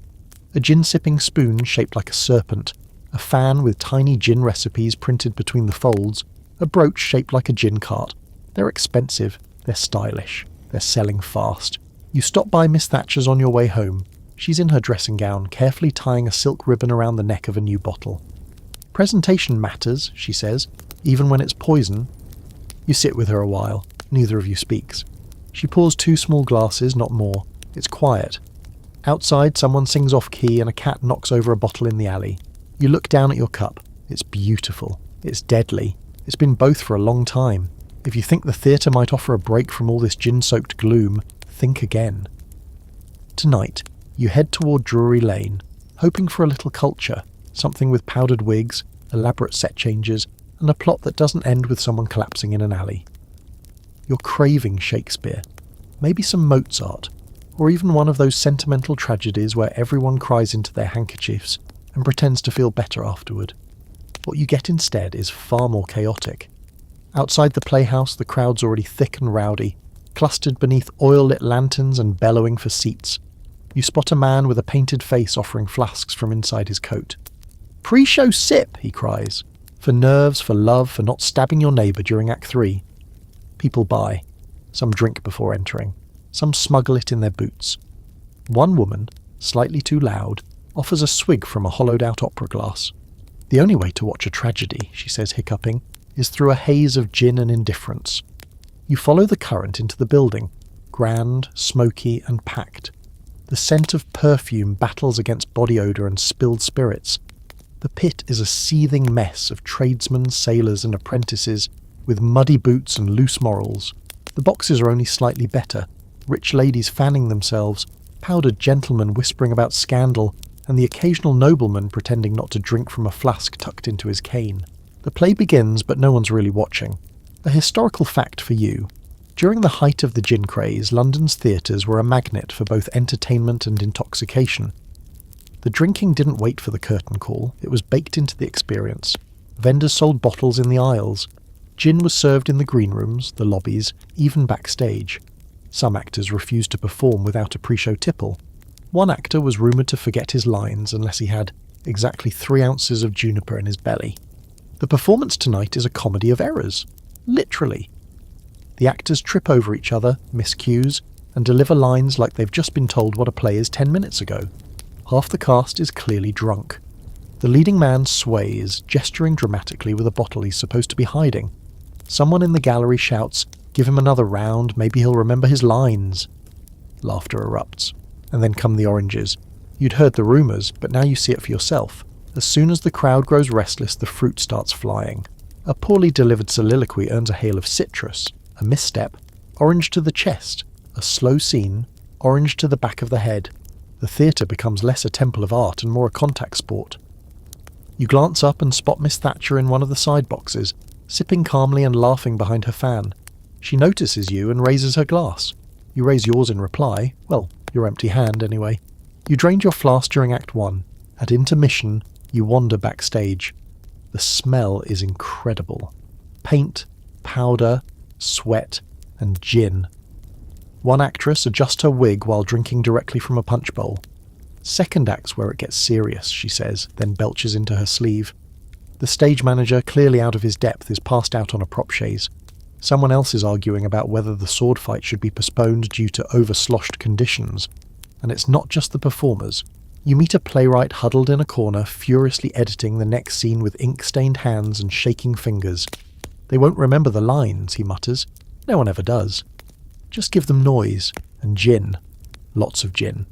[SPEAKER 1] A gin-sipping spoon shaped like a serpent, a fan with tiny gin recipes printed between the folds, a brooch shaped like a gin cart. They're expensive, they're stylish, they're selling fast. You stop by Miss Thatcher's on your way home. She's in her dressing gown, carefully tying a silk ribbon around the neck of a new bottle. Presentation matters, she says, even when it's poison. You sit with her a while. Neither of you speaks. She pours 2 small glasses, not more. It's quiet. Outside, someone sings off key and a cat knocks over a bottle in the alley. You look down at your cup. It's beautiful. It's deadly. It's been both for a long time. If you think the theatre might offer a break from all this gin-soaked gloom, think again. Tonight, you head toward Drury Lane, hoping for a little culture, something with powdered wigs, elaborate set changes, and a plot that doesn't end with someone collapsing in an alley. You're craving Shakespeare, maybe some Mozart, or even one of those sentimental tragedies where everyone cries into their handkerchiefs and pretends to feel better afterward. What you get instead is far more chaotic. Outside the playhouse, the crowd's already thick and rowdy, clustered beneath oil-lit lanterns and bellowing for seats. You spot a man with a painted face offering flasks from inside his coat. "Pre-show sip," he cries. For nerves, for love, for not stabbing your neighbour during Act 3. People buy. Some drink before entering. Some smuggle it in their boots. One woman, slightly too loud, offers a swig from a hollowed-out opera glass. "The only way to watch a tragedy," she says hiccuping, "is through a haze of gin and indifference." You follow the current into the building, grand, smoky, and packed. The scent of perfume battles against body odour and spilled spirits. The pit is a seething mess of tradesmen, sailors, and apprentices, with muddy boots and loose morals. The boxes are only slightly better, rich ladies fanning themselves, powdered gentlemen whispering about scandal, and the occasional nobleman pretending not to drink from a flask tucked into his cane. The play begins, but no one's really watching. A historical fact for you. During the height of the gin craze, London's theatres were a magnet for both entertainment and intoxication. The drinking didn't wait for the curtain call, it was baked into the experience. Vendors sold bottles in the aisles. Gin was served in the green rooms, the lobbies, even backstage. Some actors refused to perform without a pre-show tipple. One actor was rumoured to forget his lines unless he had exactly 3 ounces of juniper in his belly. The performance tonight is a comedy of errors. Literally. The actors trip over each other, miss cues, and deliver lines like they've just been told what a play is 10 minutes ago. Half the cast is clearly drunk. The leading man sways, gesturing dramatically with a bottle he's supposed to be hiding. Someone in the gallery shouts, "Give him another round, maybe he'll remember his lines." Laughter erupts. And then come the oranges. You'd heard the rumours, but now you see it for yourself. As soon as the crowd grows restless, the fruit starts flying. A poorly delivered soliloquy earns a hail of citrus. A misstep, orange to the chest. A slow scene, orange to the back of the head. The theatre becomes less a temple of art and more a contact sport. You glance up and spot Miss Thatcher in one of the side boxes, sipping calmly and laughing behind her fan. She notices you and raises her glass. You raise yours in reply, well, your empty hand anyway. You drained your flask during Act 1. At intermission, you wander backstage. The smell is incredible. Paint, powder, sweat, and gin. One actress adjusts her wig while drinking directly from a punch bowl. Second act's where it gets serious, she says, then belches into her sleeve. The stage manager, clearly out of his depth, is passed out on a prop chaise. Someone else is arguing about whether the sword fight should be postponed due to over-sloshed conditions. And it's not just the performers. You meet a playwright huddled in a corner, furiously editing the next scene with ink-stained hands and shaking fingers. They won't remember the lines, he mutters. No one ever does. Just give them noise, and gin. Lots of gin.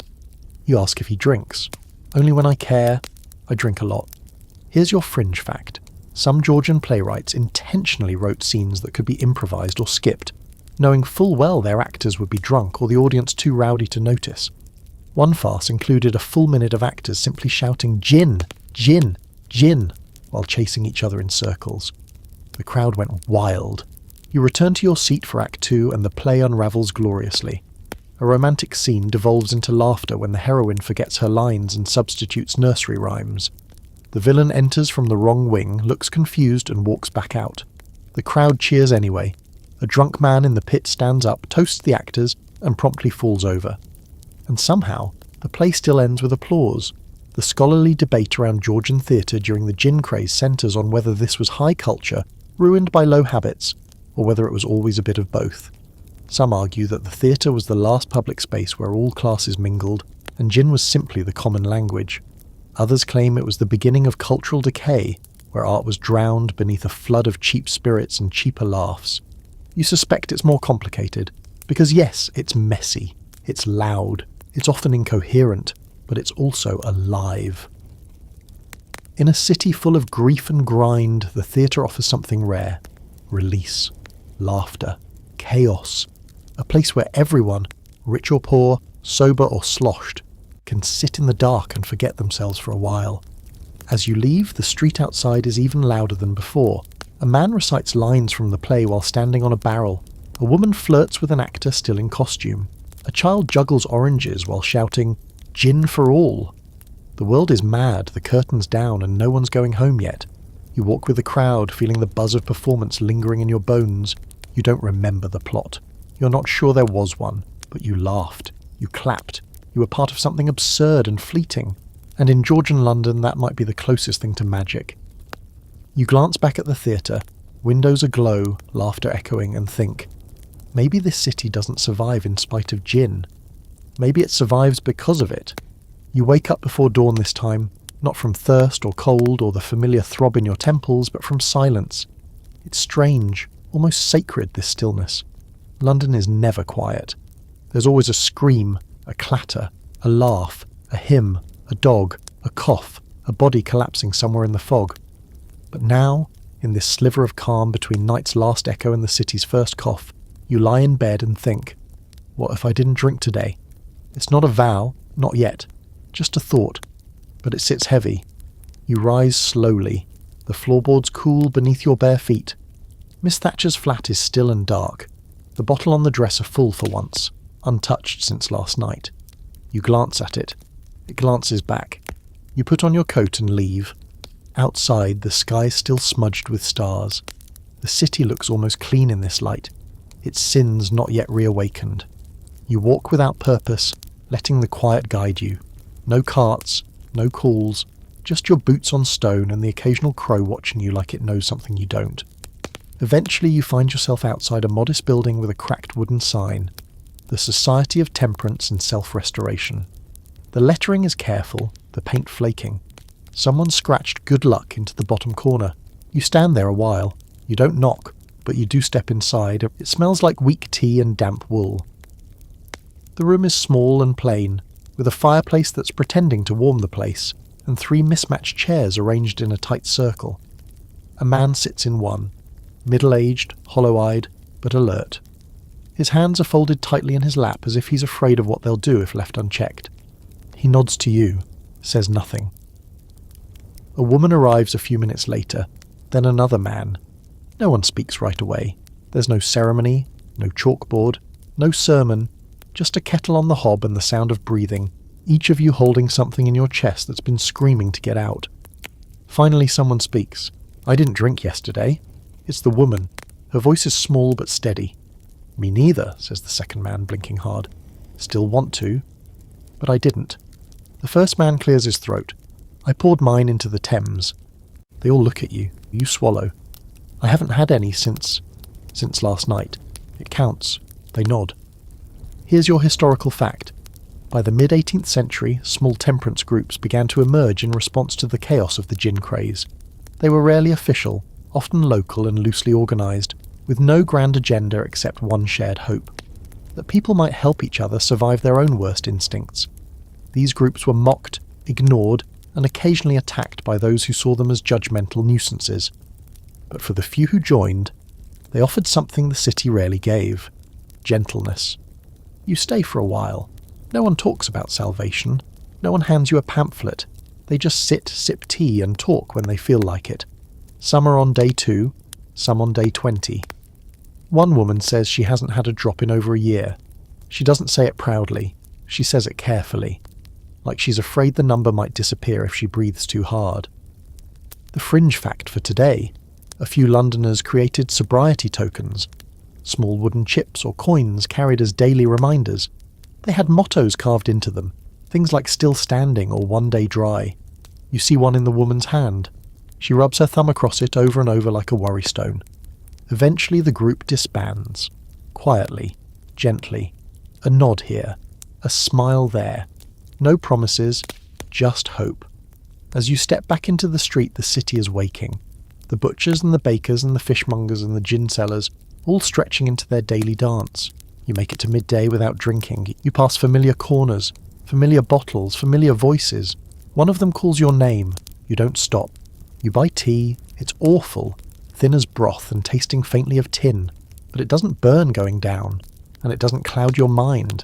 [SPEAKER 1] You ask if he drinks. Only when I care. I drink a lot. Here's your fringe fact. Some Georgian playwrights intentionally wrote scenes that could be improvised or skipped, knowing full well their actors would be drunk or the audience too rowdy to notice. One farce included a full minute of actors simply shouting "Gin! Gin! Gin!" while chasing each other in circles. The crowd went wild. You return to your seat for Act 2 and the play unravels gloriously. A romantic scene devolves into laughter when the heroine forgets her lines and substitutes nursery rhymes. The villain enters from the wrong wing, looks confused and walks back out. The crowd cheers anyway. A drunk man in the pit stands up, toasts the actors, and promptly falls over. And somehow, the play still ends with applause. The scholarly debate around Georgian theatre during the Gin Craze centres on whether this was high culture, ruined by low habits, or whether it was always a bit of both. Some argue that the theatre was the last public space where all classes mingled, and gin was simply the common language. Others claim it was the beginning of cultural decay, where art was drowned beneath a flood of cheap spirits and cheaper laughs. You suspect it's more complicated, because yes, it's messy, it's loud, it's often incoherent, but it's also alive. In a city full of grief and grind, the theatre offers something rare. Release, laughter, chaos. A place where everyone, rich or poor, sober or sloshed, can sit in the dark and forget themselves for a while. As you leave, the street outside is even louder than before. A man recites lines from the play while standing on a barrel. A woman flirts with an actor still in costume. A child juggles oranges while shouting, "Gin for all!" The world is mad, the curtain's down, and no one's going home yet. You walk with the crowd, feeling the buzz of performance lingering in your bones. You don't remember the plot. You're not sure there was one, but you laughed. You clapped. You were part of something absurd and fleeting. And in Georgian London, that might be the closest thing to magic. You glance back at the theatre, windows aglow, laughter echoing, and think, maybe this city doesn't survive in spite of gin. Maybe it survives because of it. You wake up before dawn this time, not from thirst or cold or the familiar throb in your temples, but from silence. It's strange, almost sacred, this stillness. London is never quiet. There's always a scream, a clatter, a laugh, a hymn, a dog, a cough, a body collapsing somewhere in the fog. But now, in this sliver of calm between night's last echo and the city's first cough, you lie in bed and think, what if I didn't drink today? It's not a vow, not yet, just a thought, but it sits heavy. You rise slowly, the floorboards cool beneath your bare feet. Miss Thatcher's flat is still and dark, the bottle on the dresser full for once, untouched since last night. You glance at it. It glances back. You put on your coat and leave. Outside, the sky's still smudged with stars. The city looks almost clean in this light, its sins not yet reawakened. You walk without purpose, letting the quiet guide you. No carts, no calls, just your boots on stone and the occasional crow watching you like it knows something you don't. Eventually you find yourself outside a modest building with a cracked wooden sign, the Society of Temperance and Self-Restoration. The lettering is careful, the paint flaking. Someone scratched good luck into the bottom corner. You stand there a while. You don't knock, but you do step inside. It smells like weak tea and damp wool. The room is small and plain, with a fireplace that's pretending to warm the place, and 3 mismatched chairs arranged in a tight circle. A man sits in one, middle-aged, hollow-eyed, but alert. His hands are folded tightly in his lap as if he's afraid of what they'll do if left unchecked. He nods to you, says nothing. A woman arrives a few minutes later, then another man. No one speaks right away. There's no ceremony, no chalkboard, no sermon, just a kettle on the hob and the sound of breathing, each of you holding something in your chest that's been screaming to get out. Finally someone speaks. I didn't drink yesterday. It's the woman. Her voice is small but steady. Me neither, says the second man, blinking hard. Still want to. But I didn't. The first man clears his throat. I poured mine into the Thames. They all look at you. You swallow. I haven't had any since last night. It counts. They nod. Here's your historical fact. By the mid-18th century, small temperance groups began to emerge in response to the chaos of the gin craze. They were rarely official, often local and loosely organised, with no grand agenda except one shared hope: that people might help each other survive their own worst instincts. These groups were mocked, ignored, and occasionally attacked by those who saw them as judgmental nuisances. But for the few who joined, they offered something the city rarely gave: gentleness. You stay for a while. No one talks about salvation. No one hands you a pamphlet. They just sit, sip tea and talk when they feel like it. Some are on day 2, some on day 20. One woman says she hasn't had a drop in over a year. She doesn't say it proudly. She says it carefully, like she's afraid the number might disappear if she breathes too hard. The fringe fact for today: a few Londoners created sobriety tokens, small wooden chips or coins carried as daily reminders. They had mottos carved into them, things like still standing or one day dry. You see one in the woman's hand. She rubs her thumb across it over and over like a worry stone. Eventually the group disbands. Quietly, gently. A nod here, a smile there. No promises, just hope. As you step back into the street, the city is waking. The butchers and the bakers and the fishmongers and the gin sellers, all stretching into their daily dance. You make it to midday without drinking. You pass familiar corners, familiar bottles, familiar voices. One of them calls your name. You don't stop. You buy tea. It's awful, thin as broth and tasting faintly of tin. But it doesn't burn going down, and it doesn't cloud your mind.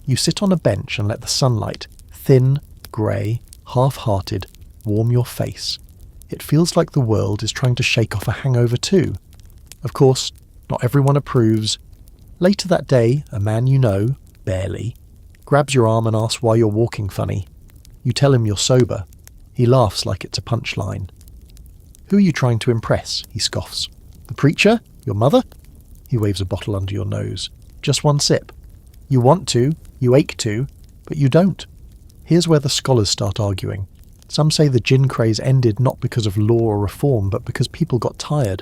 [SPEAKER 1] You sit on a bench and let the sunlight, thin, grey, half-hearted, warm your face. It feels like the world is trying to shake off a hangover too. Of course, not everyone approves. Later that day, a man you know, barely, grabs your arm and asks why you're walking funny. You tell him you're sober. He laughs like it's a punchline. Who are you trying to impress? He scoffs. The preacher? Your mother? He waves a bottle under your nose. Just one sip. You want to, you ache to, but you don't. Here's where the scholars start arguing. Some say the gin craze ended not because of law or reform, but because people got tired.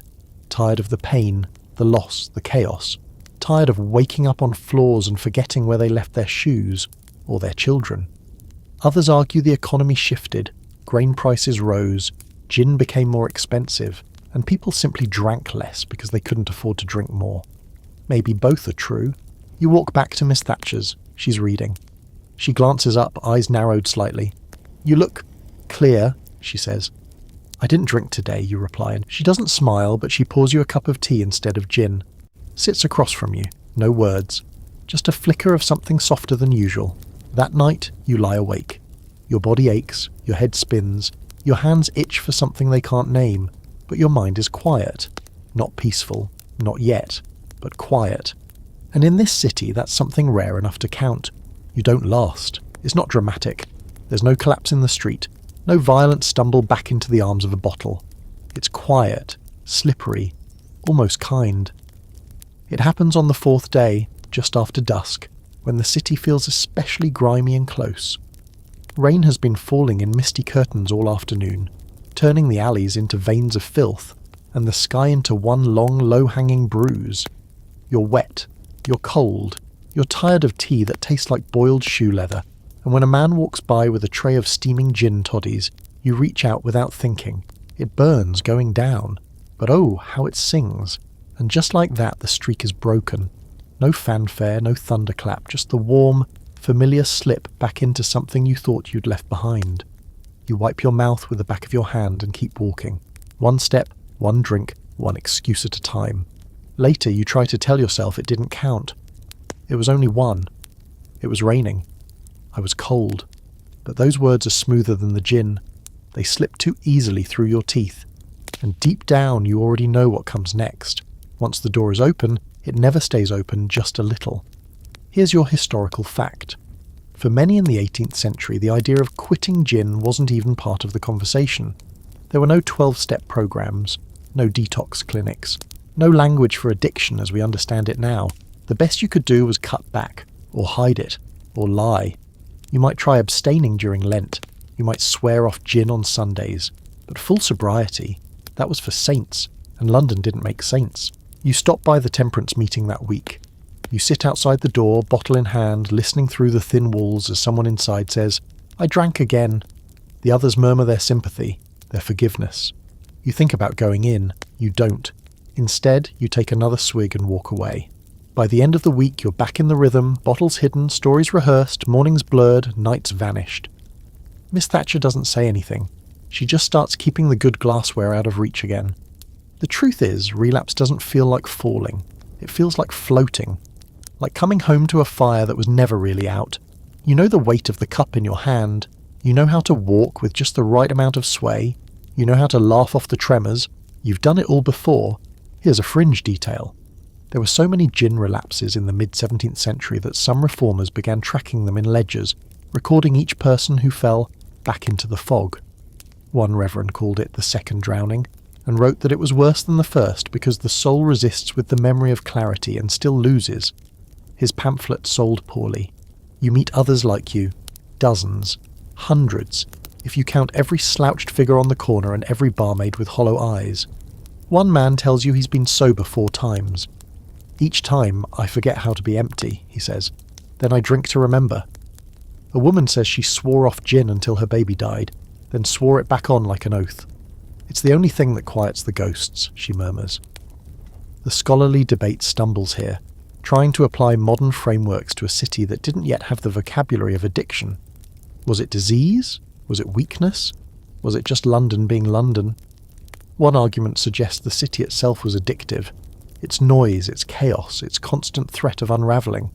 [SPEAKER 1] Tired of the pain, the loss, the chaos. Tired of waking up on floors and forgetting where they left their shoes, or their children. Others argue the economy shifted, grain prices rose, gin became more expensive, and people simply drank less because they couldn't afford to drink more. Maybe both are true. You walk back to Miss Thatcher's. She's reading. She glances up, eyes narrowed slightly. You look clear, she says. I didn't drink today, you reply, and she doesn't smile, but she pours you a cup of tea instead of gin. Sits across from you, no words. Just a flicker of something softer than usual. That night, you lie awake. Your body aches, your head spins, your hands itch for something they can't name, but your mind is quiet. Not peaceful, not yet, but quiet. And in this city, that's something rare enough to count. You don't last. It's not dramatic. There's no collapse in the street. No violent stumble back into the arms of a bottle. It's quiet, slippery, almost kind. It happens on the 4th day, just after dusk, when the city feels especially grimy and close. Rain has been falling in misty curtains all afternoon, turning the alleys into veins of filth, and the sky into one long, low-hanging bruise. You're wet, you're cold, you're tired of tea that tastes like boiled shoe leather, and when a man walks by with a tray of steaming gin toddies, you reach out without thinking. It burns going down, but oh, how it sings. And just like that, the streak is broken. No fanfare, no thunderclap, just the warm, familiar slip back into something you thought you'd left behind. You wipe your mouth with the back of your hand and keep walking. One step, one drink, one excuse at a time. Later you try to tell yourself it didn't count. It was only one. It was raining. I was cold. But those words are smoother than the gin. They slip too easily through your teeth. And deep down you already know what comes next. Once the door is open, it never stays open just a little. Here's your historical fact. For many in the 18th century, the idea of quitting gin wasn't even part of the conversation. There were no 12-step programs, no detox clinics, no language for addiction as we understand it now. The best you could do was cut back, or hide it, or lie. You might try abstaining during Lent. You might swear off gin on Sundays. But full sobriety, that was for saints, and London didn't make saints. You stop by the temperance meeting that week. You sit outside the door, bottle in hand, listening through the thin walls as someone inside says, "I drank again." The others murmur their sympathy, their forgiveness. You think about going in. You don't. Instead, you take another swig and walk away. By the end of the week, you're back in the rhythm, bottles hidden, stories rehearsed, mornings blurred, nights vanished. Miss Thatcher doesn't say anything. She just starts keeping the good glassware out of reach again. The truth is, relapse doesn't feel like falling. It feels like floating. Like coming home to a fire that was never really out. You know the weight of the cup in your hand. You know how to walk with just the right amount of sway. You know how to laugh off the tremors. You've done it all before. Here's a fringe detail. There were so many gin relapses in the mid-17th century that some reformers began tracking them in ledgers, recording each person who fell back into the fog. One reverend called it the second drowning, and wrote that it was worse than the first because the soul resists with the memory of clarity and still loses. His pamphlet sold poorly. You meet others like you, dozens, hundreds, if you count every slouched figure on the corner and every barmaid with hollow eyes. One man tells you he's been sober 4 times. Each time I forget how to be empty, he says. Then I drink to remember. A woman says she swore off gin until her baby died, then swore it back on like an oath. It's the only thing that quiets the ghosts, she murmurs. The scholarly debate stumbles here, trying to apply modern frameworks to a city that didn't yet have the vocabulary of addiction. Was it disease? Was it weakness? Was it just London being London? One argument suggests the city itself was addictive. Its noise, its chaos, its constant threat of unravelling.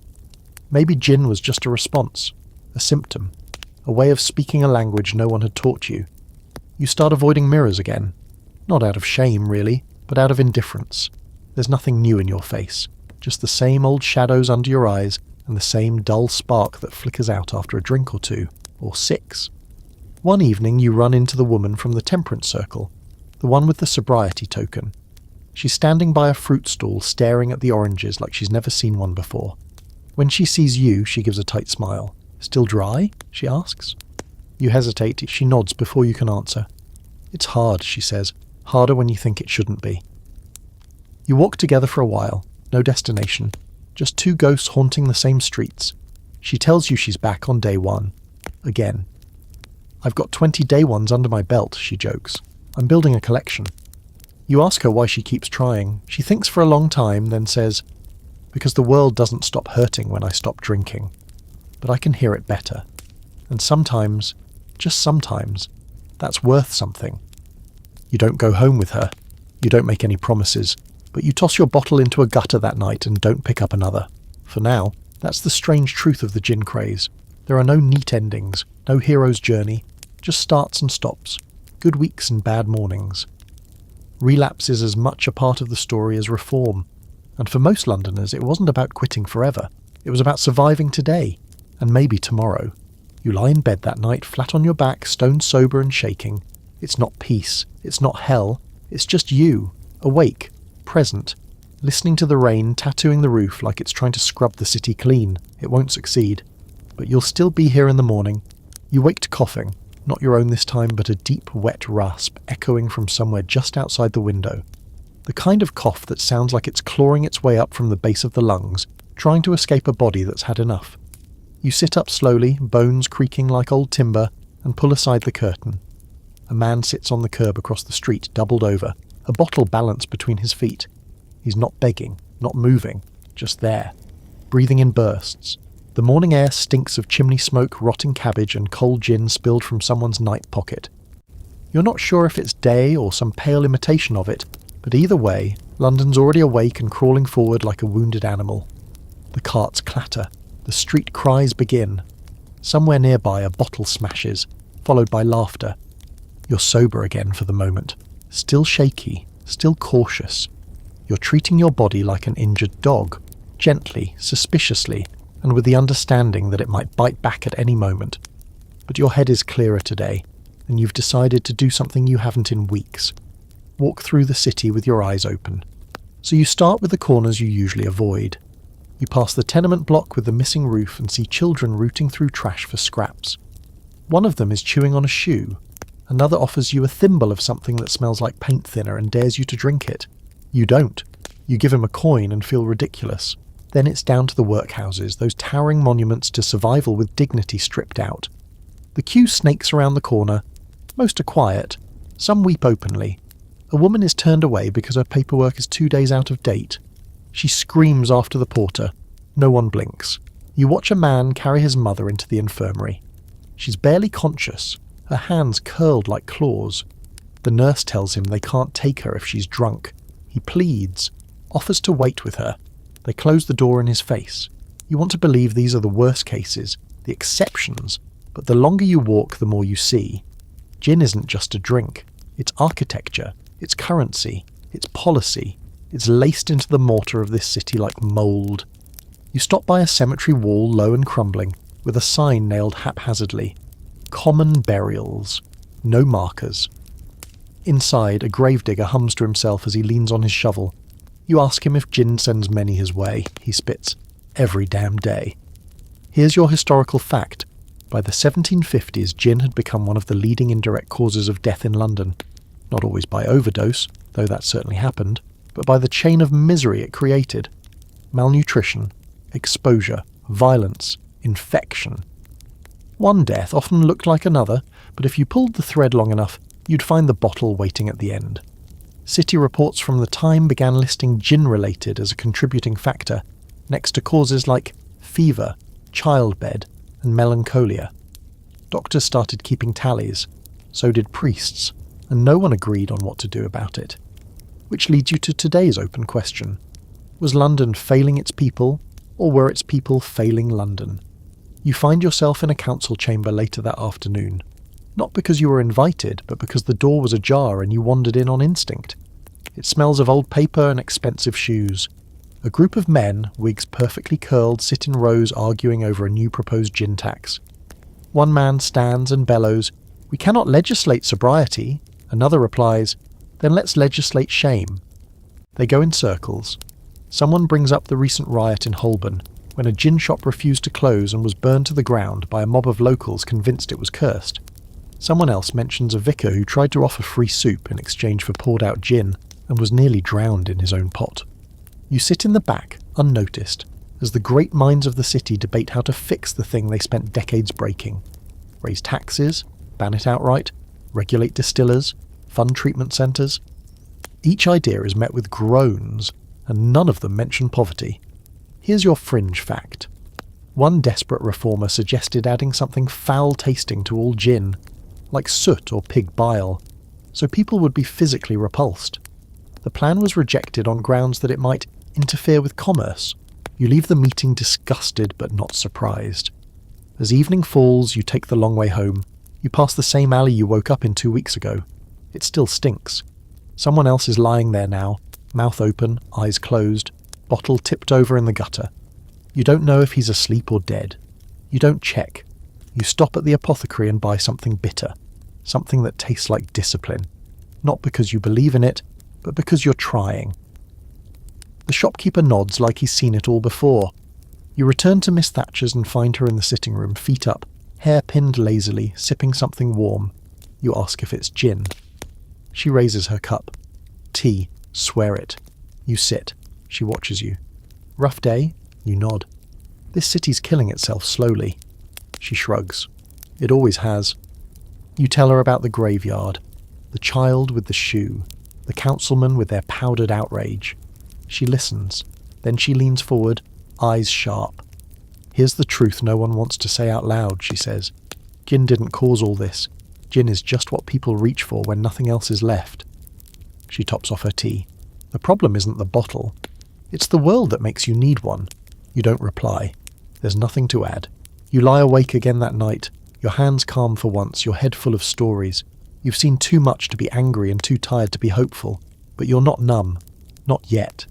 [SPEAKER 1] Maybe gin was just a response, a symptom, a way of speaking a language no one had taught you. You start avoiding mirrors again. Not out of shame, really, but out of indifference. There's nothing new in your face, just the same old shadows under your eyes and the same dull spark that flickers out after a drink or 2, or 6. One evening you run into the woman from the temperance circle, the one with the sobriety token. She's standing by a fruit stall staring at the oranges like she's never seen one before. When she sees you, she gives a tight smile. "Still dry?" she asks. You hesitate. She nods before you can answer. "It's hard," she says. "Harder when you think it shouldn't be." You walk together for a while. No destination. Just 2 ghosts haunting the same streets. She tells you she's back on day 1. Again. "I've got 20 day ones under my belt," she jokes. "I'm building a collection." You ask her why she keeps trying. She thinks for a long time, then says, "Because the world doesn't stop hurting when I stop drinking. But I can hear it better. And sometimes, just sometimes, that's worth something." You don't go home with her. You don't make any promises. But you toss your bottle into a gutter that night and don't pick up another. For now, that's the strange truth of the gin craze. There are no neat endings, no hero's journey, just starts and stops, good weeks and bad mornings. Relapse is as much a part of the story as reform. And for most Londoners, it wasn't about quitting forever. It was about surviving today, and maybe tomorrow. You lie in bed that night, flat on your back, stone sober and shaking. It's not peace, it's not hell, it's just you, awake, present, listening to the rain tattooing the roof like it's trying to scrub the city clean. It won't succeed. But you'll still be here in the morning. You wake to coughing, not your own this time, but a deep, wet rasp echoing from somewhere just outside the window. The kind of cough that sounds like it's clawing its way up from the base of the lungs, trying to escape a body that's had enough. You sit up slowly, bones creaking like old timber, and pull aside the curtain. A man sits on the curb across the street, doubled over, a bottle balanced between his feet. He's not begging, not moving, just there, breathing in bursts. The morning air stinks of chimney smoke, rotting cabbage, and cold gin spilled from someone's night pocket. You're not sure if it's day or some pale imitation of it, but either way, London's already awake and crawling forward like a wounded animal. The carts clatter. The street cries begin. Somewhere nearby a bottle smashes, followed by laughter. You're sober again for the moment, still shaky, still cautious. You're treating your body like an injured dog, gently, suspiciously, and with the understanding that it might bite back at any moment. But your head is clearer today, and you've decided to do something you haven't in weeks. Walk through the city with your eyes open. So you start with the corners you usually avoid. You pass the tenement block with the missing roof and see children rooting through trash for scraps. One of them is chewing on a shoe. Another offers you a thimble of something that smells like paint thinner and dares you to drink it. You don't. You give him a coin and feel ridiculous. Then it's down to the workhouses, those towering monuments to survival with dignity stripped out. The queue snakes around the corner. Most are quiet. Some weep openly. A woman is turned away because her paperwork is 2 days out of date. She screams after the porter. No one blinks. You watch a man carry his mother into the infirmary. She's barely conscious, her hands curled like claws. The nurse tells him they can't take her if she's drunk. He pleads, offers to wait with her. They close the door in his face. You want to believe these are the worst cases, the exceptions, but the longer you walk, the more you see. Gin isn't just a drink. It's architecture, it's currency, it's policy. It's laced into the mortar of this city like mould. You stop by a cemetery wall, low and crumbling, with a sign nailed haphazardly. Common burials. No markers. Inside, a gravedigger hums to himself as he leans on his shovel. You ask him if gin sends many his way. He spits, every damn day. Here's your historical fact. By the 1750s, gin had become one of the leading indirect causes of death in London. Not always by overdose, though that certainly happened, but by the chain of misery it created. Malnutrition, exposure, violence, infection. One death often looked like another, but if you pulled the thread long enough, you'd find the bottle waiting at the end. City reports from the time began listing gin-related as a contributing factor, next to causes like fever, childbed, and melancholia. Doctors started keeping tallies, so did priests, and no one agreed on what to do about it. Which leads you to today's open question. Was London failing its people, or were its people failing London? You find yourself in a council chamber later that afternoon. Not because you were invited, but because the door was ajar and you wandered in on instinct. It smells of old paper and expensive shoes. A group of men, wigs perfectly curled, sit in rows arguing over a new proposed gin tax. One man stands and bellows, "We cannot legislate sobriety." Another replies, "Then let's legislate shame." They go in circles. Someone brings up the recent riot in Holborn, when a gin shop refused to close and was burned to the ground by a mob of locals convinced it was cursed. Someone else mentions a vicar who tried to offer free soup in exchange for poured-out gin and was nearly drowned in his own pot. You sit in the back, unnoticed, as the great minds of the city debate how to fix the thing they spent decades breaking. Raise taxes, ban it outright, regulate distillers, fund treatment centres. Each idea is met with groans, and none of them mention poverty. Here's your fringe fact. One desperate reformer suggested adding something foul-tasting to all gin, like soot or pig bile, so people would be physically repulsed. The plan was rejected on grounds that it might interfere with commerce. You leave the meeting disgusted but not surprised. As evening falls, you take the long way home. You pass the same alley you woke up in 2 weeks ago. It still stinks. Someone else is lying there now, mouth open, eyes closed, bottle tipped over in the gutter. You don't know if he's asleep or dead. You don't check. You stop at the apothecary and buy something bitter, something that tastes like discipline, not because you believe in it, but because you're trying. The shopkeeper nods like he's seen it all before. You return to Miss Thatcher's and find her in the sitting room, feet up, hair pinned lazily, sipping something warm. You ask if it's gin. She raises her cup. Tea, swear it. You sit. She watches you. Rough day? You nod. This city's killing itself slowly. She shrugs. It always has. You tell her about the graveyard, the child with the shoe, the councilmen with their powdered outrage. She listens. Then she leans forward, eyes sharp. Here's the truth no one wants to say out loud, she says. Gin didn't cause all this. Gin is just what people reach for when nothing else is left. She tops off her tea. The problem isn't the bottle. It's the world that makes you need one. You don't reply. There's nothing to add. You lie awake again that night, your hands calm for once, your head full of stories. You've seen too much to be angry and too tired to be hopeful, but you're not numb. Not yet.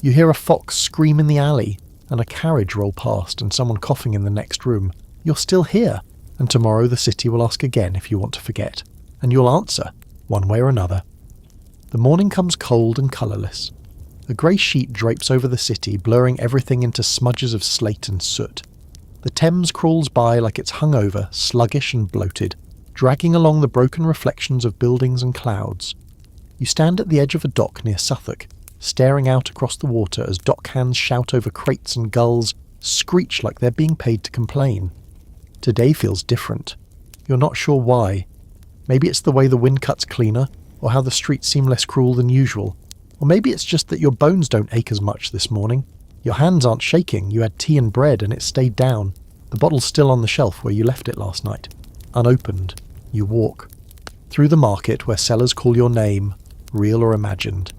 [SPEAKER 1] You hear a fox scream in the alley, and a carriage roll past and someone coughing in the next room. You're still here, and tomorrow the city will ask again if you want to forget, and you'll answer, one way or another. The morning comes cold and colourless. A grey sheet drapes over the city, blurring everything into smudges of slate and soot. The Thames crawls by like it's hungover, sluggish and bloated, dragging along the broken reflections of buildings and clouds. You stand at the edge of a dock near Suffolk, staring out across the water as dockhands shout over crates and gulls, screech like they're being paid to complain. Today feels different. You're not sure why. Maybe it's the way the wind cuts cleaner, or how the streets seem less cruel than usual. Or maybe it's just that your bones don't ache as much this morning. Your hands aren't shaking, you had tea and bread and it stayed down. The bottle's still on the shelf where you left it last night. Unopened. You walk. Through the market where sellers call your name, real or imagined.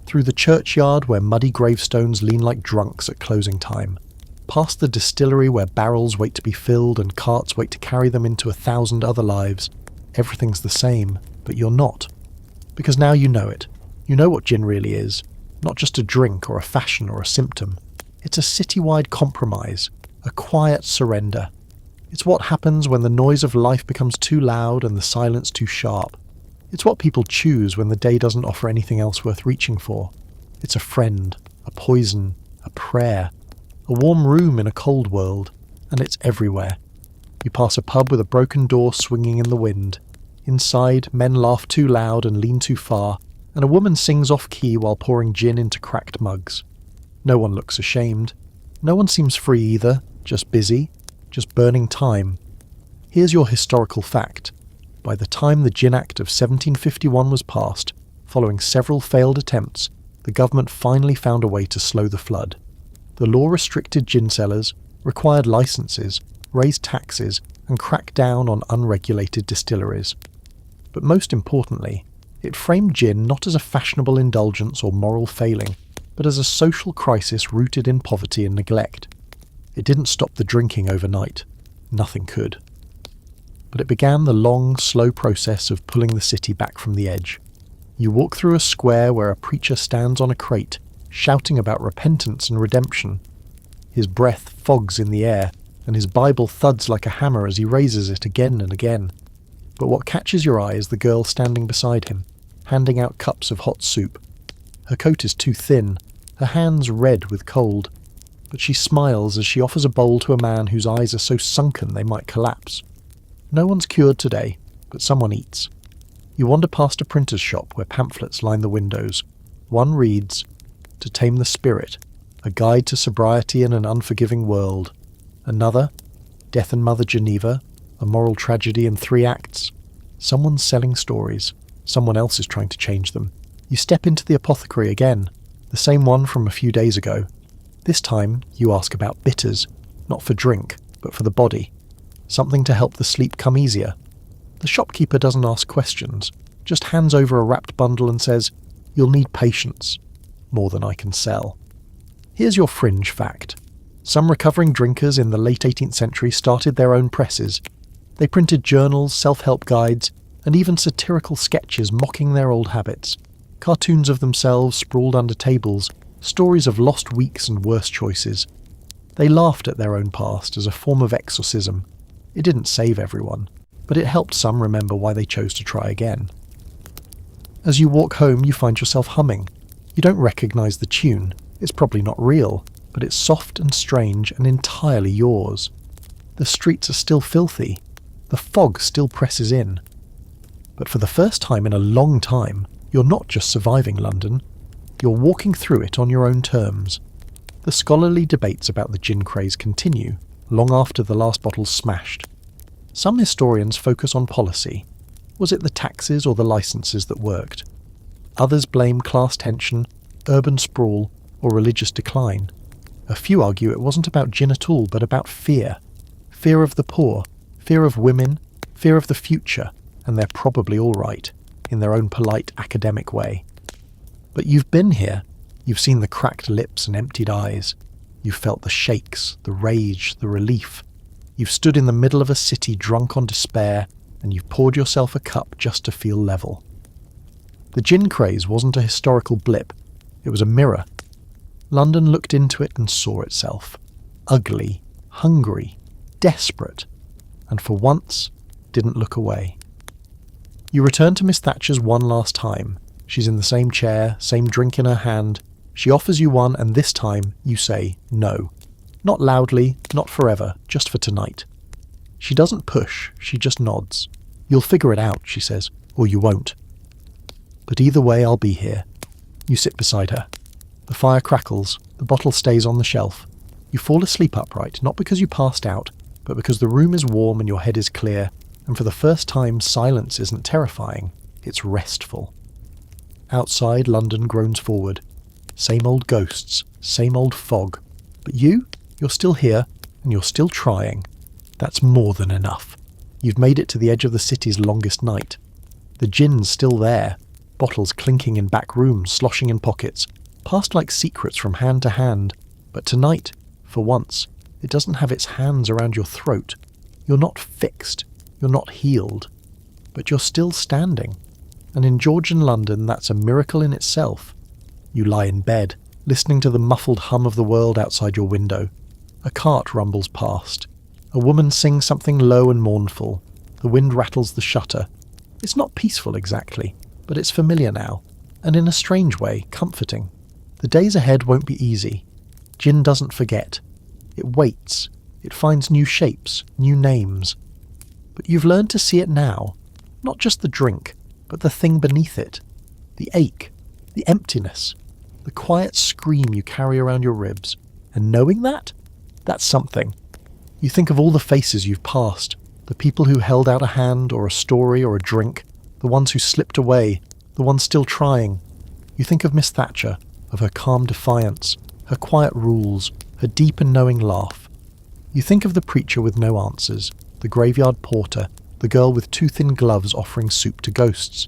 [SPEAKER 1] Through the churchyard where muddy gravestones lean like drunks at closing time. Past the distillery where barrels wait to be filled and carts wait to carry them into 1,000 other lives. Everything's the same, but you're not. Because now you know it. You know what gin really is. Not just a drink or a fashion or a symptom. It's a citywide compromise. A quiet surrender. It's what happens when the noise of life becomes too loud and the silence too sharp. It's what people choose when the day doesn't offer anything else worth reaching for. It's a friend, a poison, a prayer, a warm room in a cold world, and it's everywhere. You pass a pub with a broken door swinging in the wind. Inside, men laugh too loud and lean too far, and a woman sings off-key while pouring gin into cracked mugs. No one looks ashamed. No one seems free either, just busy, just burning time. Here's your historical fact. By the time the Gin Act of 1751 was passed, following several failed attempts, the government finally found a way to slow the flood. The law restricted gin sellers, required licenses, raised taxes, and cracked down on unregulated distilleries. But most importantly, it framed gin not as a fashionable indulgence or moral failing, but as a social crisis rooted in poverty and neglect. It didn't stop the drinking overnight. Nothing could. But it began the long, slow process of pulling the city back from the edge. You walk through a square where a preacher stands on a crate, shouting about repentance and redemption. His breath fogs in the air, and his Bible thuds like a hammer as he raises it again and again. But what catches your eye is the girl standing beside him, handing out cups of hot soup. Her coat is too thin, her hands red with cold, but she smiles as she offers a bowl to a man whose eyes are so sunken they might collapse. No one's cured today, but someone eats. You wander past a printer's shop where pamphlets line the windows. One reads, "To Tame the Spirit, a guide to sobriety in an unforgiving world." Another, "Death and Mother Geneva, a moral tragedy in 3 acts." Someone's selling stories. Someone else is trying to change them. You step into the apothecary again, the same one from a few days ago. This time, you ask about bitters, not for drink, but for the body. Something to help the sleep come easier. The shopkeeper doesn't ask questions, just hands over a wrapped bundle and says, "You'll need patience. More than I can sell." Here's your fringe fact. Some recovering drinkers in the late 18th century started their own presses. They printed journals, self-help guides, and even satirical sketches mocking their old habits. Cartoons of themselves sprawled under tables, stories of lost weeks and worse choices. They laughed at their own past as a form of exorcism. It didn't save everyone, but it helped some remember why they chose to try again. As you walk home, you find yourself humming. You don't recognise the tune. It's probably not real, but it's soft and strange and entirely yours. The streets are still filthy. The fog still presses in. But for the first time in a long time, you're not just surviving London. You're walking through it on your own terms. The scholarly debates about the gin craze continue, long after the last bottle's smashed. Some historians focus on policy. Was it the taxes or the licences that worked? Others blame class tension, urban sprawl, or religious decline. A few argue it wasn't about gin at all, but about fear. Fear of the poor, fear of women, fear of the future, and they're probably all right, in their own polite academic way. But you've been here. You've seen the cracked lips and emptied eyes. You've felt the shakes, the rage, the relief. You've stood in the middle of a city drunk on despair, and you've poured yourself a cup just to feel level. The gin craze wasn't a historical blip. It was a mirror. London looked into it and saw itself. Ugly, hungry, desperate, and for once, didn't look away. You return to Miss Thatcher's one last time. She's in the same chair, same drink in her hand. She offers you one, and this time you say no. Not loudly, not forever, just for tonight. She doesn't push, she just nods. You'll figure it out, she says, or you won't. But either way, I'll be here. You sit beside her. The fire crackles, the bottle stays on the shelf. You fall asleep upright, not because you passed out, but because the room is warm and your head is clear, and for the first time silence isn't terrifying, it's restful. Outside, London groans forward. Same old ghosts, same old fog. But you're still here, and you're still trying. That's more than enough. You've made it to the edge of the city's longest night. The gin's still there, bottles clinking in back rooms, sloshing in pockets, passed like secrets from hand to hand. But tonight, for once, it doesn't have its hands around your throat. You're not fixed, you're not healed, but you're still standing. And in Georgian London, that's a miracle in itself. You lie in bed, listening to the muffled hum of the world outside your window. A cart rumbles past. A woman sings something low and mournful. The wind rattles the shutter. It's not peaceful exactly, but it's familiar now, and in a strange way, comforting. The days ahead won't be easy. Gin doesn't forget. It waits. It finds new shapes, new names. But you've learned to see it now. Not just the drink, but the thing beneath it. The ache, the emptiness, the quiet scream you carry around your ribs. And knowing that, that's something. You think of all the faces you've passed, the people who held out a hand or a story or a drink, the ones who slipped away, the ones still trying. You think of Miss Thatcher, of her calm defiance, her quiet rules, her deep and knowing laugh. You think of the preacher with no answers, the graveyard porter, the girl with too thin gloves offering soup to ghosts.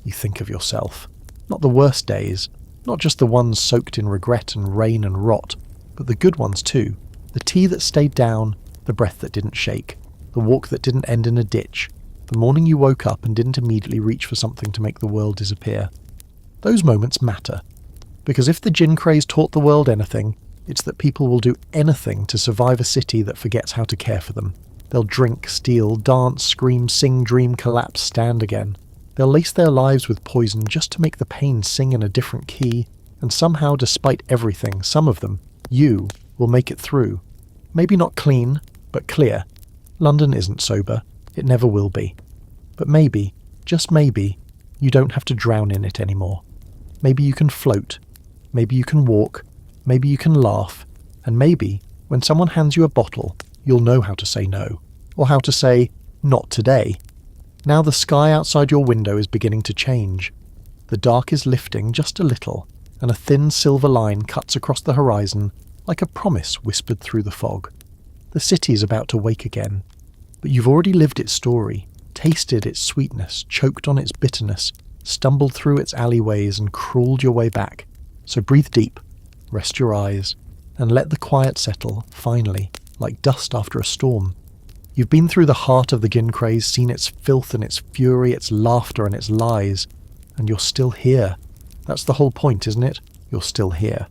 [SPEAKER 1] You think of yourself. Not the worst days, not just the ones soaked in regret and rain and rot, but the good ones too. The tea that stayed down, the breath that didn't shake, the walk that didn't end in a ditch, the morning you woke up and didn't immediately reach for something to make the world disappear. Those moments matter, because if the gin craze taught the world anything, it's that people will do anything to survive a city that forgets how to care for them. They'll drink, steal, dance, scream, sing, dream, collapse, stand again. They'll lace their lives with poison just to make the pain sing in a different key, and somehow, despite everything, some of them, you, will make it through. Maybe not clean, but clear. London isn't sober. It never will be. But maybe, just maybe, you don't have to drown in it anymore. Maybe you can float. Maybe you can walk. Maybe you can laugh. And maybe, when someone hands you a bottle, you'll know how to say no. Or how to say, not today. Now the sky outside your window is beginning to change. The dark is lifting just a little, and a thin silver line cuts across the horizon like a promise whispered through the fog. The city's about to wake again, but you've already lived its story, tasted its sweetness, choked on its bitterness, stumbled through its alleyways and crawled your way back. So breathe deep, rest your eyes, and let the quiet settle, finally, like dust after a storm. You've been through the heart of the gin craze, seen its filth and its fury, its laughter and its lies, and you're still here. That's the whole point, isn't it? You're still here.